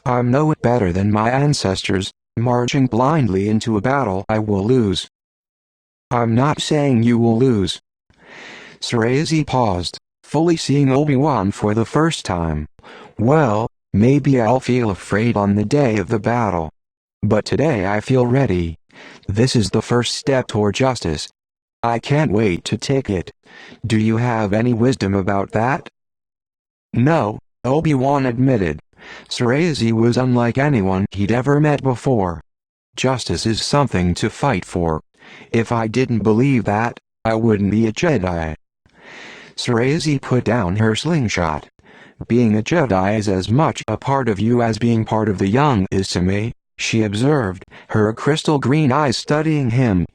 I'm no better than my ancestors. Marching blindly into a battle I will lose. I'm not saying you will lose. Cersei paused, fully seeing Obi-Wan for the first time. Well, maybe I'll feel afraid on the day of the battle. But today I feel ready. This is the first step toward justice. I can't wait to take it. Do you have any wisdom about that? No, Obi-Wan admitted. Cersei was unlike anyone he'd ever met before. Justice is something to fight for. If I didn't believe that, I wouldn't be a Jedi. Cersei put down her slingshot. Being a Jedi is as much a part of you as being part of the young is to me, she observed, her crystal green eyes studying him.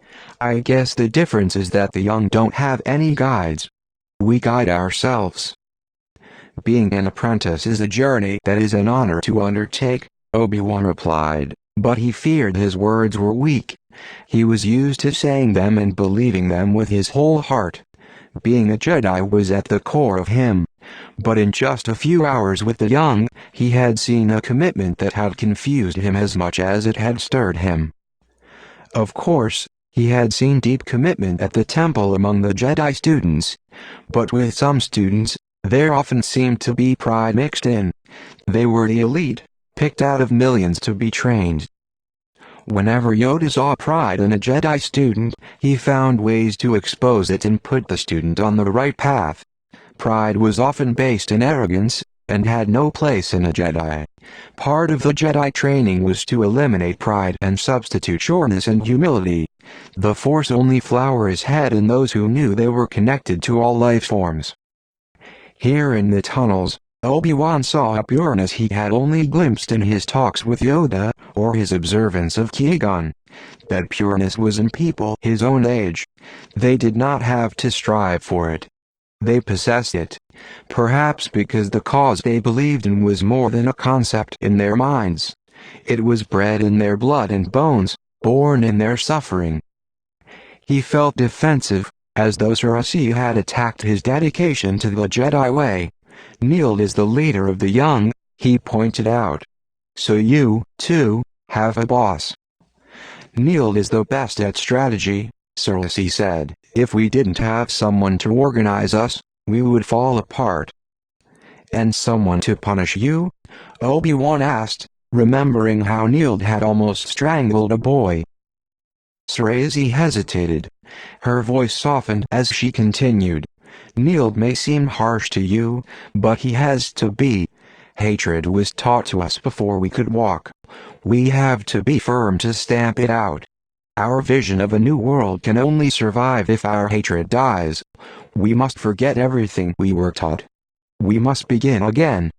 I guess the difference is that the young don't have any guides. We guide ourselves. Being an apprentice is a journey that is an honor to undertake, Obi-Wan replied, but he feared his words were weak. He was used to saying them and believing them with his whole heart. Being a Jedi was at the core of him. But in just a few hours with the young, he had seen a commitment that had confused him as much as it had stirred him. Of course, he had seen deep commitment at the temple among the Jedi students. But with some students, there often seemed to be pride mixed in. They were the elite, picked out of millions to be trained. Whenever Yoda saw pride in a Jedi student, he found ways to expose it and put the student on the right path. Pride was often based in arrogance, and had no place in a Jedi. Part of the Jedi training was to eliminate pride and substitute sureness and humility. The Force only flowers had in those who knew they were connected to all life forms. Here in the tunnels, Obi-Wan saw a pureness he had only glimpsed in his talks with Yoda, or his observance of Qui-Gon. That pureness was in people his own age. They did not have to strive for it. They possessed it. Perhaps because the cause they believed in was more than a concept in their minds. It was bred in their blood and bones, born in their suffering. He felt defensive, as though Cersei had attacked his dedication to the Jedi way. Neild is the leader of the young, he pointed out. So you, too, have a boss. Neild is the best at strategy, Cersei said. If we didn't have someone to organize us, we would fall apart. And someone to punish you? Obi-Wan asked, remembering how Neild had almost strangled a boy. Cersei hesitated. Her voice softened as she continued. Neild may seem harsh to you, but he has to be. Hatred was taught to us before we could walk. We have to be firm to stamp it out. Our vision of a new world can only survive if our hatred dies. We must forget everything we were taught. We must begin again.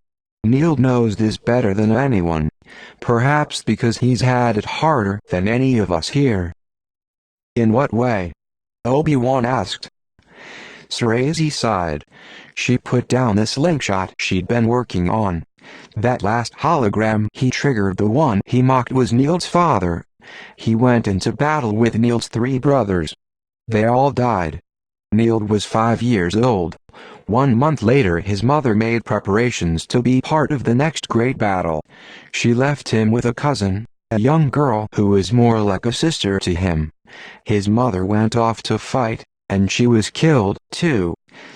Neild knows this better than anyone. Perhaps because he's had it harder than any of us here. In what way? Obi-Wan asked. Cersei sighed. She put down the slingshot she'd been working on. That last hologram he triggered, the one he mocked, was Neil's father. He went into battle with Neil's 3 brothers. They all died. Neil was 5 years old. 1 month later his mother made preparations to be part of the next great battle. She left him with a cousin, a young girl who was more like a sister to him. His mother went off to fight, and she was killed, too.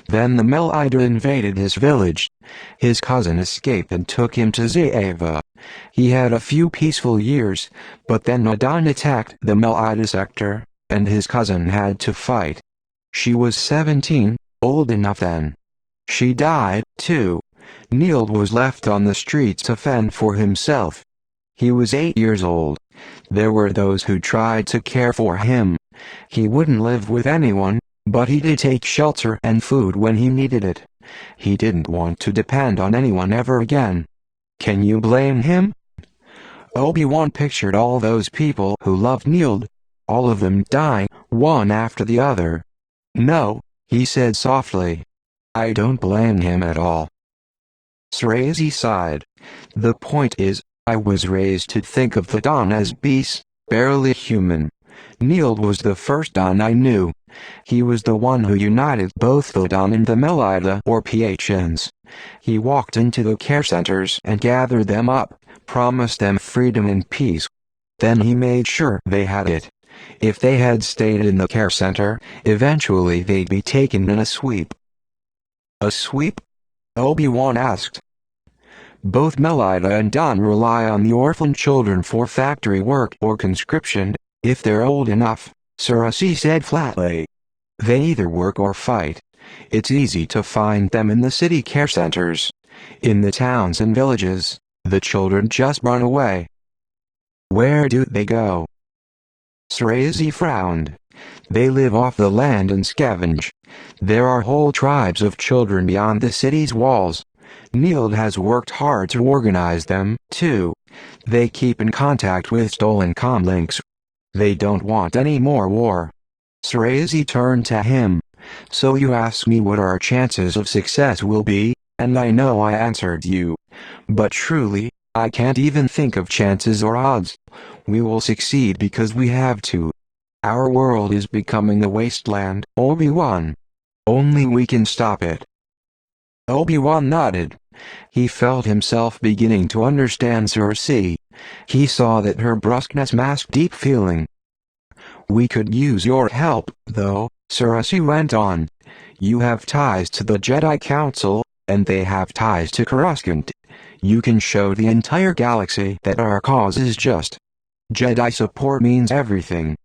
Then the Melida invaded his village. His cousin escaped and took him to Zava. He had a few peaceful years, but then Nadon attacked the Melida sector, and his cousin had to fight. She was 17, old enough then. She died, too. Neil was left on the streets to fend for himself. He was 8 years old. There were those who tried to care for him. He wouldn't live with anyone, but he did take shelter and food when he needed it. He didn't want to depend on anyone ever again. Can you blame him? Obi-Wan pictured all those people who loved Neil, all of them dying, one after the other. No, he said softly. I don't blame him at all. Sarazi sighed. The point is, I was raised to think of the Don as beasts, barely human. Neil was the first Don I knew. He was the one who united both the Don and the Melida, or PHNs. He walked into the care centers and gathered them up, promised them freedom and peace. Then he made sure they had it. If they had stayed in the care center, eventually they'd be taken in a sweep. A sweep? Obi-Wan asked. Both Melida and Don rely on the orphan children for factory work or conscription, if they're old enough, Sarazi said flatly. They either work or fight. It's easy to find them in the city care centers. In the towns and villages, the children just run away. Where do they go? Sarazi frowned. They live off the land and scavenge. There are whole tribes of children beyond the city's walls. Neil has worked hard to organize them, too. They keep in contact with stolen comlinks. They don't want any more war. Sarazi turned to him. So you ask me what our chances of success will be, and I know I answered you. But truly, I can't even think of chances or odds. We will succeed because we have to. Our world is becoming a wasteland, Obi-Wan. Only we can stop it. Obi-Wan nodded. He felt himself beginning to understand Sarazi. He saw that her brusqueness masked deep feeling. We could use your help, though, Sarazi went on. You have ties to the Jedi Council, and they have ties to Coruscant. You can show the entire galaxy that our cause is just. Jedi support means everything.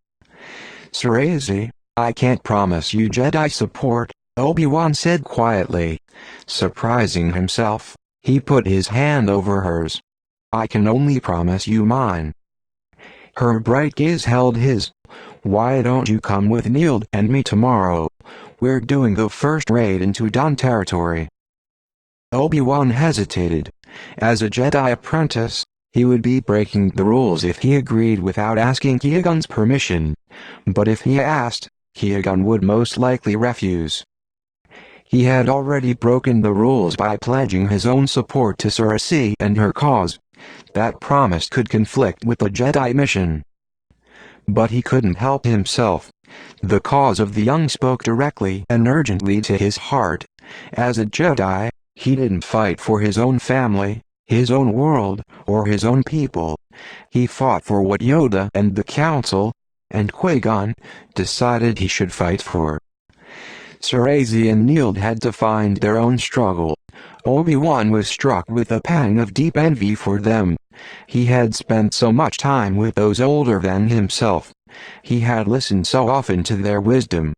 Sarazi, I can't promise you Jedi support, Obi-Wan said quietly. Surprising himself, he put his hand over hers. I can only promise you mine. Her bright gaze held his. Why don't you come with Neil and me tomorrow? We're doing the first raid into Don territory. Obi-Wan hesitated. As a Jedi Apprentice, he would be breaking the rules if he agreed without asking Qui-Gon's permission. But if he asked, Qui-Gon would most likely refuse. He had already broken the rules by pledging his own support to Sarazi and her cause. That promise could conflict with the Jedi mission. But he couldn't help himself. The cause of the young spoke directly and urgently to his heart. As a Jedi, he didn't fight for his own family, his own world, or his own people. He fought for what Yoda and the Council, and Qui-Gon, decided he should fight for. Sarazi and Neil had to find their own struggle. Obi-Wan was struck with a pang of deep envy for them. He had spent so much time with those older than himself. He had listened so often to their wisdom.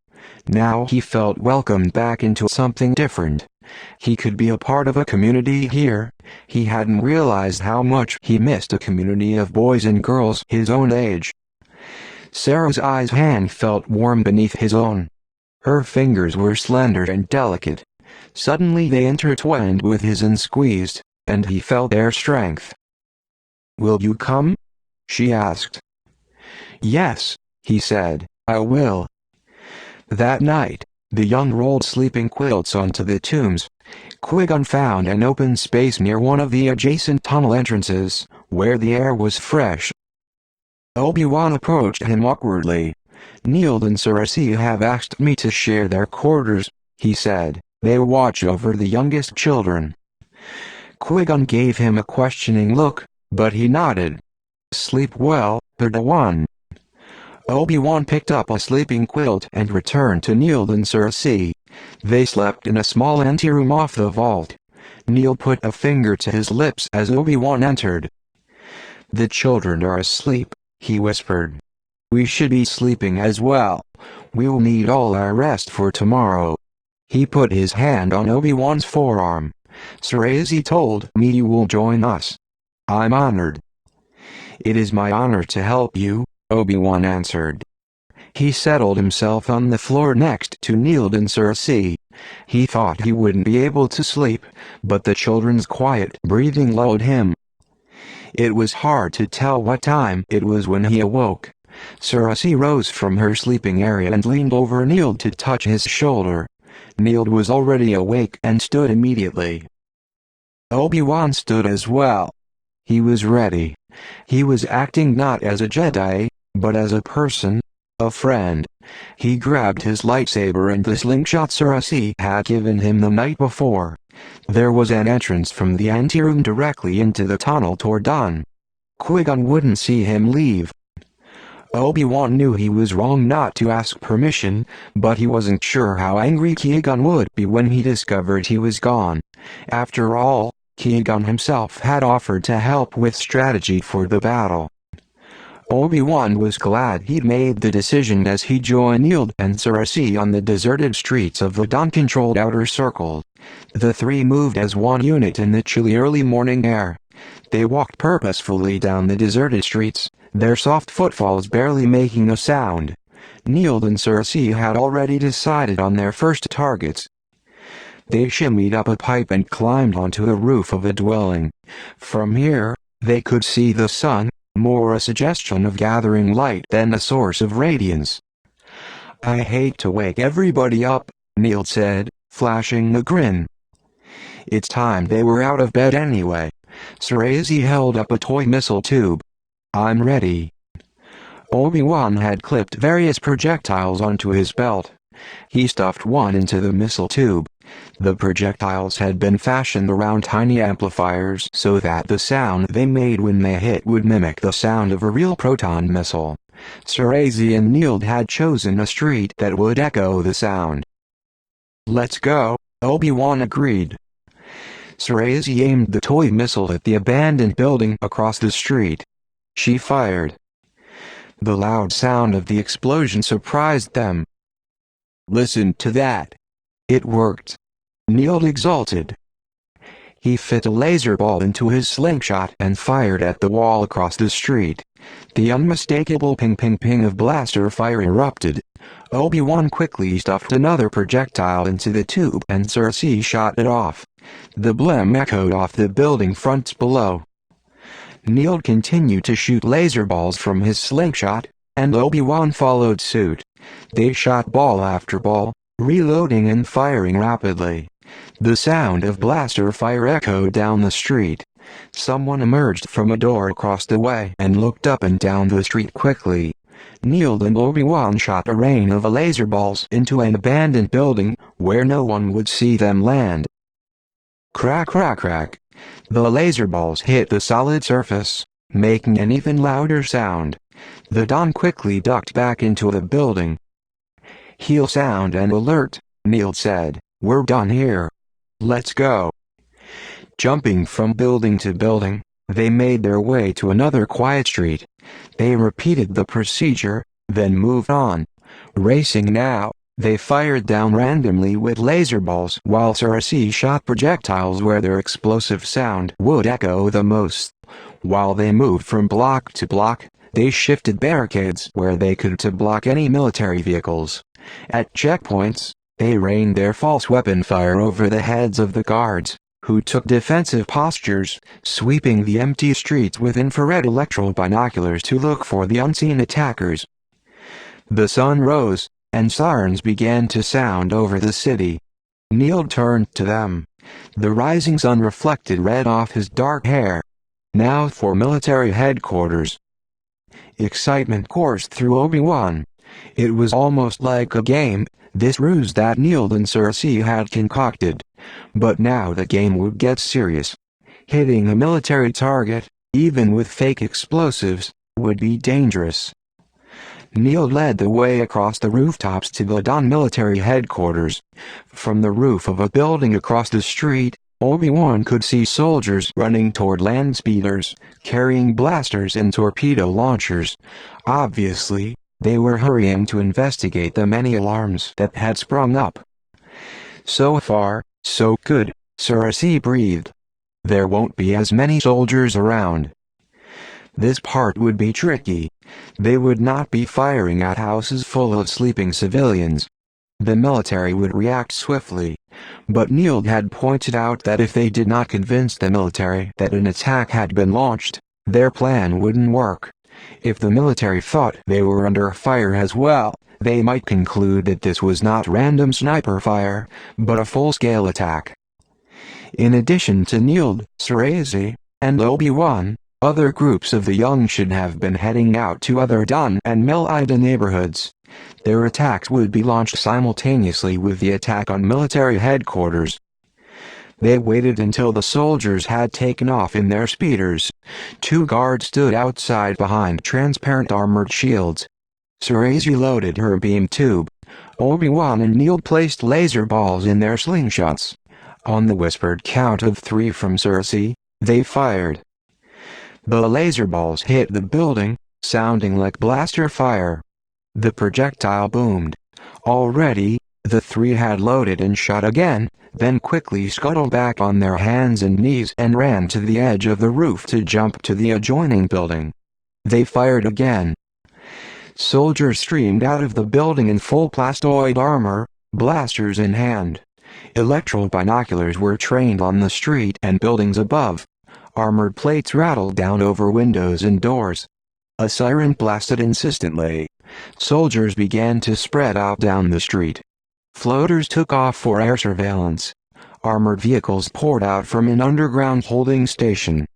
Now he felt welcomed back into something different. He could be a part of a community here. He hadn't realized how much he missed a community of boys and girls his own age. Sarazi's hand felt warm beneath his own. Her fingers were slender and delicate. Suddenly they intertwined with his and squeezed, and he felt their strength. Will you come? She asked. Yes, he said, I will. That night, the young rolled sleeping quilts onto the tombs. Qui-Gon found an open space near one of the adjacent tunnel entrances, where the air was fresh. Obi-Wan approached him awkwardly. "Neild and Cersei have asked me to share their quarters," he said. "They watch over the youngest children." Qui-Gon gave him a questioning look, but he nodded. "Sleep well, Padawan." Obi-Wan picked up a sleeping quilt and returned to Neild and Cersei. They slept in a small anteroom off the vault. Neild put a finger to his lips as Obi-Wan entered. "The children are asleep," he whispered. "We should be sleeping as well. We'll need all our rest for tomorrow." He put his hand on Obi-Wan's forearm. "Cersei told me you will join us. I'm honored." "It is my honor to help you," Obi-Wan answered. He settled himself on the floor next to Neild and Cersei. He thought he wouldn't be able to sleep, but the children's quiet breathing lulled him. It was hard to tell what time it was when he awoke. Cersei rose from her sleeping area and leaned over Neild to touch his shoulder. Neild was already awake and stood immediately. Obi-Wan stood as well. He was ready. He was acting not as a Jedi, but as a person, a friend. He grabbed his lightsaber and the slingshot Cersei had given him the night before. There was an entrance from the anteroom directly into the tunnel toward dawn. Qui-Gon wouldn't see him leave. Obi-Wan knew he was wrong not to ask permission, but he wasn't sure how angry Qui-Gon would be when he discovered he was gone. After all, Qui-Gon himself had offered to help with strategy for the battle. Obi-Wan was glad he'd made the decision as he joined Neild and Cersei on the deserted streets of the dawn-controlled outer circle. The three moved as one unit in the chilly early morning air. They walked purposefully down the deserted streets, their soft footfalls barely making a sound. Neild and Cersei had already decided on their first targets. They shimmied up a pipe and climbed onto the roof of a dwelling. From here, they could see the sun, more a suggestion of gathering light than a source of radiance. "I hate to wake everybody up," Neild said, flashing a grin. "It's time they were out of bed anyway." Cersei held up a toy missile tube. "I'm ready." Obi-Wan had clipped various projectiles onto his belt. He stuffed one into the missile tube. The projectiles had been fashioned around tiny amplifiers so that the sound they made when they hit would mimic the sound of a real proton missile. Cersei and Neild had chosen a street that would echo the sound. "Let's go," Obi-Wan agreed. Cersei aimed the toy missile at the abandoned building across the street. She fired. The loud sound of the explosion surprised them. "Listen to that." "It worked," Neild exulted. He fit a laser ball into his slingshot and fired at the wall across the street. The unmistakable ping-ping-ping of blaster fire erupted. Obi-Wan quickly stuffed another projectile into the tube and Cersei shot it off. The blim echoed off the building fronts below. Neild continued to shoot laser balls from his slingshot, and Obi-Wan followed suit. They shot ball after ball, reloading and firing rapidly. The sound of blaster fire echoed down the street. Someone emerged from a door across the way and looked up and down the street quickly. Neild and Obi-Wan shot a rain of laser balls into an abandoned building, where no one would see them land. Crack crack crack. The laser balls hit the solid surface, making an even louder sound. The Don quickly ducked back into the building. "He'll sound an alert," Neild said. "We're done here. Let's go." Jumping from building to building, they made their way to another quiet street. They repeated the procedure, then moved on. Racing now, they fired down randomly with laser balls while Cersei shot projectiles where their explosive sound would echo the most. While they moved from block to block, they shifted barricades where they could to block any military vehicles. At checkpoints, they rained their false weapon fire over the heads of the guards, who took defensive postures, sweeping the empty streets with infrared electro-binoculars to look for the unseen attackers. The sun rose, and sirens began to sound over the city. Neild turned to them. The rising sun reflected red off his dark hair. Now for military headquarters. Excitement coursed through Obi-Wan. It was almost like a game, this ruse that Neild and Cersei had concocted. But now the game would get serious. Hitting a military target, even with fake explosives, would be dangerous. Neild led the way across the rooftops to the Dawn military headquarters. From the roof of a building across the street, Obi-Wan could see soldiers running toward land speeders, carrying blasters and torpedo launchers. Obviously, they were hurrying to investigate the many alarms that had sprung up. So far, so good, Cersei breathed. There won't be as many soldiers around. This part would be tricky. They would not be firing at houses full of sleeping civilians. The military would react swiftly. But Neild had pointed out that if they did not convince the military that an attack had been launched, their plan wouldn't work. If the military thought they were under fire as well, they might conclude that this was not random sniper fire, but a full-scale attack. In addition to Neild, Cersei, and Obi-Wan, other groups of the young should have been heading out to other Dawn and Mel-Ida neighborhoods. Their attacks would be launched simultaneously with the attack on military headquarters. They waited until the soldiers had taken off in their speeders. Two guards stood outside behind transparent armored shields. Cersei loaded her beam tube. Obi-Wan and Neild placed laser balls in their slingshots. On the whispered count of 3 from Cersei, they fired. The laser balls hit the building, sounding like blaster fire. The projectile boomed. Already, the 3 had loaded and shot again, then quickly scuttled back on their hands and knees and ran to the edge of the roof to jump to the adjoining building. They fired again. Soldiers streamed out of the building in full plastoid armor, blasters in hand. Electro binoculars were trained on the street and buildings above. Armored plates rattled down over windows and doors. A siren blasted insistently. Soldiers began to spread out down the street. Floaters took off for air surveillance. Armored vehicles poured out from an underground holding station.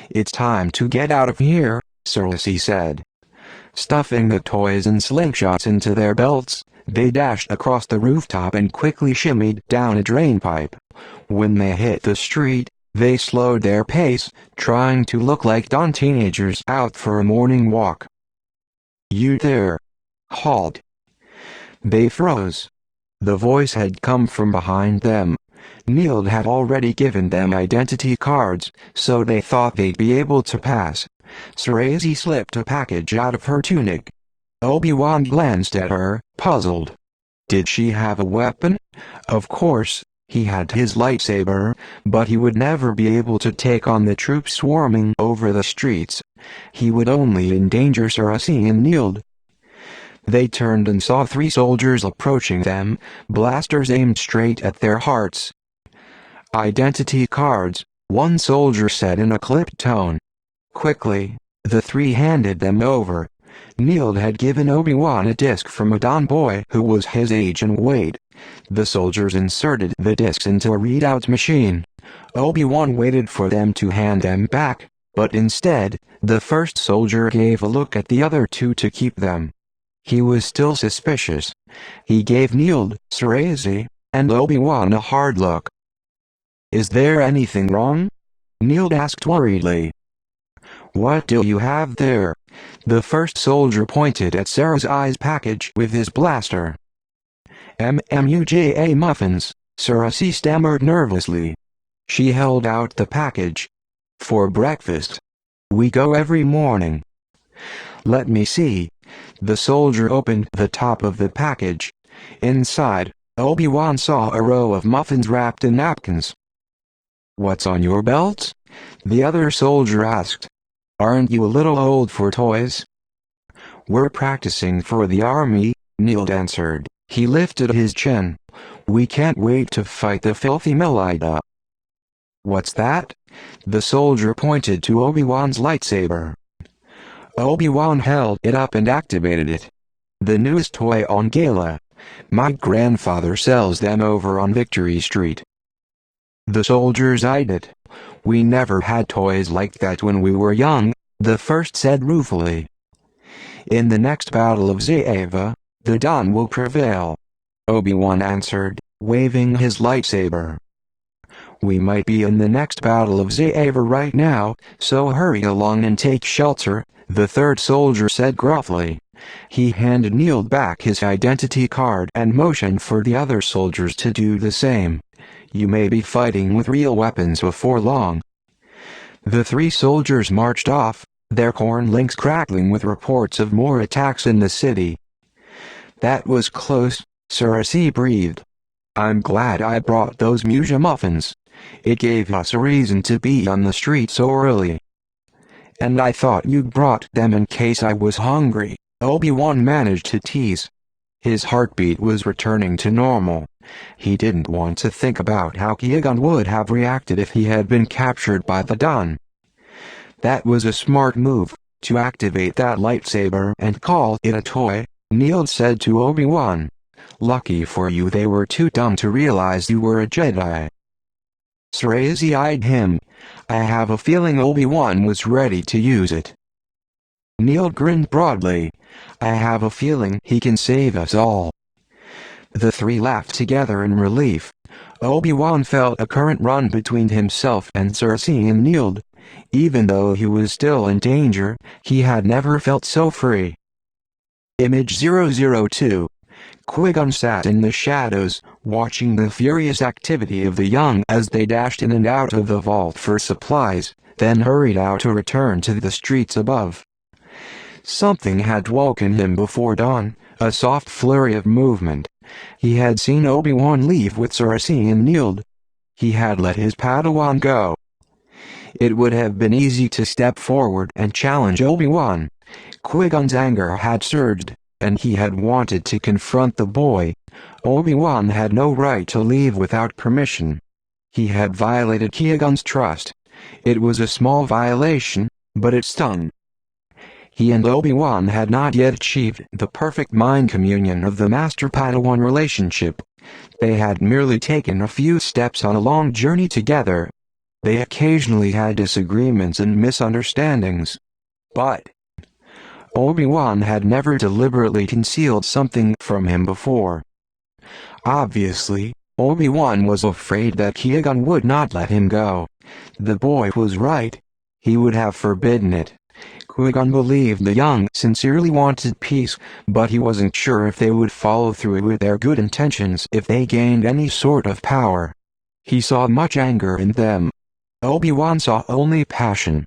"It's time to get out of here," Cersei said. Stuffing the toys and slingshots into their belts, they dashed across the rooftop and quickly shimmied down a drainpipe. When they hit the street, they slowed their pace, trying to look like Dawn teenagers out for a morning walk. "You there! Halt!" They froze. The voice had come from behind them. Neild had already given them identity cards, so they thought they'd be able to pass. Cersei slipped a package out of her tunic. Obi-Wan glanced at her, puzzled. Did she have a weapon? Of course, he had his lightsaber, but he would never be able to take on the troops swarming over the streets. He would only endanger Cersei and Neild. They turned and saw 3 soldiers approaching them, blasters aimed straight at their hearts. "Identity cards," one soldier said in a clipped tone. Quickly, the 3 handed them over. Neild had given Obi-Wan a disc from a Dawn boy who was his age and weight. The soldiers inserted the discs into a readout machine. Obi-Wan waited for them to hand them back, but instead, the first soldier gave a look at the other 2 to keep them. He was still suspicious. He gave Neild, Cersei, and Obi-Wan a hard look. "Is there anything wrong?" Neild asked worriedly. "What do you have there?" The first soldier pointed at Cersei's package with his blaster. "MMUJA muffins," Cersei stammered nervously. She held out the package. "For breakfast. We go every morning." "Let me see." The soldier opened the top of the package. Inside, Obi-Wan saw a row of muffins wrapped in napkins. "What's on your belt?" the other soldier asked. "Aren't you a little old for toys?" "We're practicing for the army," Neild answered. He lifted his chin. "We can't wait to fight the filthy Mel-Ida." "What's that?" The soldier pointed to Obi-Wan's lightsaber. Obi-Wan held it up and activated it. "The newest toy on Gala. My grandfather sells them over on Victory Street." The soldiers eyed it. "We never had toys like that when we were young," the first said ruefully. "In the next battle of Zaava, the dawn will prevail," Obi-Wan answered, waving his lightsaber. "We might be in the next battle of Zaava right now, so hurry along and take shelter," the third soldier said gruffly. He handed Neil back his identity card and motioned for the other soldiers to do the same. "You may be fighting with real weapons before long." The three soldiers marched off, their corn links crackling with reports of more attacks in the city. "That was close," Cersei breathed. "I'm glad I brought those Muja muffins. It gave us a reason to be on the street so early." "And I thought you brought them in case I was hungry," Obi-Wan managed to tease. His heartbeat was returning to normal. He didn't want to think about how Qui-Gon would have reacted if he had been captured by the Dawn. "That was a smart move, to activate that lightsaber and call it a toy," Neil said to Obi-Wan. "Lucky for you they were too dumb to realize you were a Jedi." Cersei eyed him. "I have a feeling Obi-Wan was ready to use it." Neil grinned broadly. "I have a feeling he can save us all." The three laughed together in relief. Obi-Wan felt a current run between himself and Cersei and Neil. Even though he was still in danger, he had never felt so free. Image 002. Qui-Gon sat in the shadows, watching the furious activity of the young as they dashed in and out of the vault for supplies, then hurried out to return to the streets above. Something had woken him before dawn, a soft flurry of movement. He had seen Obi-Wan leave with Cersei and Neil. He had let his Padawan go. It would have been easy to step forward and challenge Obi-Wan. Qui-Gon's anger had surged, and he had wanted to confront the boy. Obi-Wan had no right to leave without permission. He had violated Qui-Gon's trust. It was a small violation, but it stung. He and Obi-Wan had not yet achieved the perfect mind communion of the Master-Padawan relationship. They had merely taken a few steps on a long journey together. They occasionally had disagreements and misunderstandings. But Obi-Wan had never deliberately concealed something from him before. Obviously, Obi-Wan was afraid that Qui-Gon would not let him go. The boy was right. He would have forbidden it. Qui-Gon believed the young sincerely wanted peace, but he wasn't sure if they would follow through with their good intentions if they gained any sort of power. He saw much anger in them. Obi-Wan saw only passion.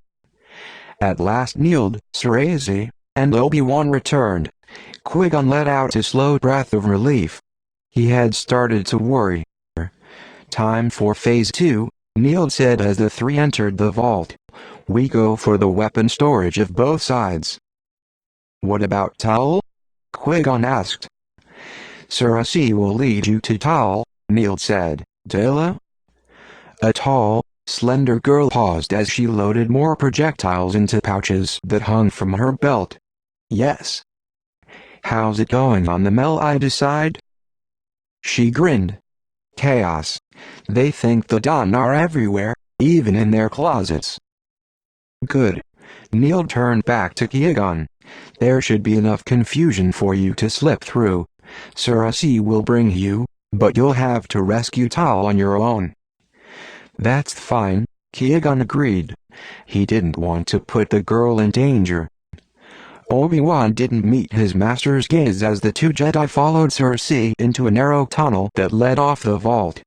At last Neil, Cersei, and Obi-Wan returned. Qui-Gon let out a slow breath of relief. He had started to worry. "Time for Phase 2, Neil said as the three entered the vault. "We go for the weapon storage of both sides." "What about Tal?" Qui-Gon asked. "Cersei will lead you to Tal," Neil said. "Dela?" A tall, slender girl paused as she loaded more projectiles into pouches that hung from her belt. "Yes." "How's it going on the Melide side?" She grinned. "Chaos. They think the Dawn are everywhere, even in their closets." "Good." Neil turned back to Qui-Gon. "There should be enough confusion for you to slip through. Cersei will bring you, but you'll have to rescue Tal on your own." "That's fine," Qui-Gon agreed. He didn't want to put the girl in danger. Obi-Wan didn't meet his master's gaze as the two Jedi followed Cersei into a narrow tunnel that led off the vault.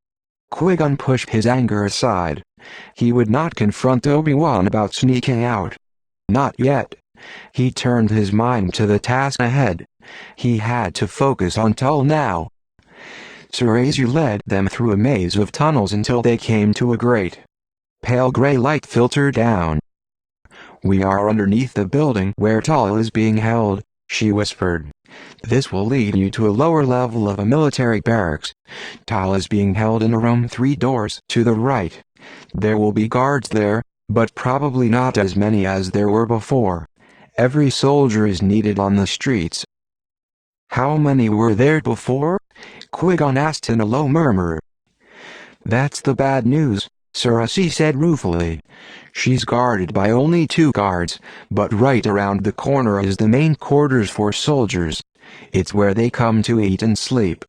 Qui-Gon pushed his anger aside. He would not confront Obi-Wan about sneaking out. Not yet. He turned his mind to the task ahead. He had to focus on Tal now. Cersei led them through a maze of tunnels until they came to a grate. Pale gray light filtered down. "We are underneath the building where Tal is being held," she whispered. "This will lead you to a lower level of a military barracks. Tal is being held in a room 3 doors to the right. There will be guards there, but probably not as many as there were before. Every soldier is needed on the streets." "How many were there before?" Qui-Gon asked in a low murmur. That's the bad news, Cersei said ruefully. She's guarded by only 2 guards, but right around the corner is the main quarters for soldiers. It's where they come to eat and sleep.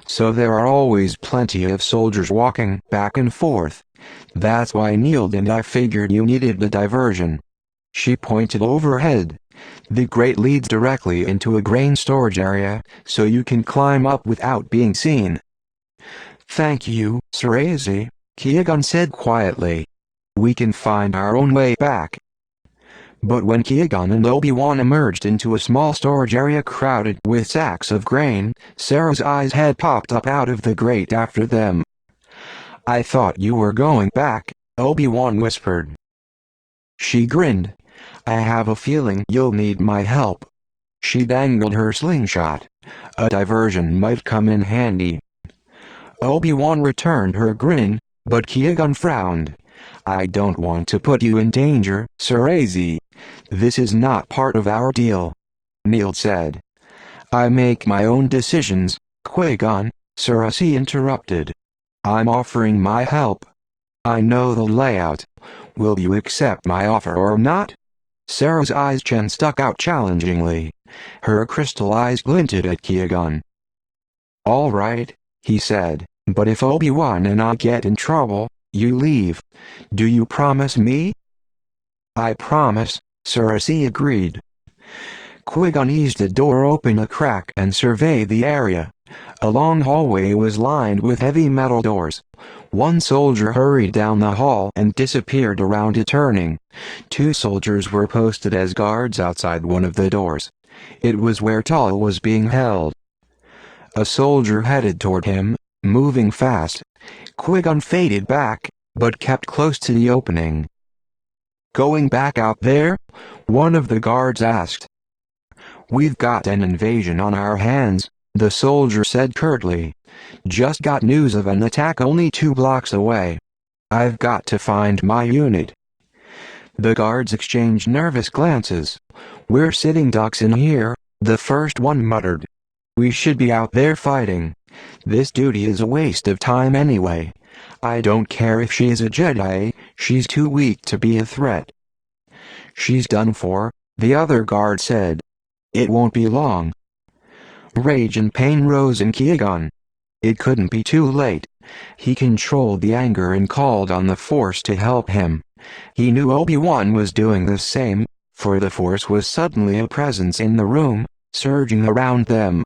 So there are always plenty of soldiers walking back and forth. That's why Neil and I figured you needed a diversion. She pointed overhead. The grate leads directly into a grain storage area, so you can climb up without being seen. Thank you, Cersei, Qui-Gon said quietly. We can find our own way back. But when Qui-Gon and Obi-Wan emerged into a small storage area crowded with sacks of grain, Sarah's eyes had popped up out of the grate after them. I thought you were going back, Obi-Wan whispered. She grinned. I have a feeling you'll need my help. She dangled her slingshot. A diversion might come in handy. Obi-Wan returned her grin, but Qui-Gon frowned. I don't want to put you in danger, Cersei. This is not part of our deal, Neil said. I make my own decisions, Qui-Gon, Cersei interrupted. I'm offering my help. I know the layout. Will you accept my offer or not? Sarah's eyes chin stuck out challengingly. Her crystal eyes glinted at Qui-Gon. All right, he said, but if Obi-Wan and I get in trouble, you leave. Do you promise me? I promise, Cersei agreed. Qui-Gon eased the door open a crack and surveyed the area. A long hallway was lined with heavy metal doors. One soldier hurried down the hall and disappeared around a turning. 2 soldiers were posted as guards outside one of the doors. It was where Tal was being held. A soldier headed toward him, moving fast. Qui-Gon faded back, but kept close to the opening. Going back out there? One of the guards asked. We've got an invasion on our hands, the soldier said curtly. Just got news of an attack only 2 blocks away. I've got to find my unit. The guards exchanged nervous glances. We're sitting ducks in here, the first one muttered. We should be out there fighting. This duty is a waste of time anyway. I don't care if she's a Jedi, she's too weak to be a threat. She's done for, the other guard said. It won't be long. Rage and pain rose in Qui-Gon. It couldn't be too late. He controlled the anger and called on the Force to help him. He knew Obi-Wan was doing the same, for the Force was suddenly a presence in the room, surging around them.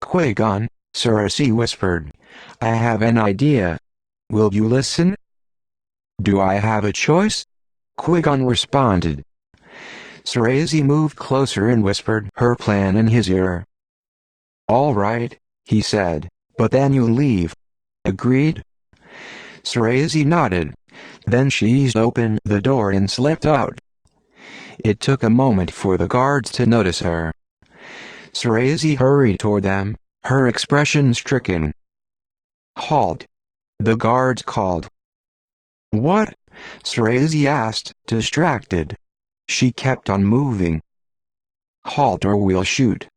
Qui-Gon, Cersei whispered. I have an idea. Will you listen? Do I have a choice? Qui-Gon responded. Cersei moved closer and whispered her plan in his ear. All right, he said, but then you leave. Agreed? Cersei nodded. Then she eased open the door and slipped out. It took a moment for the guards to notice her. Cersei hurried toward them, her expression stricken. Halt! The guards called. What? Cersei asked, distracted. She kept on moving. Halt or we'll shoot.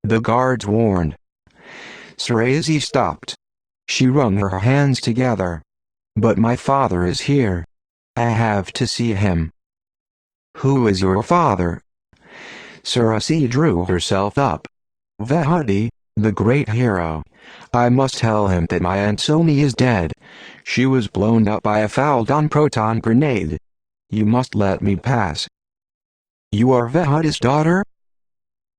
The guards warned. Cersei stopped. She wrung her hands together. But my father is here. I have to see him. Who is your father? Cersei drew herself up. Vehati, the great hero. I must tell him that my Aunt Sony is dead. She was blown up by a fouled-on proton grenade. You must let me pass. You are Vehati's daughter?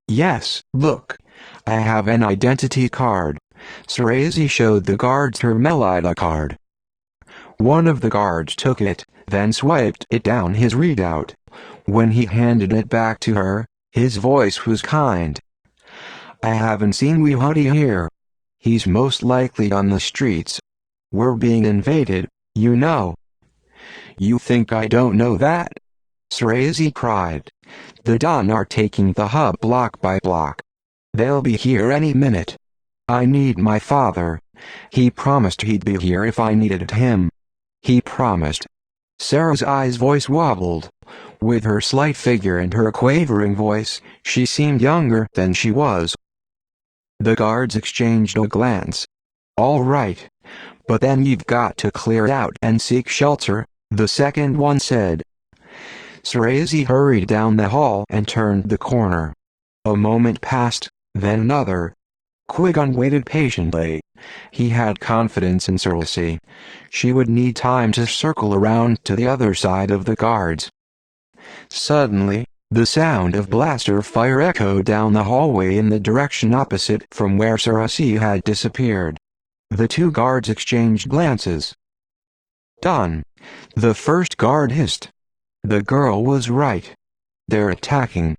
Yes, look. I have an identity card. Cersei showed the guards her Melida card. One of the guards took it, then swiped it down his readout. When he handed it back to her, his voice was kind. I haven't seen Vehati here. He's most likely on the streets. We're being invaded, you know. You think I don't know that? Cersei cried. The Dawn are taking the hub block by block. They'll be here any minute. I need my father. He promised he'd be here if I needed him. He promised. Sarah's eyes voice wobbled. With her slight figure and her quavering voice, she seemed younger than she was. The guards exchanged a glance. All right, But then you've got to clear out and seek shelter, the second one said. Sarazi hurried down the hall and turned the corner. A moment passed, then another. Qui-Gon waited patiently. He had confidence in Sarazi. She would need time to circle around to the other side of the guards. Suddenly, the sound of blaster fire echoed down the hallway in the direction opposite from where Sarazi had disappeared. The two guards exchanged glances. "Done," the first guard hissed. The girl was right. They're attacking.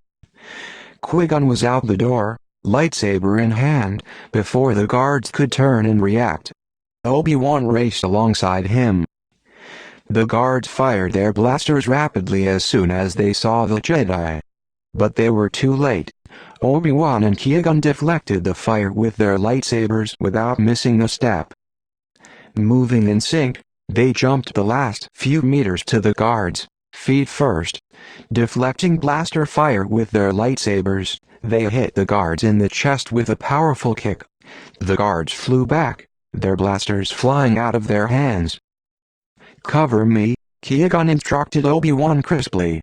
Qui-Gon was out the door, lightsaber in hand, before the guards could turn and react. Obi-Wan raced alongside him. The guards fired their blasters rapidly as soon as they saw the Jedi. But they were too late. Obi-Wan and Qui-Gon deflected the fire with their lightsabers without missing a step. Moving in sync, they jumped the last few meters to the guards, feet first. Deflecting blaster fire with their lightsabers, they hit the guards in the chest with a powerful kick. The guards flew back, their blasters flying out of their hands. "Cover me," Qui-Gon instructed Obi-Wan crisply.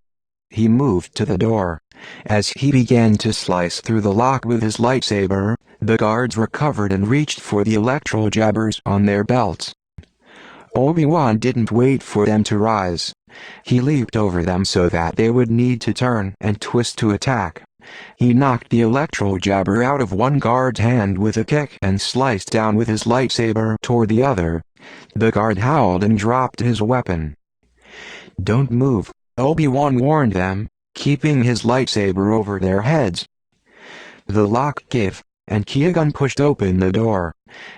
He moved to the door. As he began to slice through the lock with his lightsaber, the guards recovered and reached for the electro jabbers on their belts. Obi-Wan didn't wait for them to rise. He leaped over them so that they would need to turn and twist to attack. He knocked the electro jabber out of one guard's hand with a kick and sliced down with his lightsaber toward the other. The guard howled and dropped his weapon. "Don't move," Obi-Wan warned them, keeping his lightsaber over their heads. The lock gave, and Qui-Gon pushed open the door.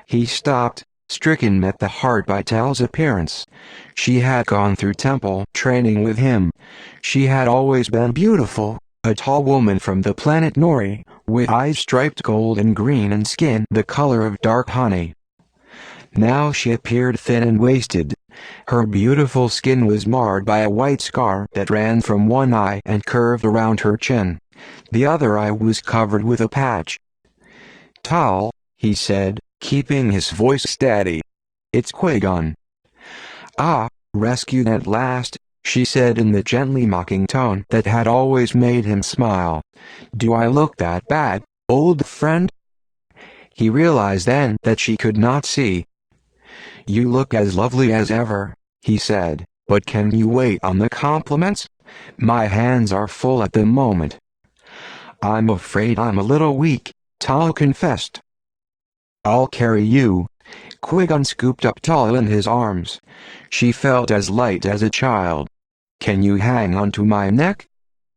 He stopped, stricken at the heart by Tal's appearance. She had gone through temple training with him. She had always been beautiful, a tall woman from the planet Nori, with eyes striped gold and green and skin the color of dark honey. Now she appeared thin and wasted. Her beautiful skin was marred by a white scar that ran from one eye and curved around her chin. The other eye was covered with a patch. "Tal," he said, keeping his voice steady. "It's Qui-Gon." "Ah, rescued at last," she said in the gently mocking tone that had always made him smile. "Do I look that bad, old friend?" He realized then that she could not see. "You look as lovely as ever," he said, "but can you wait on the compliments? My hands are full at the moment." "I'm afraid I'm a little weak," Tal confessed. "I'll carry you." Qui-Gon scooped up Tal in his arms. She felt as light as a child. "Can you hang onto my neck?"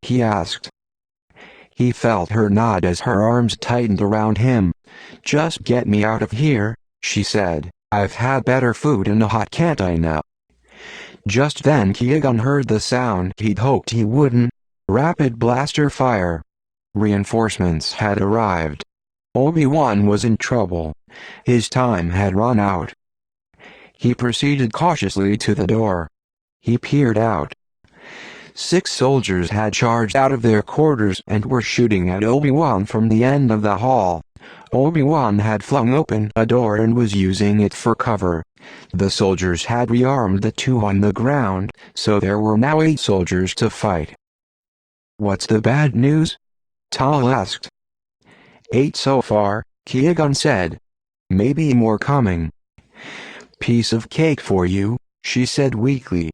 he asked. He felt her nod as her arms tightened around him. "Just get me out of here," she said. "I've had better food in a hot cantina." Just then Qui-Gon heard the sound he'd hoped he wouldn't. Rapid blaster fire. Reinforcements had arrived. Obi-Wan was in trouble. His time had run out. He proceeded cautiously to the door. He peered out. 6 soldiers had charged out of their quarters and were shooting at Obi-Wan from the end of the hall. Obi-Wan had flung open a door and was using it for cover. The soldiers had rearmed the 2 on the ground, so there were now 8 soldiers to fight. "What's the bad news?" Tal asked. 8 so far, Qui-Gon said. "Maybe more coming." "Piece of cake for you," she said weakly.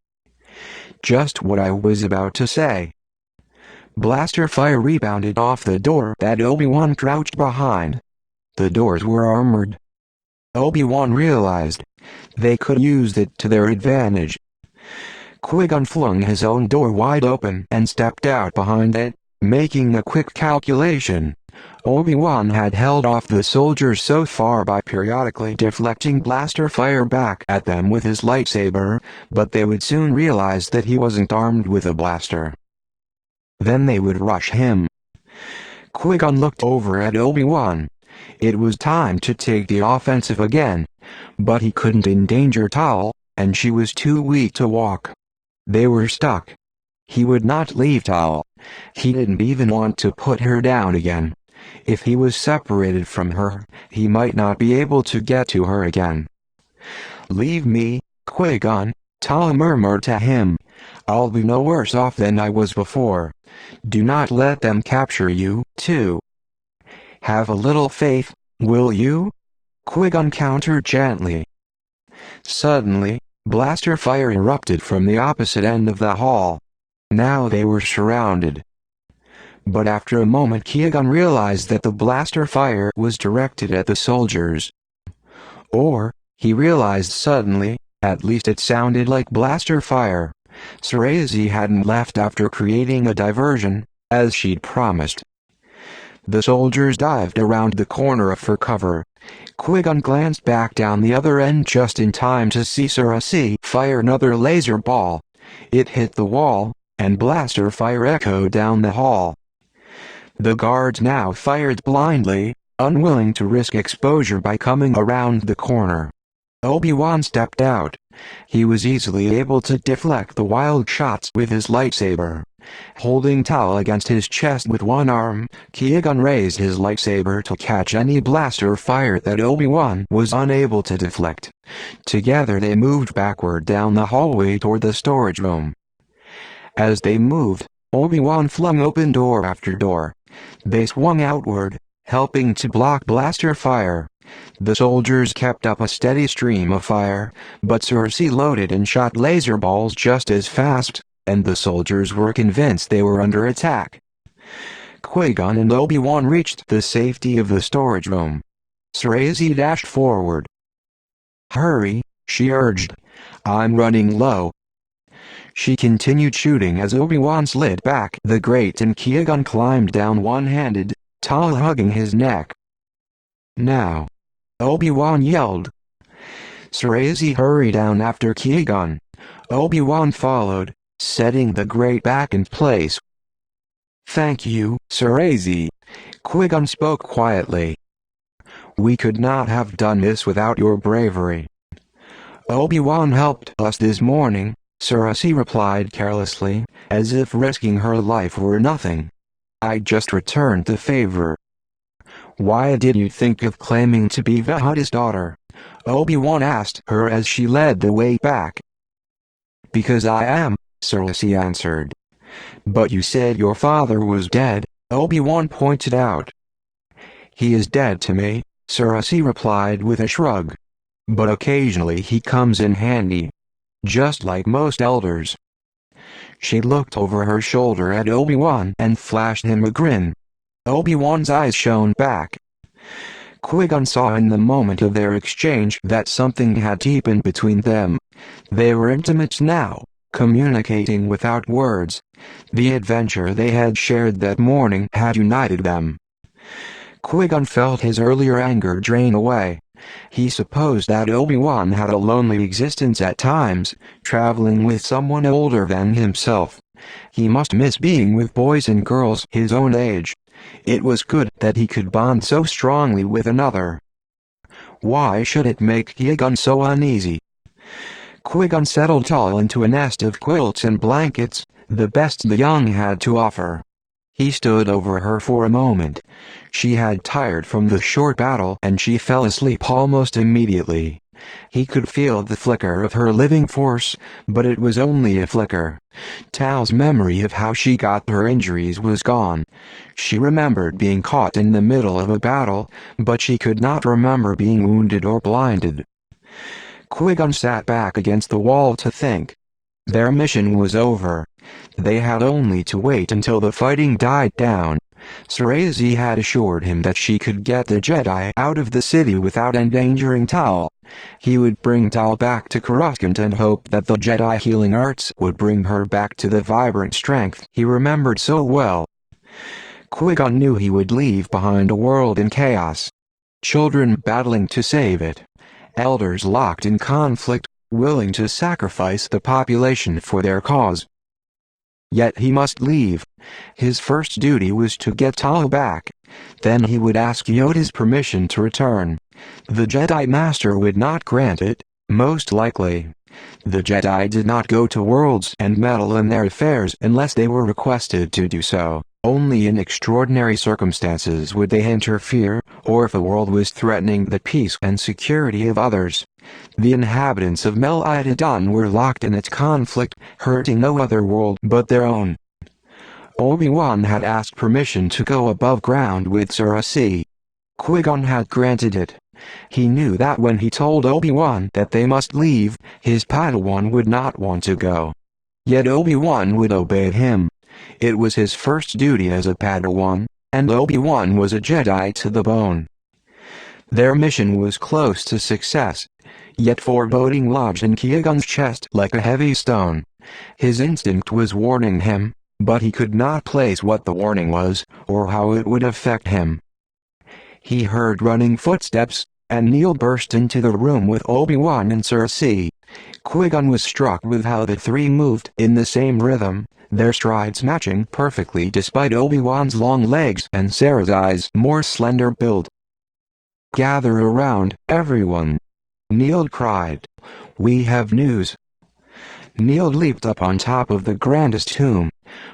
"Just what I was about to say." Blaster fire rebounded off the door that Obi-Wan crouched behind. The doors were armored. Obi-Wan realized they could use it to their advantage. Qui-Gon flung his own door wide open and stepped out behind it, making a quick calculation. Obi-Wan had held off the soldiers so far by periodically deflecting blaster fire back at them with his lightsaber, but they would soon realize that he wasn't armed with a blaster. Then they would rush him. Qui-Gon looked over at Obi-Wan. It was time to take the offensive again, but he couldn't endanger Tal, and she was too weak to walk. They were stuck. He would not leave Tal. He didn't even want to put her down again. If he was separated from her, he might not be able to get to her again. "Leave me, Qui-Gon," Tal murmured to him. "I'll be no worse off than I was before. Do not let them capture you, too. Have a little faith, will you?" Qui-Gon countered gently. Suddenly, blaster fire erupted from the opposite end of the hall. Now they were surrounded. But after a moment Qui-Gon realized that the blaster fire was directed at the soldiers. Or, he realized suddenly, at least it sounded like blaster fire. Cerezi hadn't left after creating a diversion, as she'd promised. The soldiers dived around the corner for cover. Qui-Gon glanced back down the other end just in time to see Cerezi fire another laser ball. It hit the wall, and blaster fire echoed down the hall. The guards now fired blindly, unwilling to risk exposure by coming around the corner. Obi-Wan stepped out. He was easily able to deflect the wild shots with his lightsaber. Holding Tal against his chest with one arm, Qui-Gon raised his lightsaber to catch any blaster fire that Obi-Wan was unable to deflect. Together they moved backward down the hallway toward the storage room. As they moved, Obi-Wan flung open door after door. They swung outward, helping to block blaster fire. The soldiers kept up a steady stream of fire, but Cerezi loaded and shot laser balls just as fast, and the soldiers were convinced they were under attack. Qui-Gon and Obi-Wan reached the safety of the storage room. Cerezi dashed forward. "Hurry," she urged. "I'm running low." She continued shooting as Obi-Wan slid back the grate and Qui-Gon climbed down one-handed, Tal hugging his neck. "Now!" Obi-Wan yelled. Cerezi hurried down after Qui-Gon. Obi-Wan followed, setting the grate back in place. "Thank you, Cerezi," Qui-Gon spoke quietly. "We could not have done this without your bravery." "Obi-Wan helped us this morning," Cerezi replied carelessly, as if risking her life were nothing. "I just returned the favor." "Why did you think of claiming to be the Hutt's daughter?" Obi-Wan asked her as she led the way back. "Because I am," Cerezi answered. "But you said your father was dead," Obi-Wan pointed out. "He is dead to me," Cerezi replied with a shrug. "But occasionally he comes in handy. Just like most elders." She looked over her shoulder at Obi-Wan and flashed him a grin. Obi-Wan's eyes shone back. Qui-Gon saw in the moment of their exchange that something had deepened between them. They were intimates now, communicating without words. The adventure they had shared that morning had united them. Qui-Gon felt his earlier anger drain away. He supposed that Obi-Wan had a lonely existence at times, traveling with someone older than himself. He must miss being with boys and girls his own age. It was good that he could bond so strongly with another. Why should it make Qui-Gon so uneasy? Qui-Gon settled Tal into a nest of quilts and blankets, the best the young had to offer. He stood over her for a moment. She had tired from the short battle and she fell asleep almost immediately. He could feel the flicker of her living force, but it was only a flicker. Tal's memory of how she got her injuries was gone. She remembered being caught in the middle of a battle, but she could not remember being wounded or blinded. Qui-Gon sat back against the wall to think. Their mission was over. They had only to wait until the fighting died down. Cerezi had assured him that she could get the Jedi out of the city without endangering Tal. He would bring Tal back to Coruscant and hope that the Jedi healing arts would bring her back to the vibrant strength he remembered so well. Qui-Gon knew he would leave behind a world in chaos. Children battling to save it. Elders locked in conflict, willing to sacrifice the population for their cause. Yet he must leave. His first duty was to get Tal back. Then he would ask Yoda's permission to return. The Jedi Master would not grant it, most likely. The Jedi did not go to worlds and meddle in their affairs unless they were requested to do so. Only in extraordinary circumstances would they interfere, or if a world was threatening the peace and security of others. The inhabitants of Mel Idadon were locked in its conflict, hurting no other world but their own. Obi-Wan had asked permission to go above ground with Cersei. Qui-Gon had granted it. He knew that when he told Obi-Wan that they must leave, his Padawan would not want to go. Yet Obi-Wan would obey him. It was his first duty as a Padawan, and Obi-Wan was a Jedi to the bone. Their mission was close to success, yet foreboding lodged in Qui-Gon's chest like a heavy stone. His instinct was warning him, but he could not place what the warning was, or how it would affect him. He heard running footsteps, and Neil burst into the room with Obi-Wan and Cersei. Qui-Gon was struck with how the three moved in the same rhythm, their strides matching perfectly despite Obi-Wan's long legs and Cersei's more slender build. "Gather around, everyone," Neil cried. "We have news." Neil leaped up on top of the grandest tomb.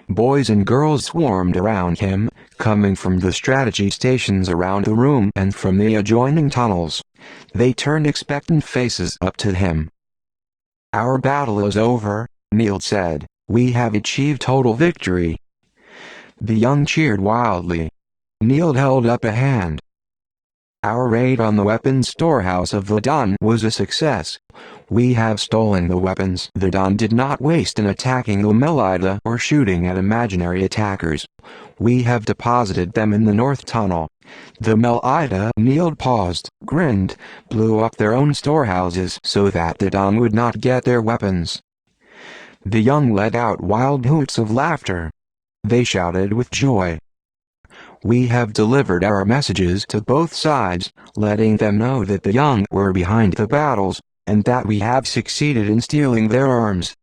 Boys and girls swarmed around him, coming from the strategy stations around the room and from the adjoining tunnels. They turned expectant faces up to him. "Our battle is over," Neil said. "We have achieved total victory." The young cheered wildly. Neil held up a hand. "Our raid on the weapons storehouse of the Dawn was a success. We have stolen the weapons the Dawn did not waste in attacking the Melida or shooting at imaginary attackers. We have deposited them in the North Tunnel." The Melida kneeled, paused, grinned, blew up their own storehouses so that the Dawn would not get their weapons. The young let out wild hoots of laughter. They shouted with joy. "We have delivered our messages to both sides, letting them know that the young were behind the battles, and that we have succeeded in stealing their arms.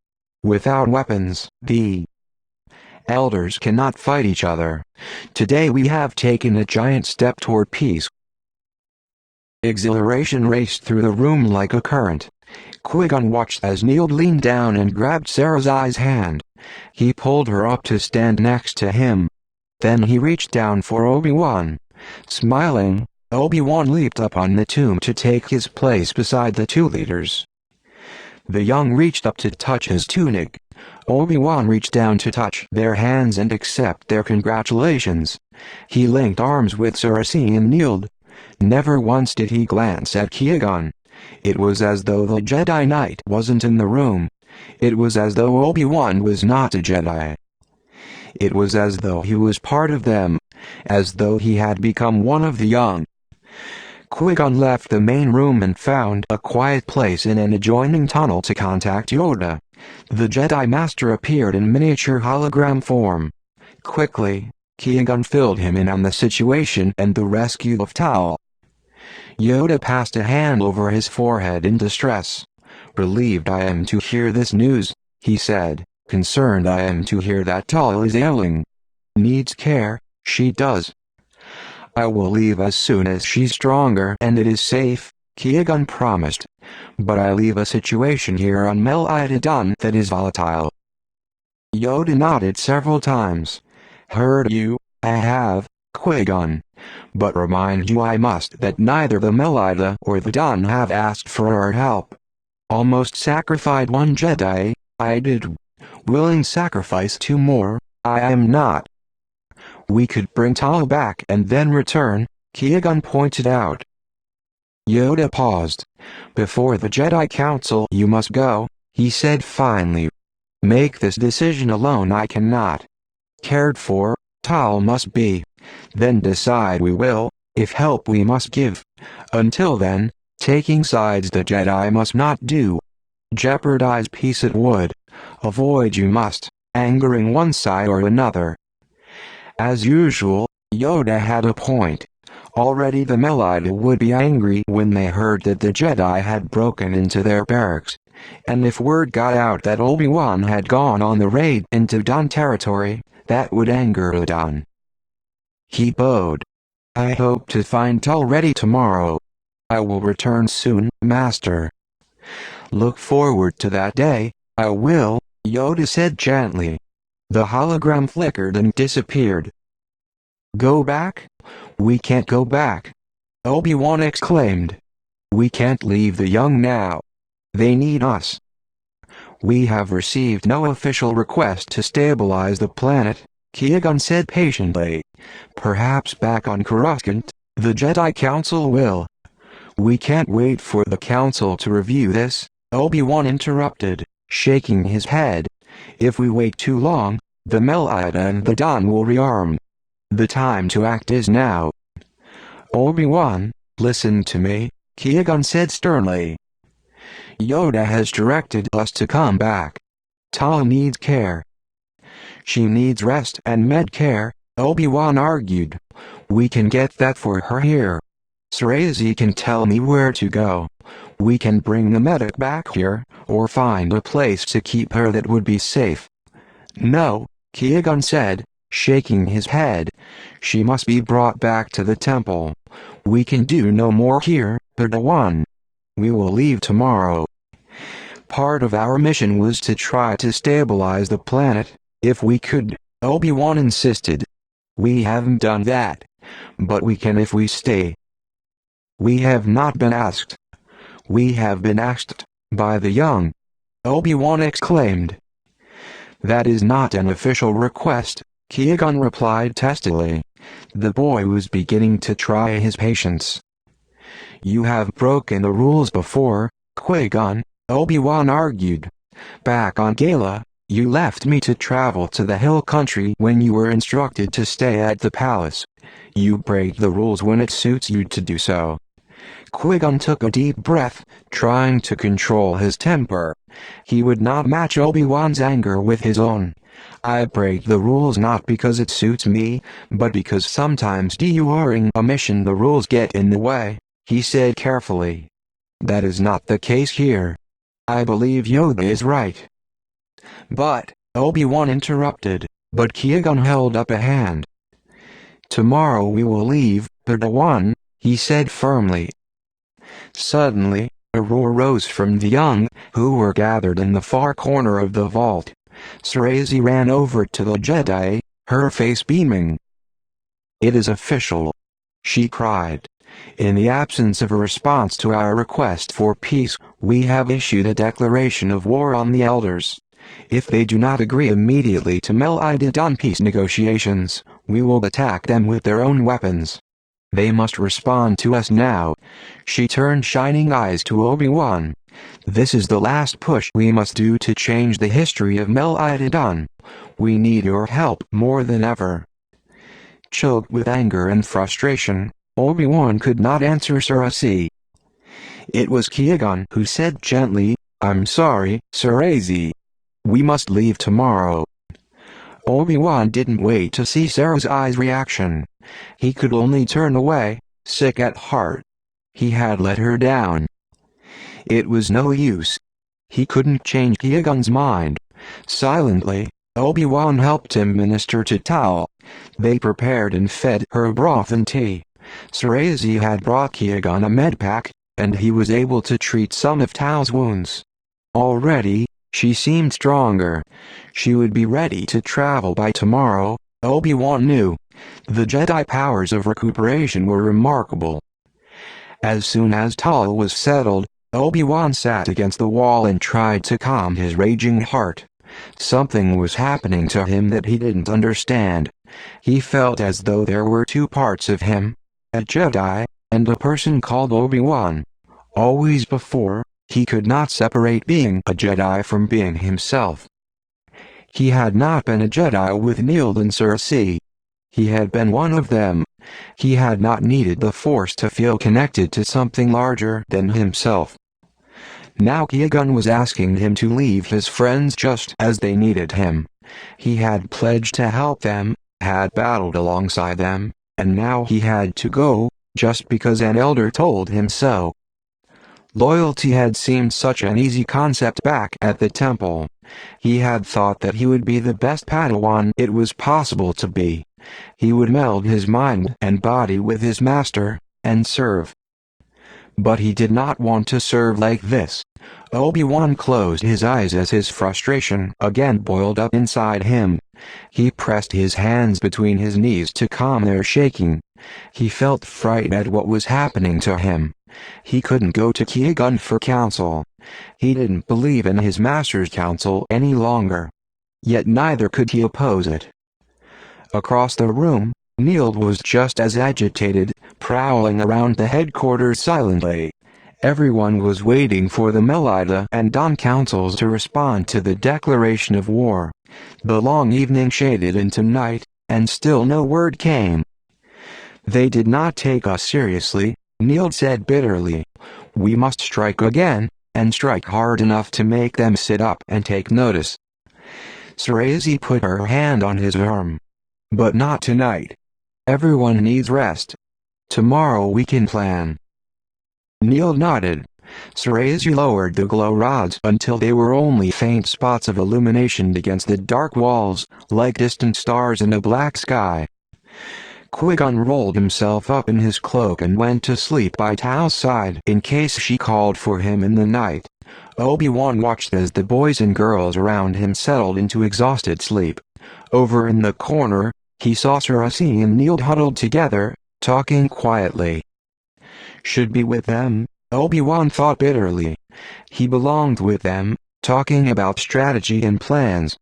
Without weapons, the elders cannot fight each other. Today we have taken a giant step toward peace." Exhilaration raced through the room like a current. Qui-Gon watched as Neil leaned down and grabbed Cersei's hand. He pulled her up to stand next to him. Then he reached down for Obi-Wan. Smiling, Obi-Wan leaped up on the tomb to take his place beside the two leaders. The young reached up to touch his tunic. Obi-Wan reached down to touch their hands and accept their congratulations. He linked arms with Cersei and kneeled. Never once did he glance at Qui-Gon. It was as though the Jedi Knight wasn't in the room. It was as though Obi-Wan was not a Jedi. It was as though he was part of them, as though he had become one of the young. Qui-Gon left the main room and found a quiet place in an adjoining tunnel to contact Yoda. The Jedi Master appeared in miniature hologram form. Quickly, Qui-Gon filled him in on the situation and the rescue of Tal. Yoda passed a hand over his forehead in distress. "Relieved I am to hear this news," he said. "Concerned I am to hear that Tal is ailing. Needs care, she does. I will leave as soon as she's stronger and it is safe," Qui-Gon promised. "But I leave a situation here on Mel Idadon that is volatile." Yoda nodded several times. "Heard you, I have, Qui-Gon. But remind you I must that neither the Melida or the Dawn have asked for our help. Almost sacrificed one Jedi, I did. Willing sacrifice two more, I am not. We could bring Tal back and then return," Qui-Gon pointed out. Yoda paused. "Before the Jedi Council you must go," he said finally. "Make this decision alone I cannot. Cared for, Tal must be. Then decide we will, if help we must give. Until then, taking sides the Jedi must not do. Jeopardize peace it would. Avoid you must, angering one side or another." As usual, Yoda had a point. Already the Melida would be angry when they heard that the Jedi had broken into their barracks. And if word got out that Obi-Wan had gone on the raid into Dawn territory, that would anger the Dawn. He bowed. "I hope to find Tal ready tomorrow. I will return soon, Master." "Look forward to that day." "I will," Yoda said gently. The hologram flickered and disappeared. "Go back? We can't go back," Obi-Wan exclaimed. We can't leave the young now. They need us. We have received no official request to stabilize the planet, Qui-Gon said patiently. Perhaps back on Coruscant, the Jedi Council will. We can't wait for the Council to review this, Obi-Wan interrupted, shaking his head. If we wait too long, the Melite and the Dawn will rearm. The time to act is now. Obi-Wan, listen to me, Qui-Gon said sternly. Yoda has directed us to come back. Tal needs care. She needs rest and med care, Obi-Wan argued. We can get that for her here. Sarazi can tell me where to go. We can bring the medic back here, or find a place to keep her that would be safe. No, Qui-Gon said, shaking his head. She must be brought back to the temple. We can do no more here, Padawan. We will leave tomorrow. Part of our mission was to try to stabilize the planet, if we could, Obi-Wan insisted. We haven't done that. But we can if we stay. We have not been asked. We have been asked, by the young. Obi-Wan exclaimed. That is not an official request, Qui-Gon replied testily. The boy was beginning to try his patience. You have broken the rules before, Qui-Gon, Obi-Wan argued. Back on Gala, you left me to travel to the hill country when you were instructed to stay at the palace. You break the rules when it suits you to do so. Qui-Gon took a deep breath, trying to control his temper. He would not match Obi-Wan's anger with his own. I break the rules not because it suits me, but because sometimes during a mission the rules get in the way, he said carefully. That is not the case here. I believe Yoda is right. But, Obi-Wan interrupted, but Qui-Gon held up a hand. Tomorrow we will leave, Padawan, he said firmly. Suddenly, a roar rose from the young, who were gathered in the far corner of the vault. Sarazi ran over to the Jedi, her face beaming. It is official, she cried. In the absence of a response to our request for peace, we have issued a declaration of war on the Elders. If they do not agree immediately to Melite on peace negotiations, we will attack them with their own weapons. They must respond to us now. She turned shining eyes to Obi-Wan. This is the last push we must do to change the history of Melite. We need your help more than ever. Choked with anger and frustration, Obi-Wan could not answer Sarazi. It was Qui-Gon who said gently, I'm sorry, Sarazi. We must leave tomorrow. Obi-Wan didn't wait to see Sarazi's reaction. He could only turn away, sick at heart. He had let her down. It was no use. He couldn't change Qui-Gon's mind. Silently, Obi-Wan helped him minister to Tal. They prepared and fed her broth and tea. Sarazi had brought Qui-Gon a medpack, and he was able to treat some of Tal's wounds. Already, she seemed stronger. She would be ready to travel by tomorrow, Obi-Wan knew. The Jedi powers of recuperation were remarkable. As soon as Tal was settled, Obi-Wan sat against the wall and tried to calm his raging heart. Something was happening to him that he didn't understand. He felt as though there were two parts of him, a Jedi, and a person called Obi-Wan. Always before, he could not separate being a Jedi from being himself. He had not been a Jedi with Neild and Cersei. He had been one of them. He had not needed the Force to feel connected to something larger than himself. Now Qui-Gon was asking him to leave his friends just as they needed him. He had pledged to help them, had battled alongside them, and now he had to go, just because an elder told him so. Loyalty had seemed such an easy concept back at the temple. He had thought that he would be the best Padawan it was possible to be. He would meld his mind and body with his master, and serve. But he did not want to serve like this. Obi-Wan closed his eyes as his frustration again boiled up inside him. He pressed his hands between his knees to calm their shaking. He felt frightened at what was happening to him. He couldn't go to Qui-Gon for counsel. He didn't believe in his master's counsel any longer. Yet neither could he oppose it. Across the room, Neild was just as agitated, prowling around the headquarters silently. Everyone was waiting for the Melida and Don councils to respond to the declaration of war. The long evening shaded into night, and still no word came. "They did not take us seriously," Neild said bitterly. "We must strike again, and strike hard enough to make them sit up and take notice." Sarazi put her hand on his arm. "But not tonight. Everyone needs rest. Tomorrow we can plan." Neild nodded. Sarazi lowered the glow rods until they were only faint spots of illumination against the dark walls, like distant stars in a black sky. Qui-Gon rolled himself up in his cloak and went to sleep by Tao's side in case she called for him in the night. Obi-Wan watched as the boys and girls around him settled into exhausted sleep. Over in the corner, he saw Sarazi and Neild huddled together, talking quietly. Should be with them, Obi-Wan thought bitterly. He belonged with them, talking about strategy and plans.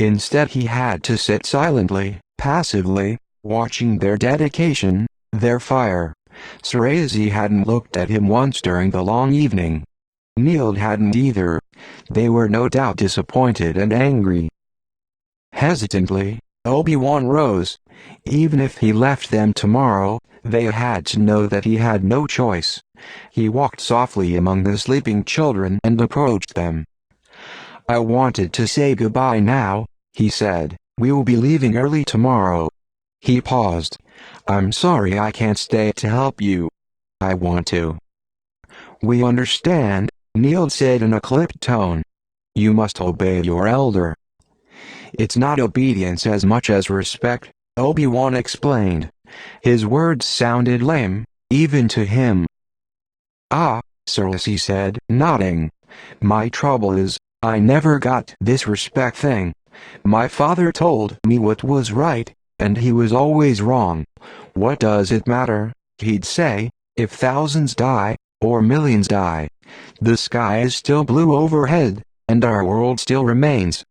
Instead he had to sit silently, passively, watching their dedication, their fire. Sarazi hadn't looked at him once during the long evening. Neild hadn't either. They were no doubt disappointed and angry. Hesitantly, Obi-Wan rose. Even if he left them tomorrow, they had to know that he had no choice. He walked softly among the sleeping children and approached them. "I wanted to say goodbye now," he said. "We will be leaving early tomorrow." He paused. "I'm sorry I can't stay to help you. I want to." "We understand," Neild said in a clipped tone. "You must obey your elder." "It's not obedience as much as respect," Obi-Wan explained. His words sounded lame, even to him. "Ah," Sarazi said, nodding. "My trouble is, I never got this respect thing. My father told me what was right, and he was always wrong. What does it matter, he'd say, if thousands die, or millions die? The sky is still blue overhead, and our world still remains.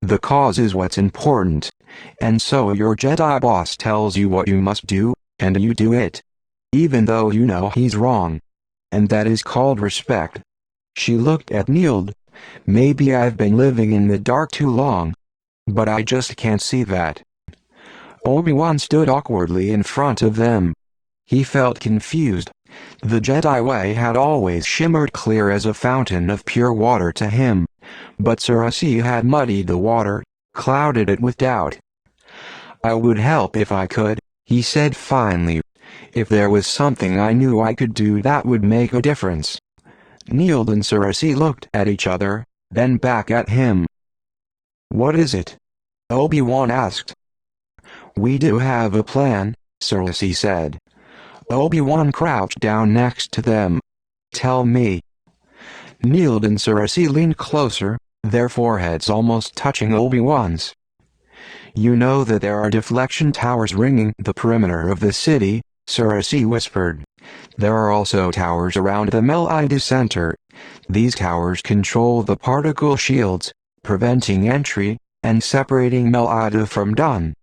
The cause is what's important. And so your Jedi boss tells you what you must do, and you do it. Even though you know he's wrong. And that is called respect." She looked at Neild. "Maybe I've been living in the dark too long. But I just can't see that." Obi-Wan stood awkwardly in front of them. He felt confused. The Jedi way had always shimmered clear as a fountain of pure water to him. But Sarazi had muddied the water, clouded it with doubt. "I would help if I could," he said finally. "If there was something I knew I could do that would make a difference." Neild and Sarazi looked at each other, then back at him. "What is it?" Obi-Wan asked. "We do have a plan," Sarazi said. Obi-Wan crouched down next to them. "Tell me." Neild and Sarazi leaned closer, their foreheads almost touching Obi-Wan's. "You know that there are deflection towers ringing the perimeter of the city," Sarazi whispered. "There are also towers around the Melida Center. These towers control the particle shields, preventing entry, and separating Melida from Don."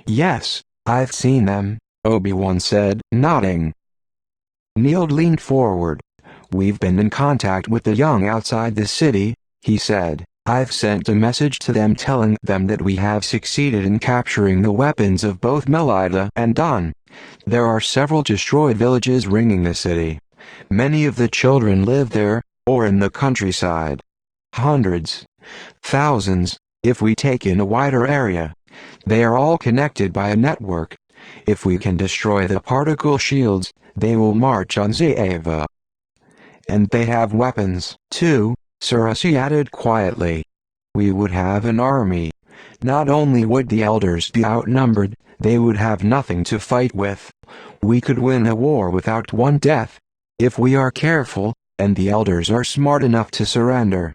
"Yes, I've seen them," Obi-Wan said, nodding. Neild leaned forward. "We've been in contact with the young outside the city," he said. "I've sent a message to them telling them that we have succeeded in capturing the weapons of both Melida and Don. There are several destroyed villages ringing the city. Many of the children live there, or in the countryside. Hundreds. Thousands, if we take in a wider area. They are all connected by a network. If we can destroy the particle shields, they will march on Zaeva. And they have weapons, too," Sarazi added quietly. "We would have an army. Not only would the elders be outnumbered, they would have nothing to fight with. We could win a war without one death, if we are careful, and the elders are smart enough to surrender."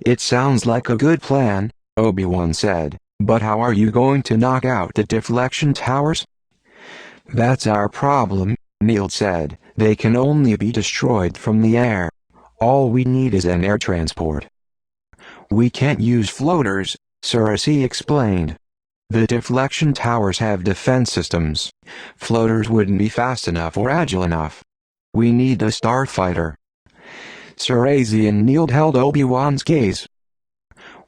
"It sounds like a good plan," Obi-Wan said, "but how are you going to knock out the deflection towers?" "That's our problem," Neil said. "They can only be destroyed from the air. All we need is an air transport." "We can't use floaters," Cersei explained. "The deflection towers have defense systems. Floaters wouldn't be fast enough or agile enough. We need a starfighter." Cersei and Neil held Obi-Wan's gaze.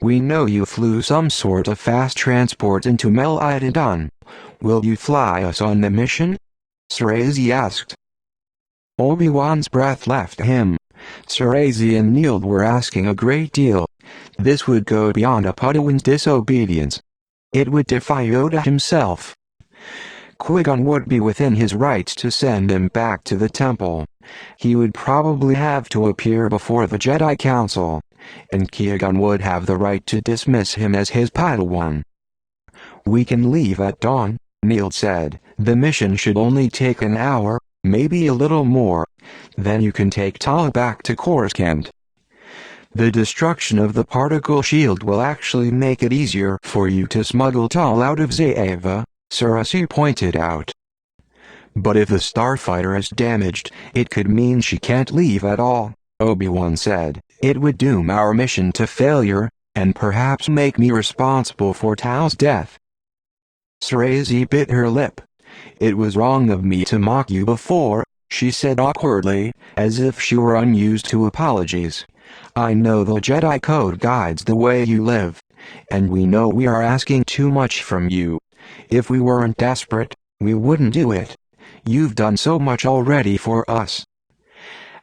"We know you flew some sort of fast transport into Mel Idadon. Will you fly us on the mission?" Cersei asked. Obi-Wan's breath left him. Cersei and Neil were asking a great deal. This would go beyond a Padawan's disobedience. It would defy Yoda himself. Qui-Gon would be within his rights to send him back to the temple. He would probably have to appear before the Jedi Council, and Qui-Gon would have the right to dismiss him as his Padawan. "We can leave at dawn," Neil said. "The mission should only take an hour, maybe a little more. Then you can take Tal back to Coruscant. The destruction of the particle shield will actually make it easier for you to smuggle Tal out of Zaeva," Cersei pointed out. "But if the starfighter is damaged, it could mean she can't leave at all," Obi-Wan said. "It would doom our mission to failure, and perhaps make me responsible for Tal's death." Cersei bit her lip. "It was wrong of me to mock you before," she said awkwardly, as if she were unused to apologies. "I know the Jedi Code guides the way you live, and we know we are asking too much from you. If we weren't desperate, we wouldn't do it. You've done so much already for us."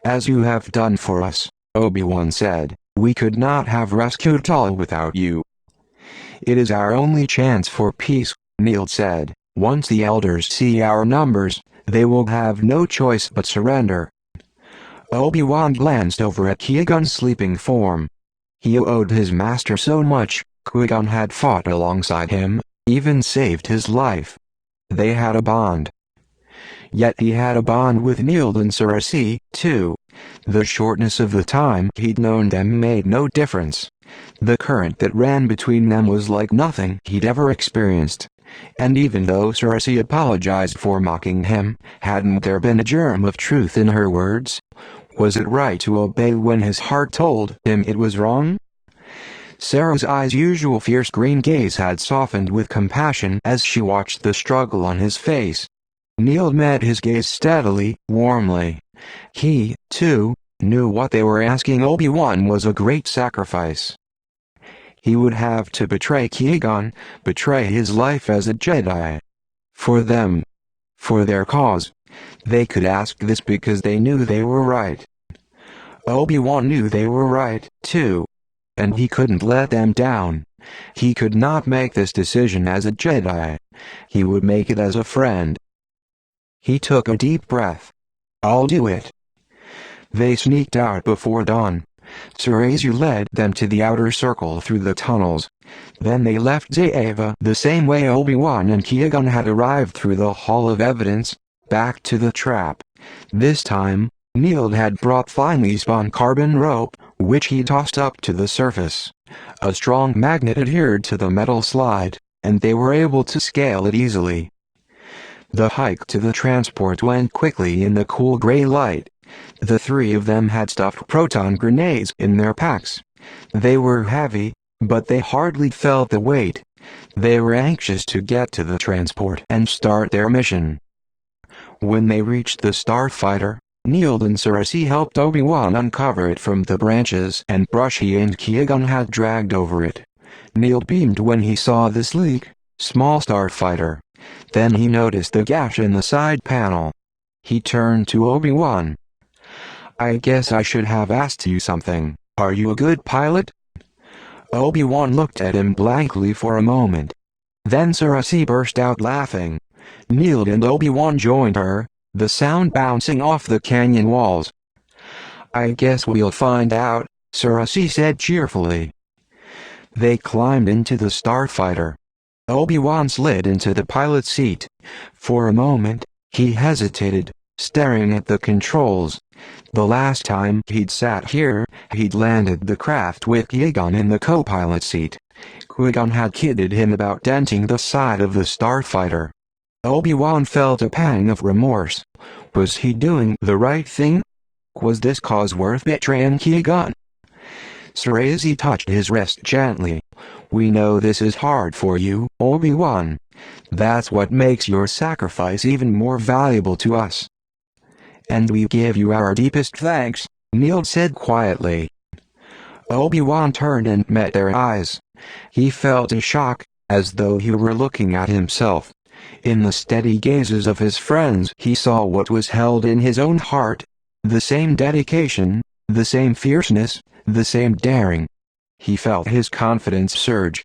"As you have done for us," Obi-Wan said, "we could not have rescued Tal without you." "It is our only chance for peace," Neil said. "Once the elders see our numbers, they will have no choice but surrender." Obi-Wan glanced over at Qui-Gon's sleeping form. He owed his master so much. Qui-Gon had fought alongside him, even saved his life. They had a bond. Yet he had a bond with Neil and Cersei, too. The shortness of the time he'd known them made no difference. The current that ran between them was like nothing he'd ever experienced. And even though Cersei apologized for mocking him, hadn't there been a germ of truth in her words? Was it right to obey when his heart told him it was wrong? Sarah's usual fierce green gaze had softened with compassion as she watched the struggle on his face. Neil met his gaze steadily, warmly. He, too, knew what they were asking Obi-Wan was a great sacrifice. He would have to betray Qui-Gon, betray his life as a Jedi. For them. For their cause. They could ask this because they knew they were right. Obi-Wan knew they were right, too. And he couldn't let them down. He could not make this decision as a Jedi. He would make it as a friend. He took a deep breath. "I'll do it." They sneaked out before dawn. Cersei led them to the outer circle through the tunnels. Then they left Zaeva the same way Obi-Wan and Qui-Gon had arrived, through the Hall of Evidence, back to the trap. This time, Neil had brought finely spun carbon rope, which he tossed up to the surface. A strong magnet adhered to the metal slide, and they were able to scale it easily. The hike to the transport went quickly in the cool gray light. The three of them had stuffed proton grenades in their packs. They were heavy, but they hardly felt the weight. They were anxious to get to the transport and start their mission. When they reached the starfighter, Neil and Cersei helped Obi-Wan uncover it from the branches and brush he and Qui-Gon had dragged over it. Neil beamed when he saw the sleek, small starfighter. Then he noticed the gash in the side panel. He turned to Obi-Wan. "I guess I should have asked you something. Are you a good pilot?" Obi-Wan looked at him blankly for a moment. Then Cersei burst out laughing. Neil and Obi-Wan joined her, the sound bouncing off the canyon walls. "I guess we'll find out," Cersei said cheerfully. They climbed into the starfighter. Obi-Wan slid into the pilot's seat. For a moment, he hesitated, staring at the controls. The last time he'd sat here, he'd landed the craft with Qui-Gon in the co-pilot seat. Qui-Gon had kidded him about denting the side of the starfighter. Obi-Wan felt a pang of remorse. Was he doing the right thing? Was this cause worth betraying Qui-Gon? Sarazi touched his wrist gently. We know this is hard for you, Obi-Wan. That's what makes your sacrifice even more valuable to us. And we give you our deepest thanks, Neil said quietly. Obi-Wan turned and met their eyes. He felt a shock, as though he were looking at himself. In the steady gazes of his friends he saw what was held in his own heart. The same dedication, the same fierceness, the same daring. He felt his confidence surge.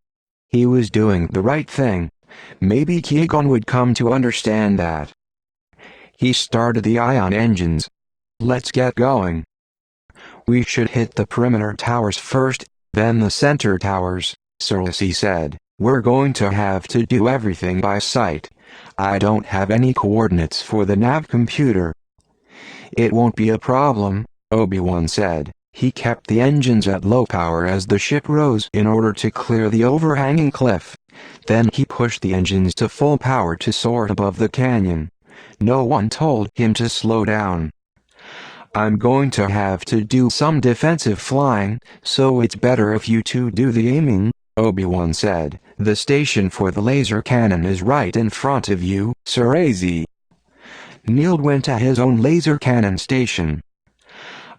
He was doing the right thing. Maybe Qui-Gon would come to understand that. He started the ion engines. Let's get going. We should hit the perimeter towers first, then the center towers, Cersei said. We're going to have to do everything by sight. I don't have any coordinates for the nav computer. It won't be a problem, Obi-Wan said. He kept the engines at low power as the ship rose in order to clear the overhanging cliff. Then he pushed the engines to full power to soar above the canyon. No one told him to slow down. I'm going to have to do some defensive flying, so it's better if you two do the aiming, Obi-Wan said. The station for the laser cannon is right in front of you, Sarazi. Neil went to his own laser cannon station.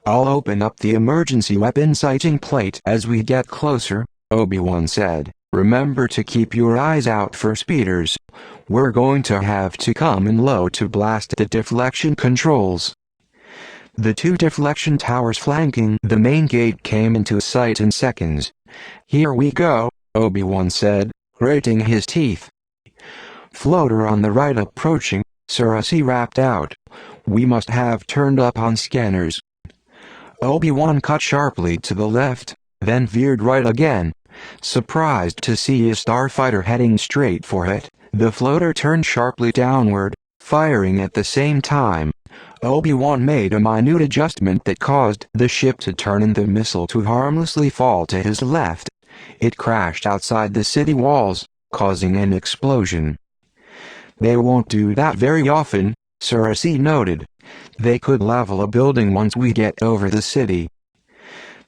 I'll open up the emergency weapon sighting plate as we get closer, Obi-Wan said. Remember to keep your eyes out for speeders. We're going to have to come in low to blast the deflection controls. The two deflection towers flanking the main gate came into sight in seconds. Here we go, Obi-Wan said, grating his teeth. Floater on the right approaching, Cersei rapped out. We must have turned up on scanners. Obi-Wan cut sharply to the left, then veered right again. Surprised to see a starfighter heading straight for it, the floater turned sharply downward, firing at the same time. Obi-Wan made a minute adjustment that caused the ship to turn and the missile to harmlessly fall to his left. It crashed outside the city walls, causing an explosion. They won't do that very often, Cersei noted. They could level a building once we get over the city.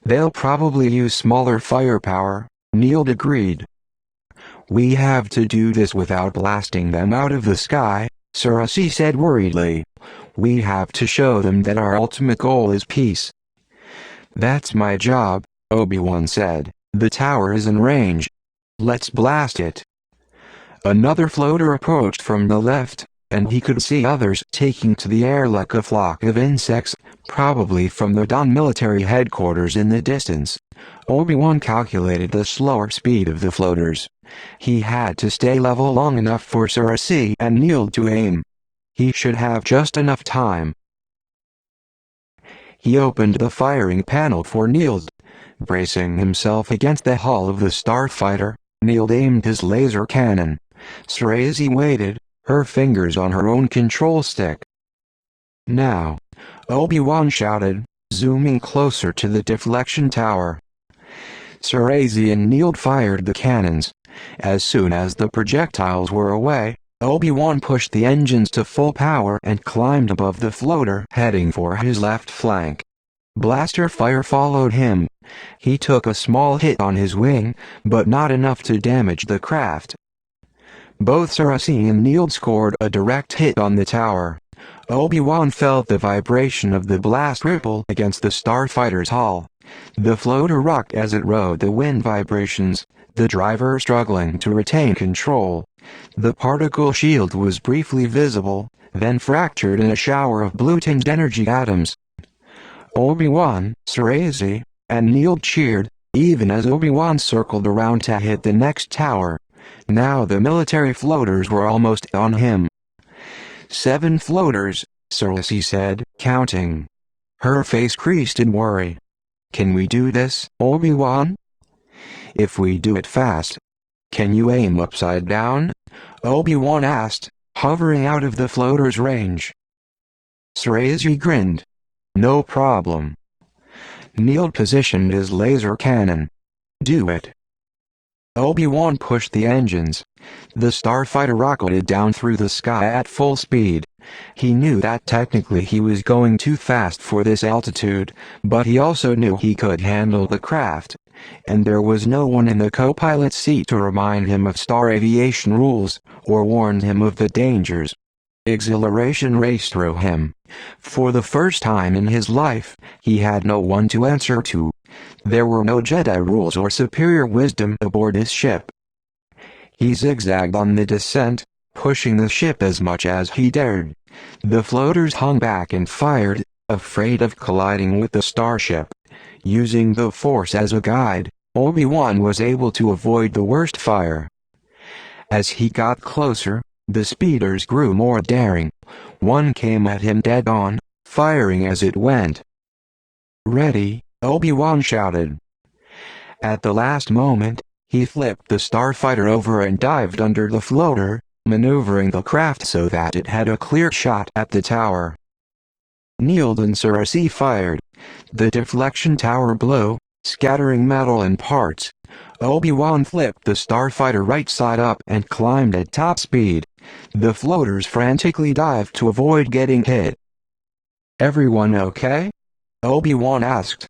They'll probably use smaller firepower, Neil agreed. We have to do this without blasting them out of the sky, Cersei said worriedly. We have to show them that our ultimate goal is peace. That's my job, Obi-Wan said. The tower is in range. Let's blast it. Another floater approached from the left, and he could see others taking to the air like a flock of insects, probably from the Dawn military headquarters in the distance. Obi-Wan calculated the slower speed of the floaters. He had to stay level long enough for Cersei and Neil to aim. He should have just enough time. He opened the firing panel for Neil. Bracing himself against the hull of the starfighter, Neil aimed his laser cannon. Cersei waited, her fingers on her own control stick. Now, Obi-Wan shouted, zooming closer to the deflection tower. Cersei and Neil fired the cannons. As soon as the projectiles were away, Obi-Wan pushed the engines to full power and climbed above the floater, heading for his left flank. Blaster fire followed him. He took a small hit on his wing, but not enough to damage the craft. Both Cersei and Neil scored a direct hit on the tower. Obi-Wan felt the vibration of the blast ripple against the starfighter's hull. The floater rocked as it rode the wind vibrations, the driver struggling to retain control. The particle shield was briefly visible, then fractured in a shower of blue-tinged energy atoms. Obi-Wan, Cersei, and Neil cheered, even as Obi-Wan circled around to hit the next tower. Now the military floaters were almost on him. 7 floaters, Cersei said, counting. Her face creased in worry. Can we do this, Obi-Wan? If we do it fast. Can you aim upside down? Obi-Wan asked, hovering out of the floater's range. Cersei grinned. No problem. Neil positioned his laser cannon. Do it. Obi-Wan pushed the engines. The starfighter rocketed down through the sky at full speed. He knew that technically he was going too fast for this altitude, but he also knew he could handle the craft. And there was no one in the co-pilot's seat to remind him of star aviation rules, or warn him of the dangers. Exhilaration raced through him. For the first time in his life, he had no one to answer to. There were no Jedi rules or superior wisdom aboard his ship. He zigzagged on the descent, pushing the ship as much as he dared. The floaters hung back and fired, afraid of colliding with the starship. Using the Force as a guide, Obi-Wan was able to avoid the worst fire. As he got closer, the speeders grew more daring. One came at him dead on, firing as it went. "Ready," Obi-Wan shouted. At the last moment, he flipped the starfighter over and dived under the floater, maneuvering the craft so that it had a clear shot at the tower. Neild and Cersei fired. The deflection tower blew, scattering metal in parts. Obi-Wan flipped the starfighter right side up and climbed at top speed. The floaters frantically dived to avoid getting hit. "Everyone okay?" Obi-Wan asked.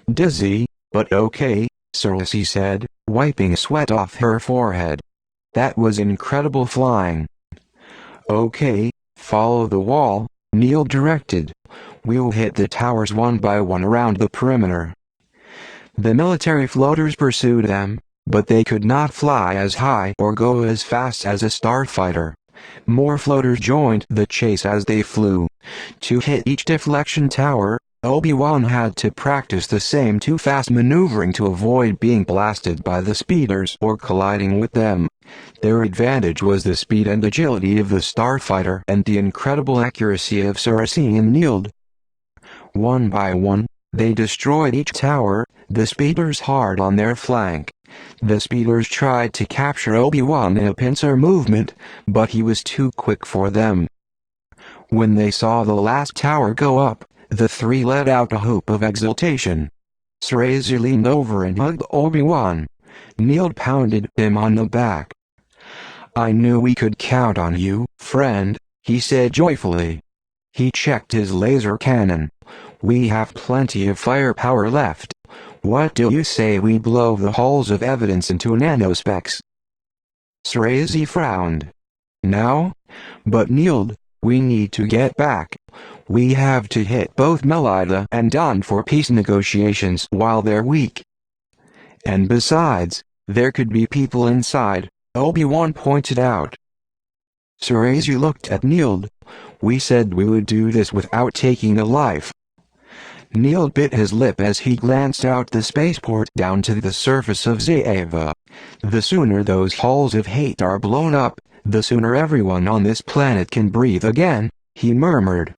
"Dizzy, but okay," Cersei said, wiping sweat off her forehead. "That was incredible flying." "Okay, follow the wall," Neild directed. "We'll hit the towers one by one around the perimeter." The military floaters pursued them, but they could not fly as high or go as fast as a starfighter. More floaters joined the chase as they flew. To hit each deflection tower, Obi-Wan had to practice the same too-fast maneuvering to avoid being blasted by the speeders or colliding with them. Their advantage was the speed and agility of the starfighter and the incredible accuracy of Cersei and Neild. One by one, they destroyed each tower, the speeders hard on their flank. The speeders tried to capture Obi-Wan in a pincer movement, but he was too quick for them. When they saw the last tower go up, the three let out a whoop of exultation. Cersei leaned over and hugged Obi-Wan. Neild pounded him on the back. "I knew we could count on you, friend," he said joyfully. He checked his laser cannon. "We have plenty of firepower left. What do you say we blow the hulls of evidence into nanospecks?" Cersei frowned. "Now? But Neild, we need to get back. We have to hit both Melida and Don for peace negotiations while they're weak. And besides, there could be people inside," Obi-Wan pointed out. Cersei looked at Neild. "We said we would do this without taking a life." Neild bit his lip as he glanced out the spaceport down to the surface of Zaeva. "The sooner those halls of hate are blown up, the sooner everyone on this planet can breathe again," he murmured.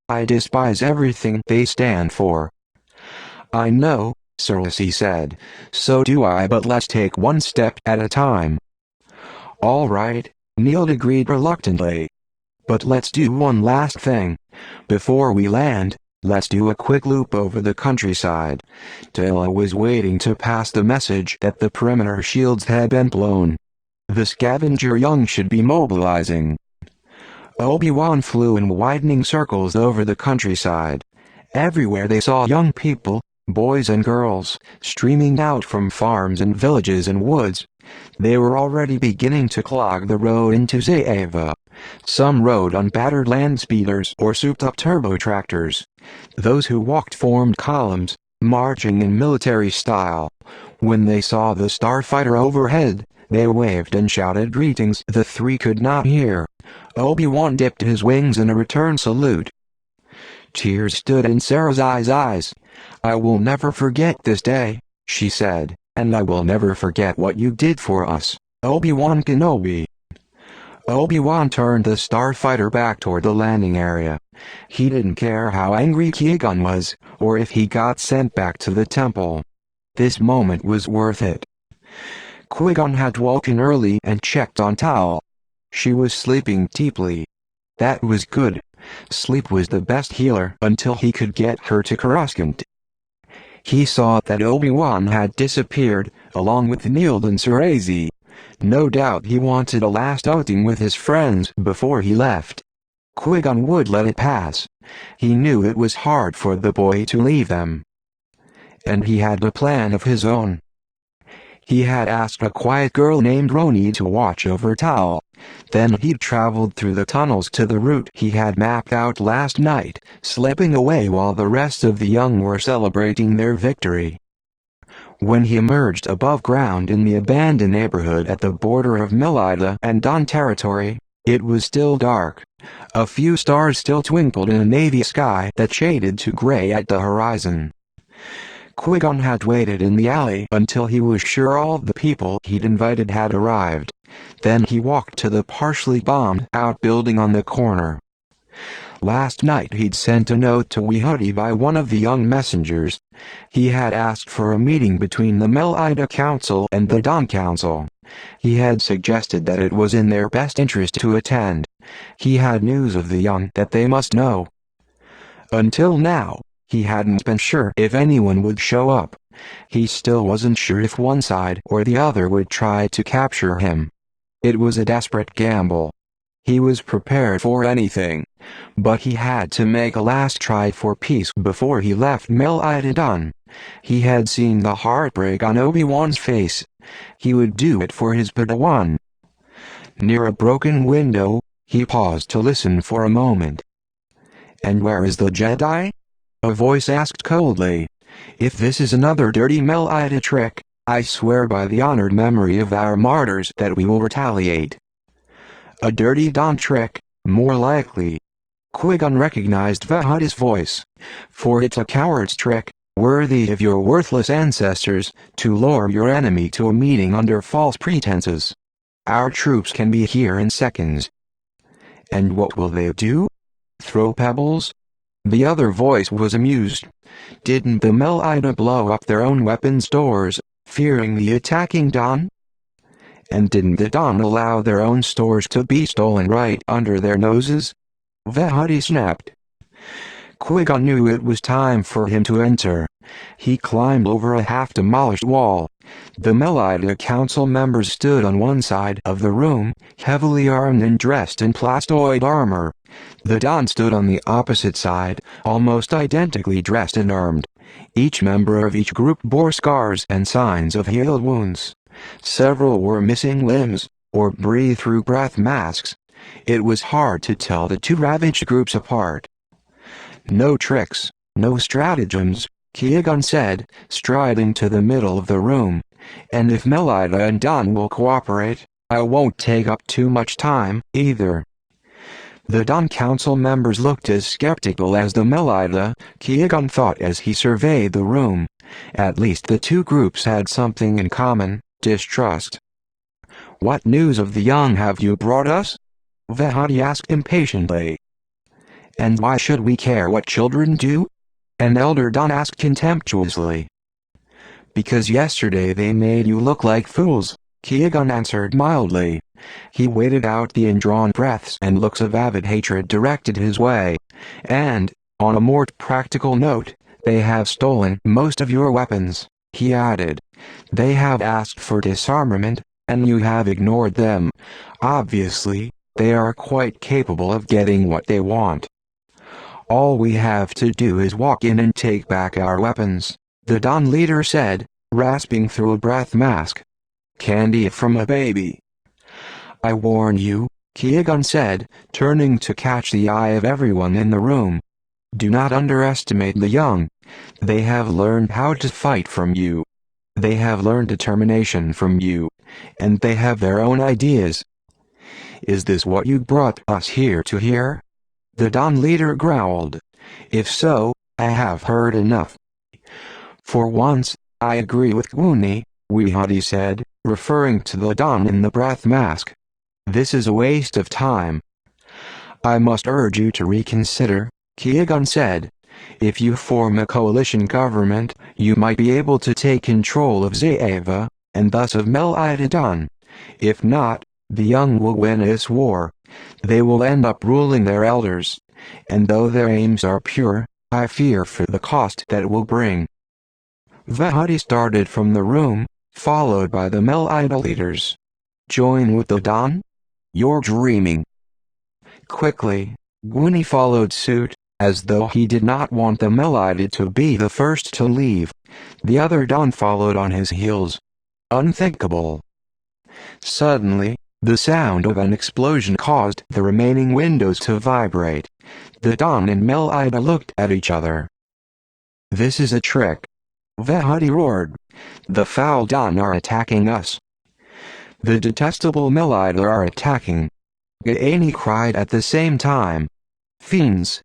"I despise everything they stand for." "I know," Cersei said. "So do I, but let's take one step at a time." "All right," Neild agreed reluctantly. "But let's do one last thing. Before we land, let's do a quick loop over the countryside." Tala was waiting to pass the message that the perimeter shields had been blown. The scavenger young should be mobilizing. Obi-Wan flew in widening circles over the countryside. Everywhere they saw young people, boys and girls, streaming out from farms and villages and woods. They were already beginning to clog the road into Zaeva. Some rode on battered land speeders or souped-up turbo tractors. Those who walked formed columns, marching in military style. When they saw the starfighter overhead, they waved and shouted greetings the three could not hear. Obi-Wan dipped his wings in a return salute. Tears stood in Cersei's eyes. "I will never forget this day," she said, "and I will never forget what you did for us, Obi-Wan Kenobi." Obi-Wan turned the starfighter back toward the landing area. He didn't care how angry Qui-Gon was, or if he got sent back to the temple. This moment was worth it. Qui-Gon had woken early and checked on Tal. She was sleeping deeply. That was good. Sleep was the best healer until he could get her to Coruscant. He saw that Obi-Wan had disappeared, along with Neild and Surazi. No doubt he wanted a last outing with his friends before he left. Qui-Gon would let it pass. He knew it was hard for the boy to leave them. And he had a plan of his own. He had asked a quiet girl named Roni to watch over Tal. Then he'd traveled through the tunnels to the route he had mapped out last night, slipping away while the rest of the young were celebrating their victory. When he emerged above ground in the abandoned neighborhood at the border of Melida and Don territory, it was still dark. A few stars still twinkled in a navy sky that shaded to gray at the horizon. Qui-Gon had waited in the alley until he was sure all the people he'd invited had arrived. Then he walked to the partially bombed-out building on the corner. Last night he'd sent a note to Wehudi by one of the young messengers. He had asked for a meeting between the Melida Council and the Dawn Council. He had suggested that it was in their best interest to attend. He had news of the young that they must know. Until now, he hadn't been sure if anyone would show up. He still wasn't sure if one side or the other would try to capture him. It was a desperate gamble. He was prepared for anything, but he had to make a last try for peace before he left Melida. He had seen the heartbreak on Obi-Wan's face. He would do it for his Padawan. Near a broken window, he paused to listen for a moment. "And where is the Jedi?" a voice asked coldly. "If this is another dirty Melida trick, I swear by the honored memory of our martyrs that we will retaliate." A dirty Dawn trick, more likely. Qui-Gon recognized Vehudi's voice. "For it's a coward's trick, worthy of your worthless ancestors, to lure your enemy to a meeting under false pretenses. Our troops can be here in seconds." "And what will they do? Throw pebbles?" The other voice was amused. "Didn't the Melida blow up their own weapon stores, fearing the attacking Dawn? And didn't the Dawn allow their own stores to be stolen right under their noses?" Vehudi snapped. Qui-Gon knew it was time for him to enter. He climbed over a half-demolished wall. The Melida Council members stood on one side of the room, heavily armed and dressed in plastoid armor. The Dawn stood on the opposite side, almost identically dressed and armed. Each member of each group bore scars and signs of healed wounds. Several were missing limbs, or breathed through breath masks. It was hard to tell the two ravaged groups apart. "No tricks, no stratagems," Qui-Gon said, striding to the middle of the room. "And if Melida and Dawn will cooperate, I won't take up too much time, either." The Dawn Council members looked as skeptical as the Melida, Qui-Gon thought as he surveyed the room. At least the two groups had something in common: distrust. "What news of the young have you brought us?" Vehudi asked impatiently. "And why should we care what children do?" an elder Dawn asked contemptuously. "Because yesterday they made you look like fools," Qui-Gon answered mildly. He waited out the indrawn breaths and looks of avid hatred directed his way. "And, on a more practical note, they have stolen most of your weapons," he added. "They have asked for disarmament, and you have ignored them. Obviously, they are quite capable of getting what they want. All we have to do is walk in and take back our weapons," the Dawn leader said, rasping through a breath mask. "Candy from a baby." "I warn you," Qui-Gon said, turning to catch the eye of everyone in the room. "Do not underestimate the young. They have learned how to fight from you. They have learned determination from you. And they have their own ideas." "Is this what you brought us here to hear?" the Dawn leader growled. "If so, I have heard enough." "For once, I agree with Wuni," Wehudi said, referring to the Dawn in the breath mask. "This is a waste of time." "I must urge you to reconsider," Qui-Gon said. "If you form a coalition government, you might be able to take control of Zaeva, and thus of Melida. If not, the young will win this war. They will end up ruling their elders. And though their aims are pure, I fear for the cost that will bring." Vehati started from the room, followed by the Melida leaders. Join with the Dawn? You're dreaming. Quickly, Gwynny followed suit, as though he did not want the Melida to be the first to leave. The other Dawn followed on his heels. Unthinkable. Suddenly, the sound of an explosion caused the remaining windows to vibrate. The Dawn and Melida looked at each other. This is a trick. Vehati roared. The foul Dawn are attacking us. The detestable Melida are attacking. Gaani cried at the same time. Fiends.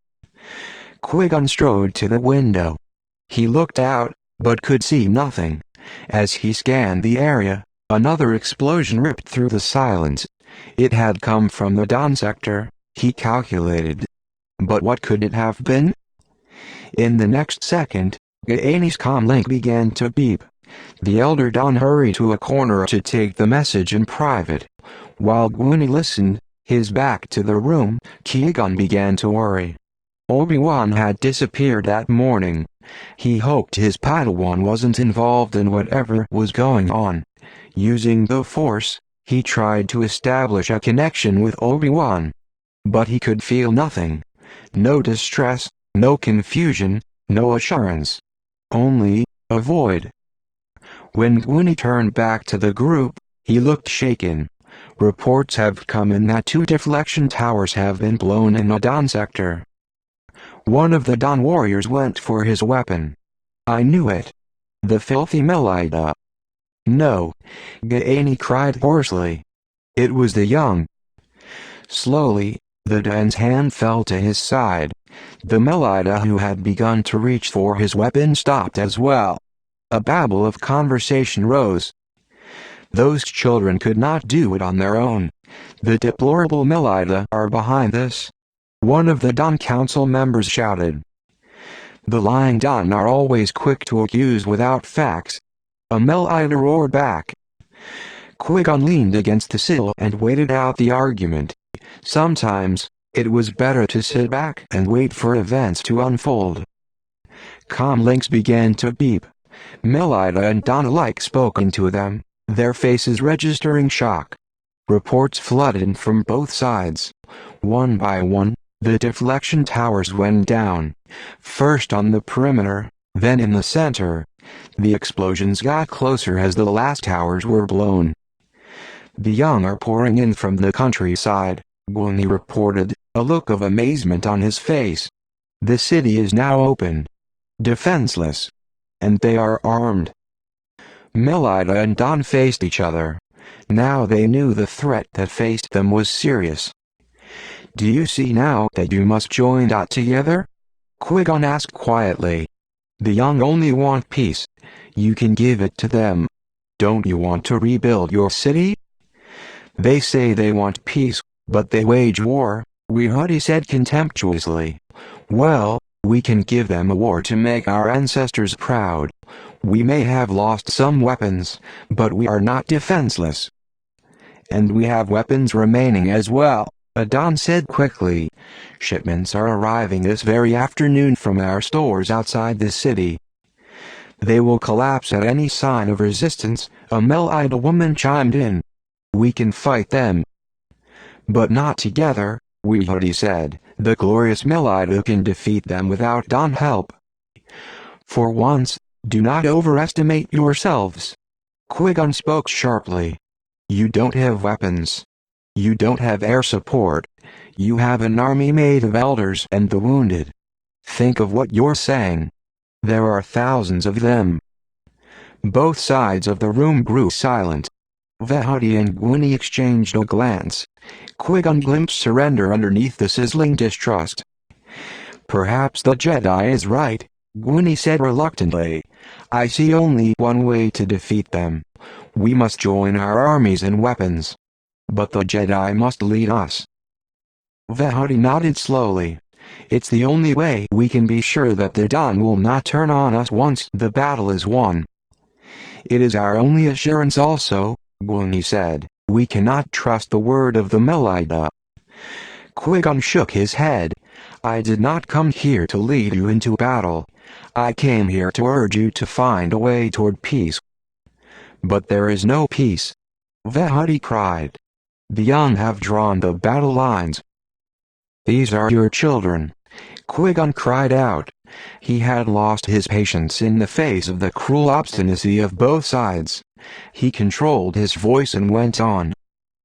Qui-Gon strode to the window. He looked out, but could see nothing. As he scanned the area, another explosion ripped through the silence. It had come from the Dawn sector, he calculated. But what could it have been? In the next second, Gaani's comlink began to beep. The Elder Dawn hurried to a corner to take the message in private. While Gwynny listened, his back to the room, Qui-Gon began to worry. Obi-Wan had disappeared that morning. He hoped his Padawan wasn't involved in whatever was going on. Using the Force, he tried to establish a connection with Obi-Wan. But he could feel nothing. No distress, no confusion, no assurance. Only a void. When Gwynny turned back to the group, he looked shaken. Reports have come in that 2 deflection towers have been blown in the Dawn sector. One of the Dawn warriors went for his weapon. I knew it. The filthy Melida. No, Gaani cried hoarsely. It was the young. Slowly, the Dawn's hand fell to his side. The Melida who had begun to reach for his weapon stopped as well. A babble of conversation rose. Those children could not do it on their own. The deplorable Melida are behind this. One of the Dawn Council members shouted. The lying Dawn are always quick to accuse without facts. A Melida roared back. Qui-Gon leaned against the sill and waited out the argument. Sometimes, it was better to sit back and wait for events to unfold. Comlinks began to beep. Melida and Dawn alike spoke into them, their faces registering shock. Reports flooded in from both sides. One by one, the deflection towers went down. First on the perimeter, then in the center. The explosions got closer as the last towers were blown. The young are pouring in from the countryside, Gwynny reported, a look of amazement on his face. The city is now open. Defenseless. And they are armed. Melida and Dawn faced each other. Now they knew the threat that faced them was serious. Do you see now that you must join together? Qui-Gon asked quietly. The young only want peace. You can give it to them. Don't you want to rebuild your city? They say they want peace, but they wage war, Vehati said contemptuously. Well, we can give them a war to make our ancestors proud. We may have lost some weapons, but we are not defenseless. And we have weapons remaining as well, Adon said quickly. Shipments are arriving this very afternoon from our stores outside the city. They will collapse at any sign of resistance, a Melida woman chimed in. We can fight them. But not together, Vehati said. The glorious Melida can defeat them without Dawn help. For once, do not overestimate yourselves. Qui-Gon spoke sharply. You don't have weapons. You don't have air support. You have an army made of elders and the wounded. Think of what you're saying. There are thousands of them. Both sides of the room grew silent. Vehati and Gwynny exchanged a glance. Qui-Gon glimpsed surrender underneath the sizzling distrust. Perhaps the Jedi is right, Gwynny said reluctantly. I see only one way to defeat them. We must join our armies and weapons. But the Jedi must lead us. Vehati nodded slowly. It's the only way we can be sure that the Dawn will not turn on us once the battle is won. It is our only assurance also, Gwynny said. We cannot trust the word of the Melida. Qui-Gon shook his head. I did not come here to lead you into battle. I came here to urge you to find a way toward peace. But there is no peace, Vehati cried. The young have drawn the battle lines. These are your children, Qui-Gon cried out. He had lost his patience in the face of the cruel obstinacy of both sides. He controlled his voice and went on.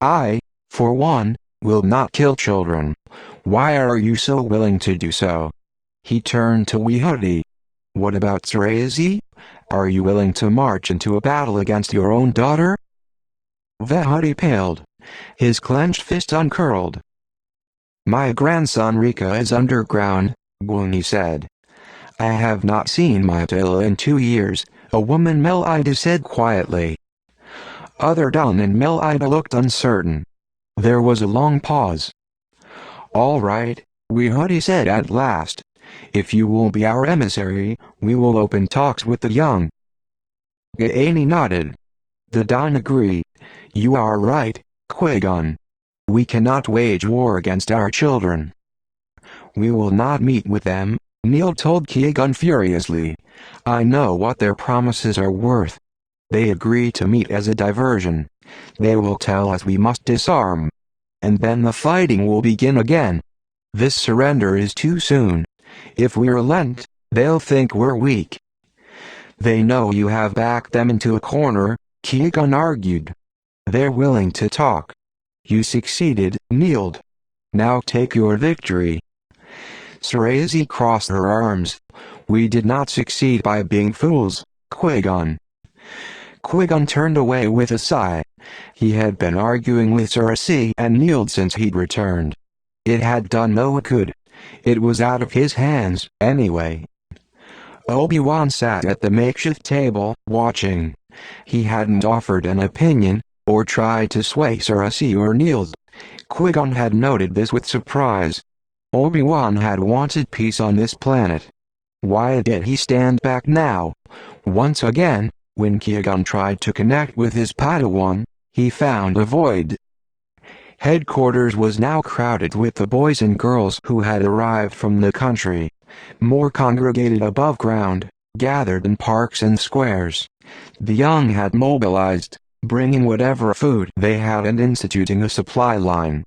I, for one, will not kill children. Why are you so willing to do so? He turned to Vehati. What about Sarazi? Are you willing to march into a battle against your own daughter? Vehati paled. His clenched fist uncurled. My grandson Rika is underground, Gwynny said. I have not seen my Tila in 2 years, a woman Melida said quietly. Other Don and Melida looked uncertain. There was a long pause. All right, Vehati said at last. If you will be our emissary, we will open talks with the young. Gaani nodded. The Don agreed. You are right, Qui-Gon. We cannot wage war against our children. We will not meet with them, Neil told Qui-Gon furiously. I know what their promises are worth. They agree to meet as a diversion. They will tell us we must disarm. And then the fighting will begin again. This surrender is too soon. If we relent, they'll think we're weak. They know you have backed them into a corner, Qui-Gon argued. They're willing to talk. You succeeded, kneeled. Now take your victory. Sarazi crossed her arms. We did not succeed by being fools, Qui-Gon. Qui-Gon turned away with a sigh. He had been arguing with Sarazi and kneeled since he'd returned. It had done no good. It was out of his hands, anyway. Obi-Wan sat at the makeshift table, watching. He hadn't offered an opinion, or tried to sway Sarazi or Niels. Qui-Gon had noted this with surprise. Obi-Wan had wanted peace on this planet. Why did he stand back now? Once again, when Qui-Gon tried to connect with his Padawan, he found a void. Headquarters was now crowded with the boys and girls who had arrived from the country. More congregated above ground, gathered in parks and squares. The young had mobilized, bringing whatever food they had and instituting a supply line.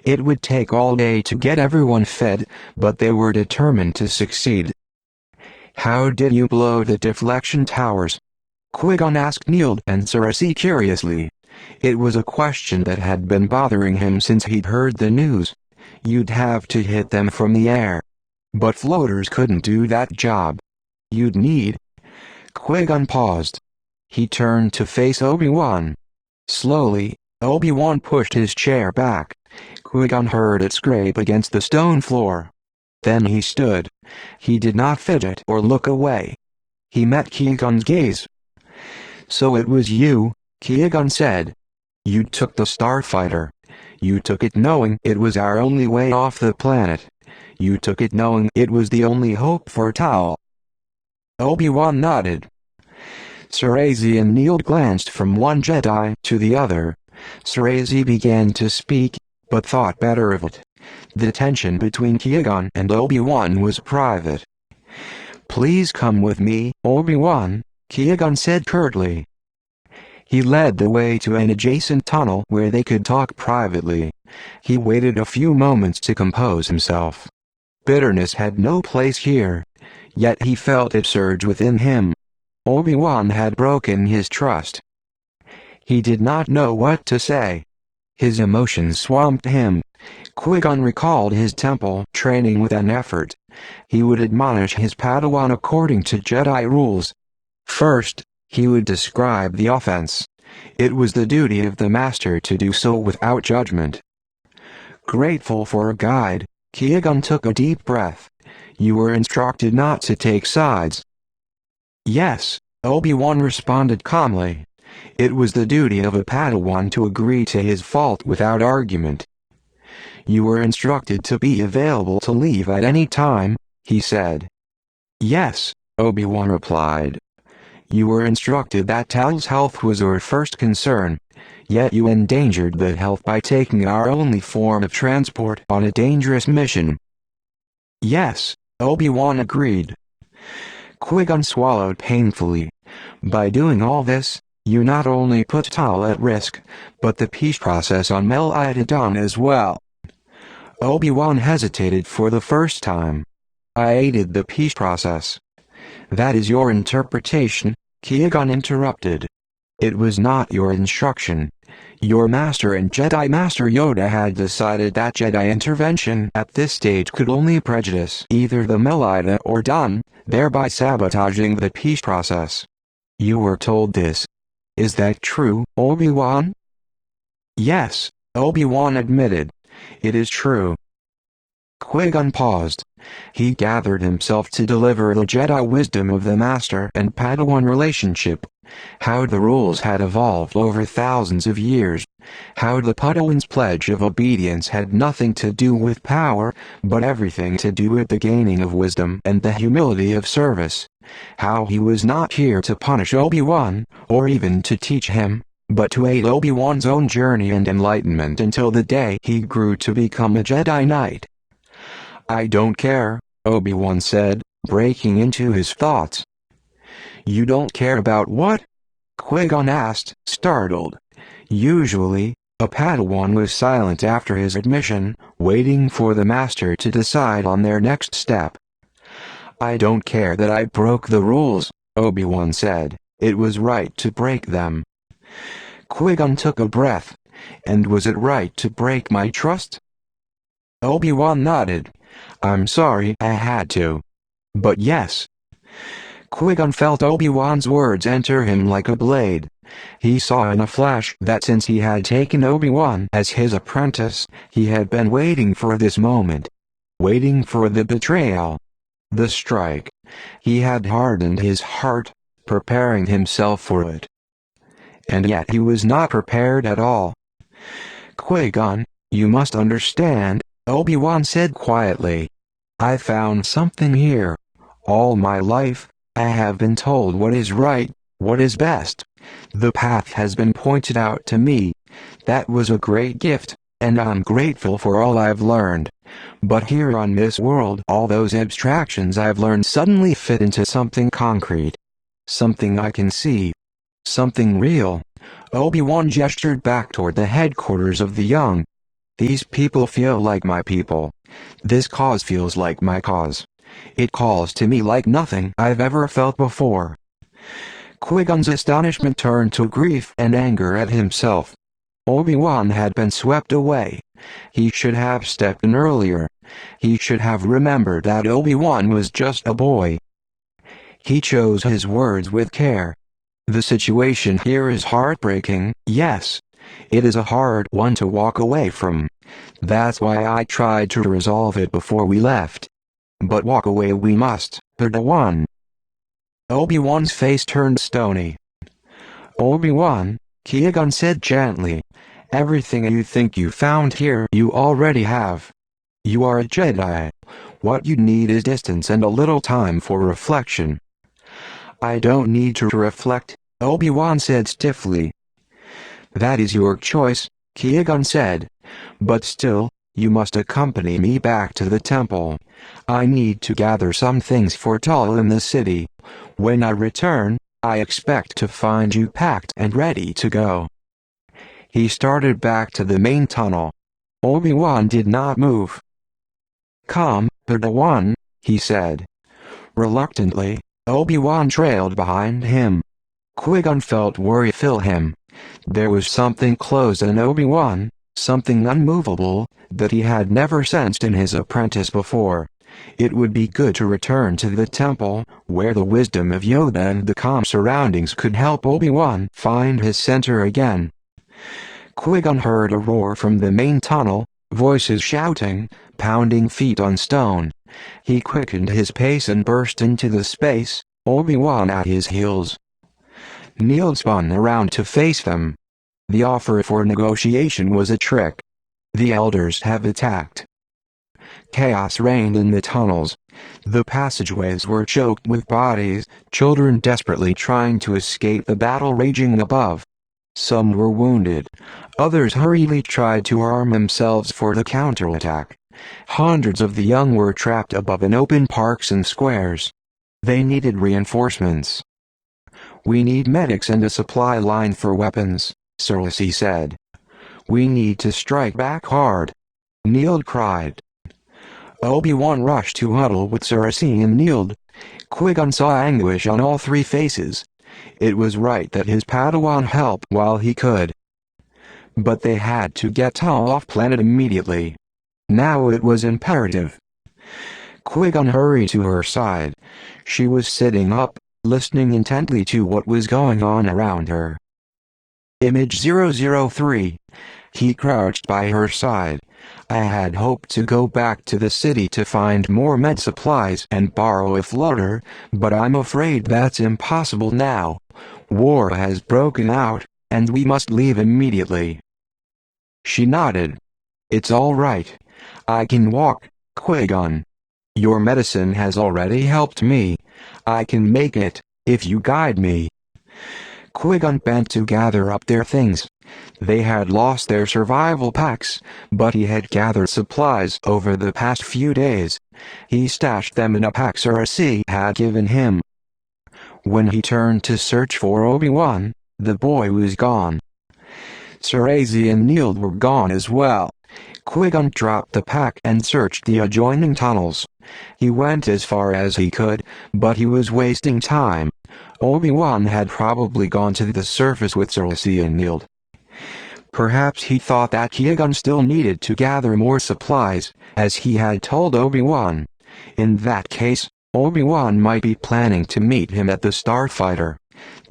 It would take all day to get everyone fed, but they were determined to succeed. How did you blow the deflection towers? Qui-Gon asked Neil and Sarazi curiously. It was a question that had been bothering him since he'd heard the news. You'd have to hit them from the air. But floaters couldn't do that job. You'd need... Qui-Gon paused. He turned to face Obi-Wan. Slowly, Obi-Wan pushed his chair back. Qui-Gon heard it scrape against the stone floor. Then he stood. He did not fidget or look away. He met Qui-Gon's gaze. So it was you, Qui-Gon said. You took the starfighter. You took it knowing it was our only way off the planet. You took it knowing it was the only hope for Tal. Obi-Wan nodded. Sarazi and Neil glanced from one Jedi to the other. Sarazi began to speak, but thought better of it. The tension between Qui-Gon and Obi-Wan was private. Please come with me, Obi-Wan, Qui-Gon said curtly. He led the way to an adjacent tunnel where they could talk privately. He waited a few moments to compose himself. Bitterness had no place here, yet he felt it surge within him. Obi-Wan had broken his trust. He did not know what to say. His emotions swamped him. Qui-Gon recalled his temple training with an effort. He would admonish his Padawan according to Jedi rules. First, he would describe the offense. It was the duty of the Master to do so without judgment. Grateful for a guide, Qui-Gon took a deep breath. You were instructed not to take sides. Yes, Obi-Wan responded calmly. It was the duty of a Padawan to agree to his fault without argument. You were instructed to be available to leave at any time, he said. Yes, Obi-Wan replied. You were instructed that Tal's health was our first concern, yet you endangered the health by taking our only form of transport on a dangerous mission. Yes, Obi-Wan agreed. Qui-Gon swallowed painfully. By doing all this, you not only put Tal at risk, but the peace process on Mel Idadon as well. Obi-Wan hesitated for the first time. I aided the peace process. That is your interpretation, Qui-Gon interrupted. It was not your instruction. Your master and Jedi Master Yoda had decided that Jedi intervention at this stage could only prejudice either the Melida or Dun, thereby sabotaging the peace process. You were told this. Is that true, Obi-Wan? Yes, Obi-Wan admitted. It is true. Qui-Gon paused. He gathered himself to deliver the Jedi wisdom of the Master and Padawan relationship. How the rules had evolved over thousands of years. How the Padawan's pledge of obedience had nothing to do with power, but everything to do with the gaining of wisdom and the humility of service. How he was not here to punish Obi-Wan, or even to teach him, but to aid Obi-Wan's own journey and enlightenment until the day he grew to become a Jedi Knight. I don't care, Obi-Wan said, breaking into his thoughts. You don't care about what? Qui-Gon asked, startled. Usually, a Padawan was silent after his admission, waiting for the Master to decide on their next step. I don't care that I broke the rules, Obi-Wan said. It was right to break them. Qui-Gon took a breath. And was it right to break my trust? Obi-Wan nodded. I'm sorry I had to. But yes. Qui-Gon felt Obi-Wan's words enter him like a blade. He saw in a flash that since he had taken Obi-Wan as his apprentice, he had been waiting for this moment. Waiting for the betrayal. The strike. He had hardened his heart, preparing himself for it. And yet he was not prepared at all. Qui-Gon, you must understand, Obi-Wan said quietly. I found something here. All my life, I have been told what is right, what is best. The path has been pointed out to me. That was a great gift, and I'm grateful for all I've learned. But here on this world, all those abstractions I've learned suddenly fit into something concrete. Something I can see. Something real. Obi-Wan gestured back toward the headquarters of the young. These people feel like my people. This cause feels like my cause. It calls to me like nothing I've ever felt before. Qui-Gon's astonishment turned to grief and anger at himself. Obi-Wan had been swept away. He should have stepped in earlier. He should have remembered that Obi-Wan was just a boy. He chose his words with care. The situation here is heartbreaking, yes. It is a hard one to walk away from. That's why I tried to resolve it before we left. But walk away we must, Padawan. Obi-Wan's face turned stony. Obi-Wan, Qui-Gon said gently. Everything you think you found here you already have. You are a Jedi. What you need is distance and a little time for reflection. I don't need to reflect, Obi-Wan said stiffly. That is your choice, Qui-Gon said. But still, you must accompany me back to the temple. I need to gather some things for Tal in the city. When I return, I expect to find you packed and ready to go. He started back to the main tunnel. Obi-Wan did not move. Come, Padawan, he said. Reluctantly, Obi-Wan trailed behind him. Qui-Gon felt worry fill him. There was something closed in Obi-Wan, something unmovable, that he had never sensed in his apprentice before. It would be good to return to the temple, where the wisdom of Yoda and the calm surroundings could help Obi-Wan find his center again. Qui-Gon heard a roar from the main tunnel, voices shouting, pounding feet on stone. He quickened his pace and burst into the space, Obi-Wan at his heels. Neil spun around to face them. The offer for negotiation was a trick. The elders have attacked. Chaos reigned in the tunnels. The passageways were choked with bodies, children desperately trying to escape the battle raging above. Some were wounded. Others hurriedly tried to arm themselves for the counterattack. Hundreds of the young were trapped above in open parks and squares. They needed reinforcements. "We need medics and a supply line for weapons," Cersei said. "We need to strike back hard," Neild cried. Obi-Wan rushed to huddle with Cersei and Neild. Qui-Gon saw anguish on all three faces. It was right that his Padawan help while he could. But they had to get Tal off planet immediately. Now it was imperative. Qui-Gon hurried to her side. She was sitting up, listening intently to what was going on around her. Image 003. He crouched by her side. "I had hoped to go back to the city to find more med supplies and borrow a floater, but I'm afraid that's impossible now. War has broken out, and we must leave immediately." She nodded. "It's all right. I can walk, Qui-Gon. Your medicine has already helped me. I can make it, if you guide me." Qui-Gon bent to gather up their things. They had lost their survival packs, but he had gathered supplies over the past few days. He stashed them in a pack Cersei had given him. When he turned to search for Obi-Wan, the boy was gone. Cersei and Neild were gone as well. Qui-Gon dropped the pack and searched the adjoining tunnels. He went as far as he could, but he was wasting time. Obi-Wan had probably gone to the surface with Cersei and Neild. Perhaps he thought that Qui-Gon still needed to gather more supplies, as he had told Obi-Wan. In that case, Obi-Wan might be planning to meet him at the Starfighter.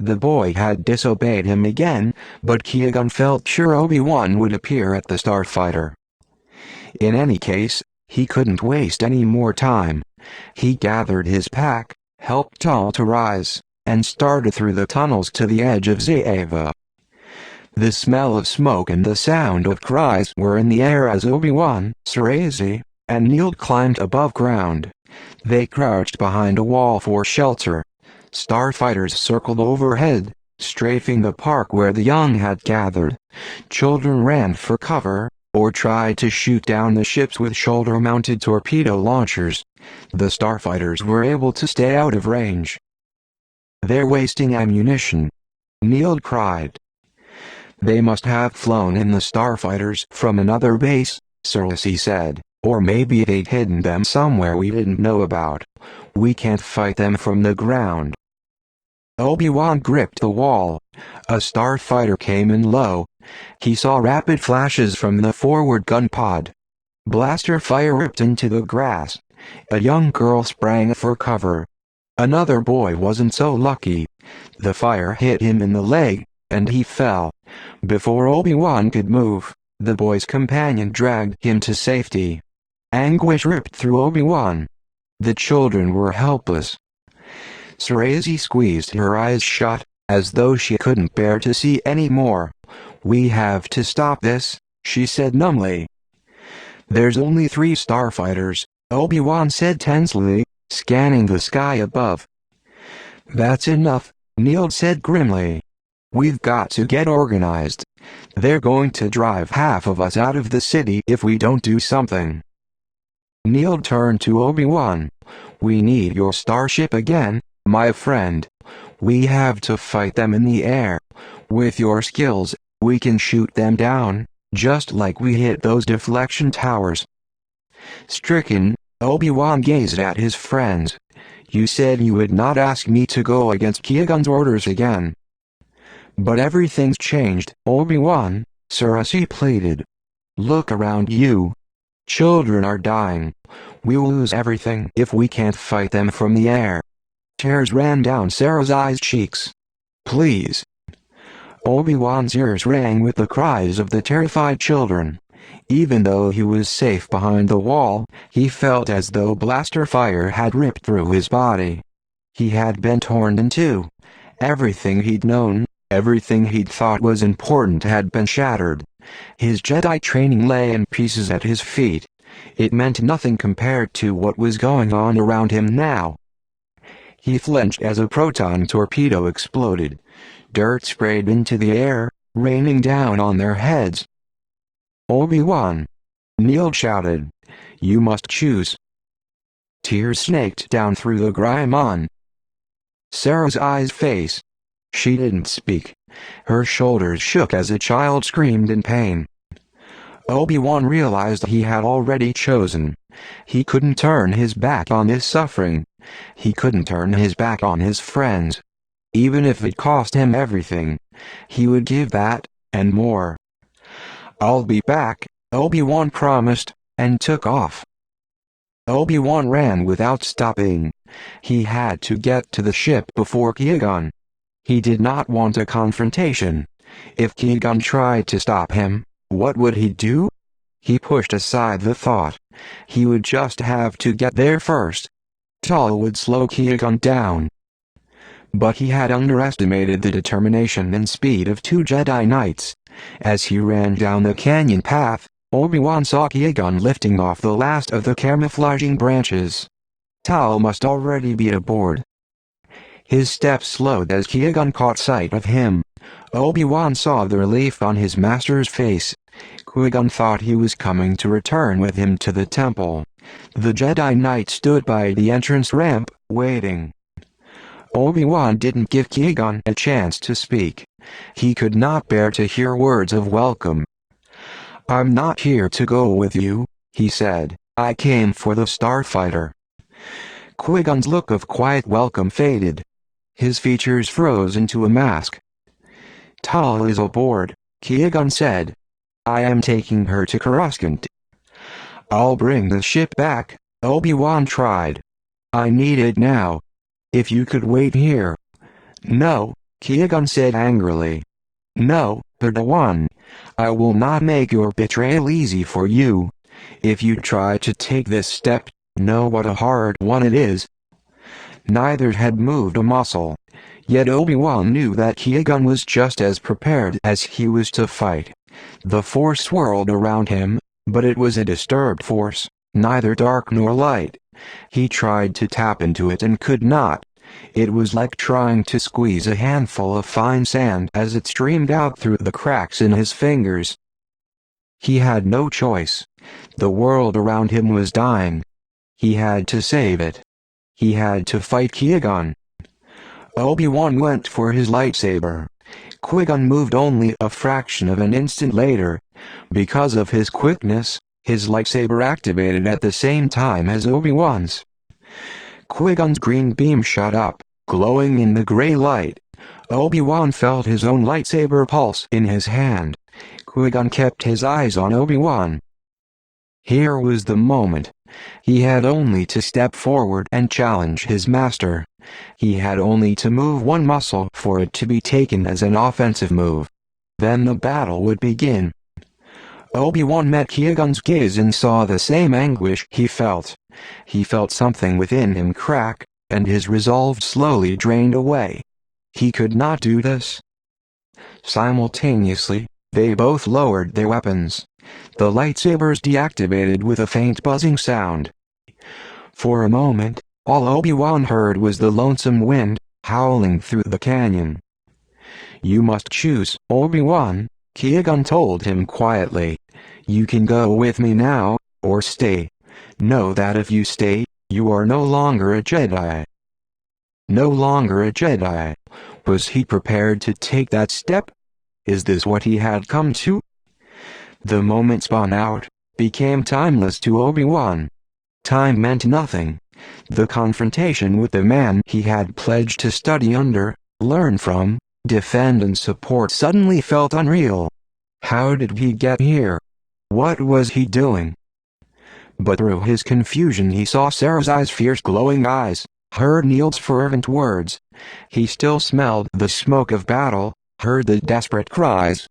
The boy had disobeyed him again, but Qui-Gon felt sure Obi-Wan would appear at the Starfighter. In any case, he couldn't waste any more time. He gathered his pack, helped Tal to rise, and started through the tunnels to the edge of Zaeva. The smell of smoke and the sound of cries were in the air as Obi-Wan, Cersei, and Neild climbed above ground. They crouched behind a wall for shelter. Starfighters circled overhead, strafing the park where the young had gathered. Children ran for cover, or tried to shoot down the ships with shoulder-mounted torpedo launchers. The starfighters were able to stay out of range. "They're wasting ammunition," Neild cried. "They must have flown in the starfighters from another base," Cersei said, "or maybe they'd hidden them somewhere we didn't know about. We can't fight them from the ground." Obi-Wan gripped the wall. A starfighter came in low. He saw rapid flashes from the forward gun pod. Blaster fire ripped into the grass. A young girl sprang for cover. Another boy wasn't so lucky. The fire hit him in the leg, and he fell. Before Obi-Wan could move, the boy's companion dragged him to safety. Anguish ripped through Obi-Wan. The children were helpless. Cersei squeezed her eyes shut, as though she couldn't bear to see any more. "We have to stop this," she said numbly. "There's only 3 starfighters," Obi-Wan said tensely, scanning the sky above. "That's enough," Neild said grimly. "We've got to get organized. They're going to drive half of us out of the city if we don't do something." Neild turned to Obi-Wan. "We need your starship again, my friend. We have to fight them in the air. With your skills, we can shoot them down, just like we hit those deflection towers." Stricken, Obi-Wan gazed at his friends. "You said you would not ask me to go against Qui-Gon's orders again." "But everything's changed, Obi-Wan," Cersei pleaded. "Look around you. Children are dying. We'll lose everything if we can't fight them from the air." Tears ran down Cersei's cheeks. "Please." Obi-Wan's ears rang with the cries of the terrified children. Even though he was safe behind the wall, he felt as though blaster fire had ripped through his body. He had been torn in two. Everything he'd known, everything he'd thought was important had been shattered. His Jedi training lay in pieces at his feet. It meant nothing compared to what was going on around him now. He flinched as a proton torpedo exploded. Dirt sprayed into the air, raining down on their heads. "Obi-Wan!" Neild shouted. "You must choose." Tears snaked down through the grime on Sarah's eyes face. She didn't speak. Her shoulders shook as a child screamed in pain. Obi-Wan realized he had already chosen. He couldn't turn his back on his suffering. He couldn't turn his back on his friends. Even if it cost him everything, he would give that, and more. "I'll be back," Obi-Wan promised, and took off. Obi-Wan ran without stopping. He had to get to the ship before Qui-Gon. He did not want a confrontation. If Qui-Gon tried to stop him, what would he do? He pushed aside the thought. He would just have to get there first. Tal would slow Qui-Gon down. But he had underestimated the determination and speed of two Jedi Knights. As he ran down the canyon path, Obi-Wan saw Qui-Gon lifting off the last of the camouflaging branches. Tal must already be aboard. His steps slowed as Qui-Gon caught sight of him. Obi-Wan saw the relief on his master's face. Qui-Gon thought he was coming to return with him to the temple. The Jedi Knight stood by the entrance ramp, waiting. Obi-Wan didn't give Qui-Gon a chance to speak. He could not bear to hear words of welcome. "I'm not here to go with you," he said. "I came for the starfighter." Qui-Gon's look of quiet welcome faded. His features froze into a mask. "Tal is aboard," Qui-Gon said. "I am taking her to Coruscant." "I'll bring the ship back," Obi-Wan tried. "I need it now. If you could wait here." "No," Qui-Gon said angrily. "No, Padawan. I will not make your betrayal easy for you. If you try to take this step, know what a hard one it is." Neither had moved a muscle. Yet Obi-Wan knew that Qui-Gon was just as prepared as he was to fight. The Force swirled around him, but it was a disturbed force, neither dark nor light. He tried to tap into it and could not. It was like trying to squeeze a handful of fine sand as it streamed out through the cracks in his fingers. He had no choice. The world around him was dying. He had to save it. He had to fight Qui-Gon. Obi-Wan went for his lightsaber. Qui-Gon moved only a fraction of an instant later. Because of his quickness, his lightsaber activated at the same time as Obi-Wan's. Qui-Gon's green beam shot up, glowing in the gray light. Obi-Wan felt his own lightsaber pulse in his hand. Qui-Gon kept his eyes on Obi-Wan. Here was the moment. He had only to step forward and challenge his master. He had only to move one muscle for it to be taken as an offensive move. Then the battle would begin. Obi-Wan met Qui-Gon's gaze and saw the same anguish he felt. He felt something within him crack, and his resolve slowly drained away. He could not do this. Simultaneously, they both lowered their weapons. The lightsabers deactivated with a faint buzzing sound. For a moment, all Obi-Wan heard was the lonesome wind, howling through the canyon. "You must choose, Obi-Wan," Qui-Gon told him quietly. "You can go with me now, or stay. Know that if you stay, you are no longer a Jedi." No longer a Jedi. Was he prepared to take that step? Is this what he had come to? The moment spun out, became timeless to Obi-Wan. Time meant nothing. The confrontation with the man he had pledged to study under, learn from, defend and support suddenly felt unreal. How did he get here? What was he doing? But through his confusion he saw Sarah's fierce glowing eyes, heard Neil's fervent words. He still smelled the smoke of battle, heard the desperate cries.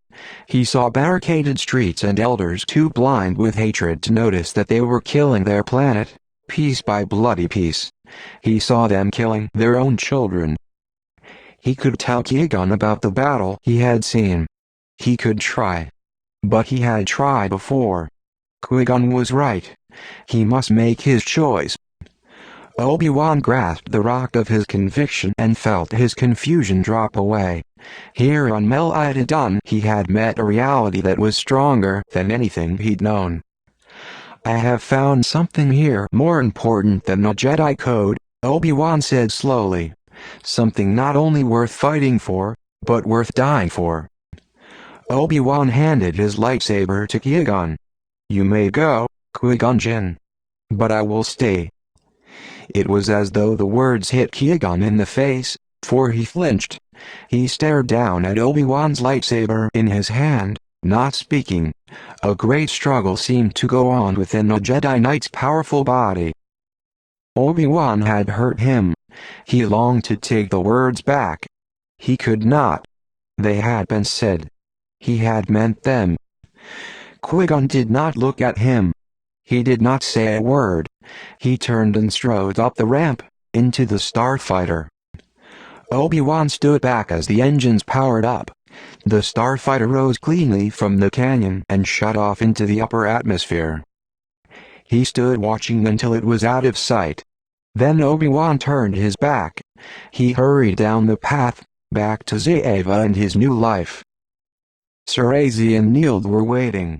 He saw barricaded streets and elders too blind with hatred to notice that they were killing their planet, piece by bloody piece. He saw them killing their own children. He could tell Qui-Gon about the battle he had seen. He could try. But he had tried before. Qui-Gon was right. He must make his choice. Obi-Wan grasped the rock of his conviction and felt his confusion drop away. Here on Mel Idadun he had met a reality that was stronger than anything he'd known. "I have found something here more important than the Jedi Code," Obi-Wan said slowly. Something not only worth fighting for, but worth dying for. Obi-Wan handed his lightsaber to Qui-Gon. "You may go, Qui-Gon Jinn. But I will stay." It was as though the words hit Qui-Gon in the face, for he flinched. He stared down at Obi-Wan's lightsaber in his hand, not speaking. A great struggle seemed to go on within a Jedi Knight's powerful body. Obi-Wan had hurt him. He longed to take the words back. He could not. They had been said. He had meant them. Qui-Gon did not look at him. He did not say a word. He turned and strode up the ramp, into the starfighter. Obi-Wan stood back as the engines powered up. The starfighter rose cleanly from the canyon and shot off into the upper atmosphere. He stood watching until it was out of sight. Then Obi-Wan turned his back. He hurried down the path, back to Zayava and his new life. Sarazi and Neild were waiting.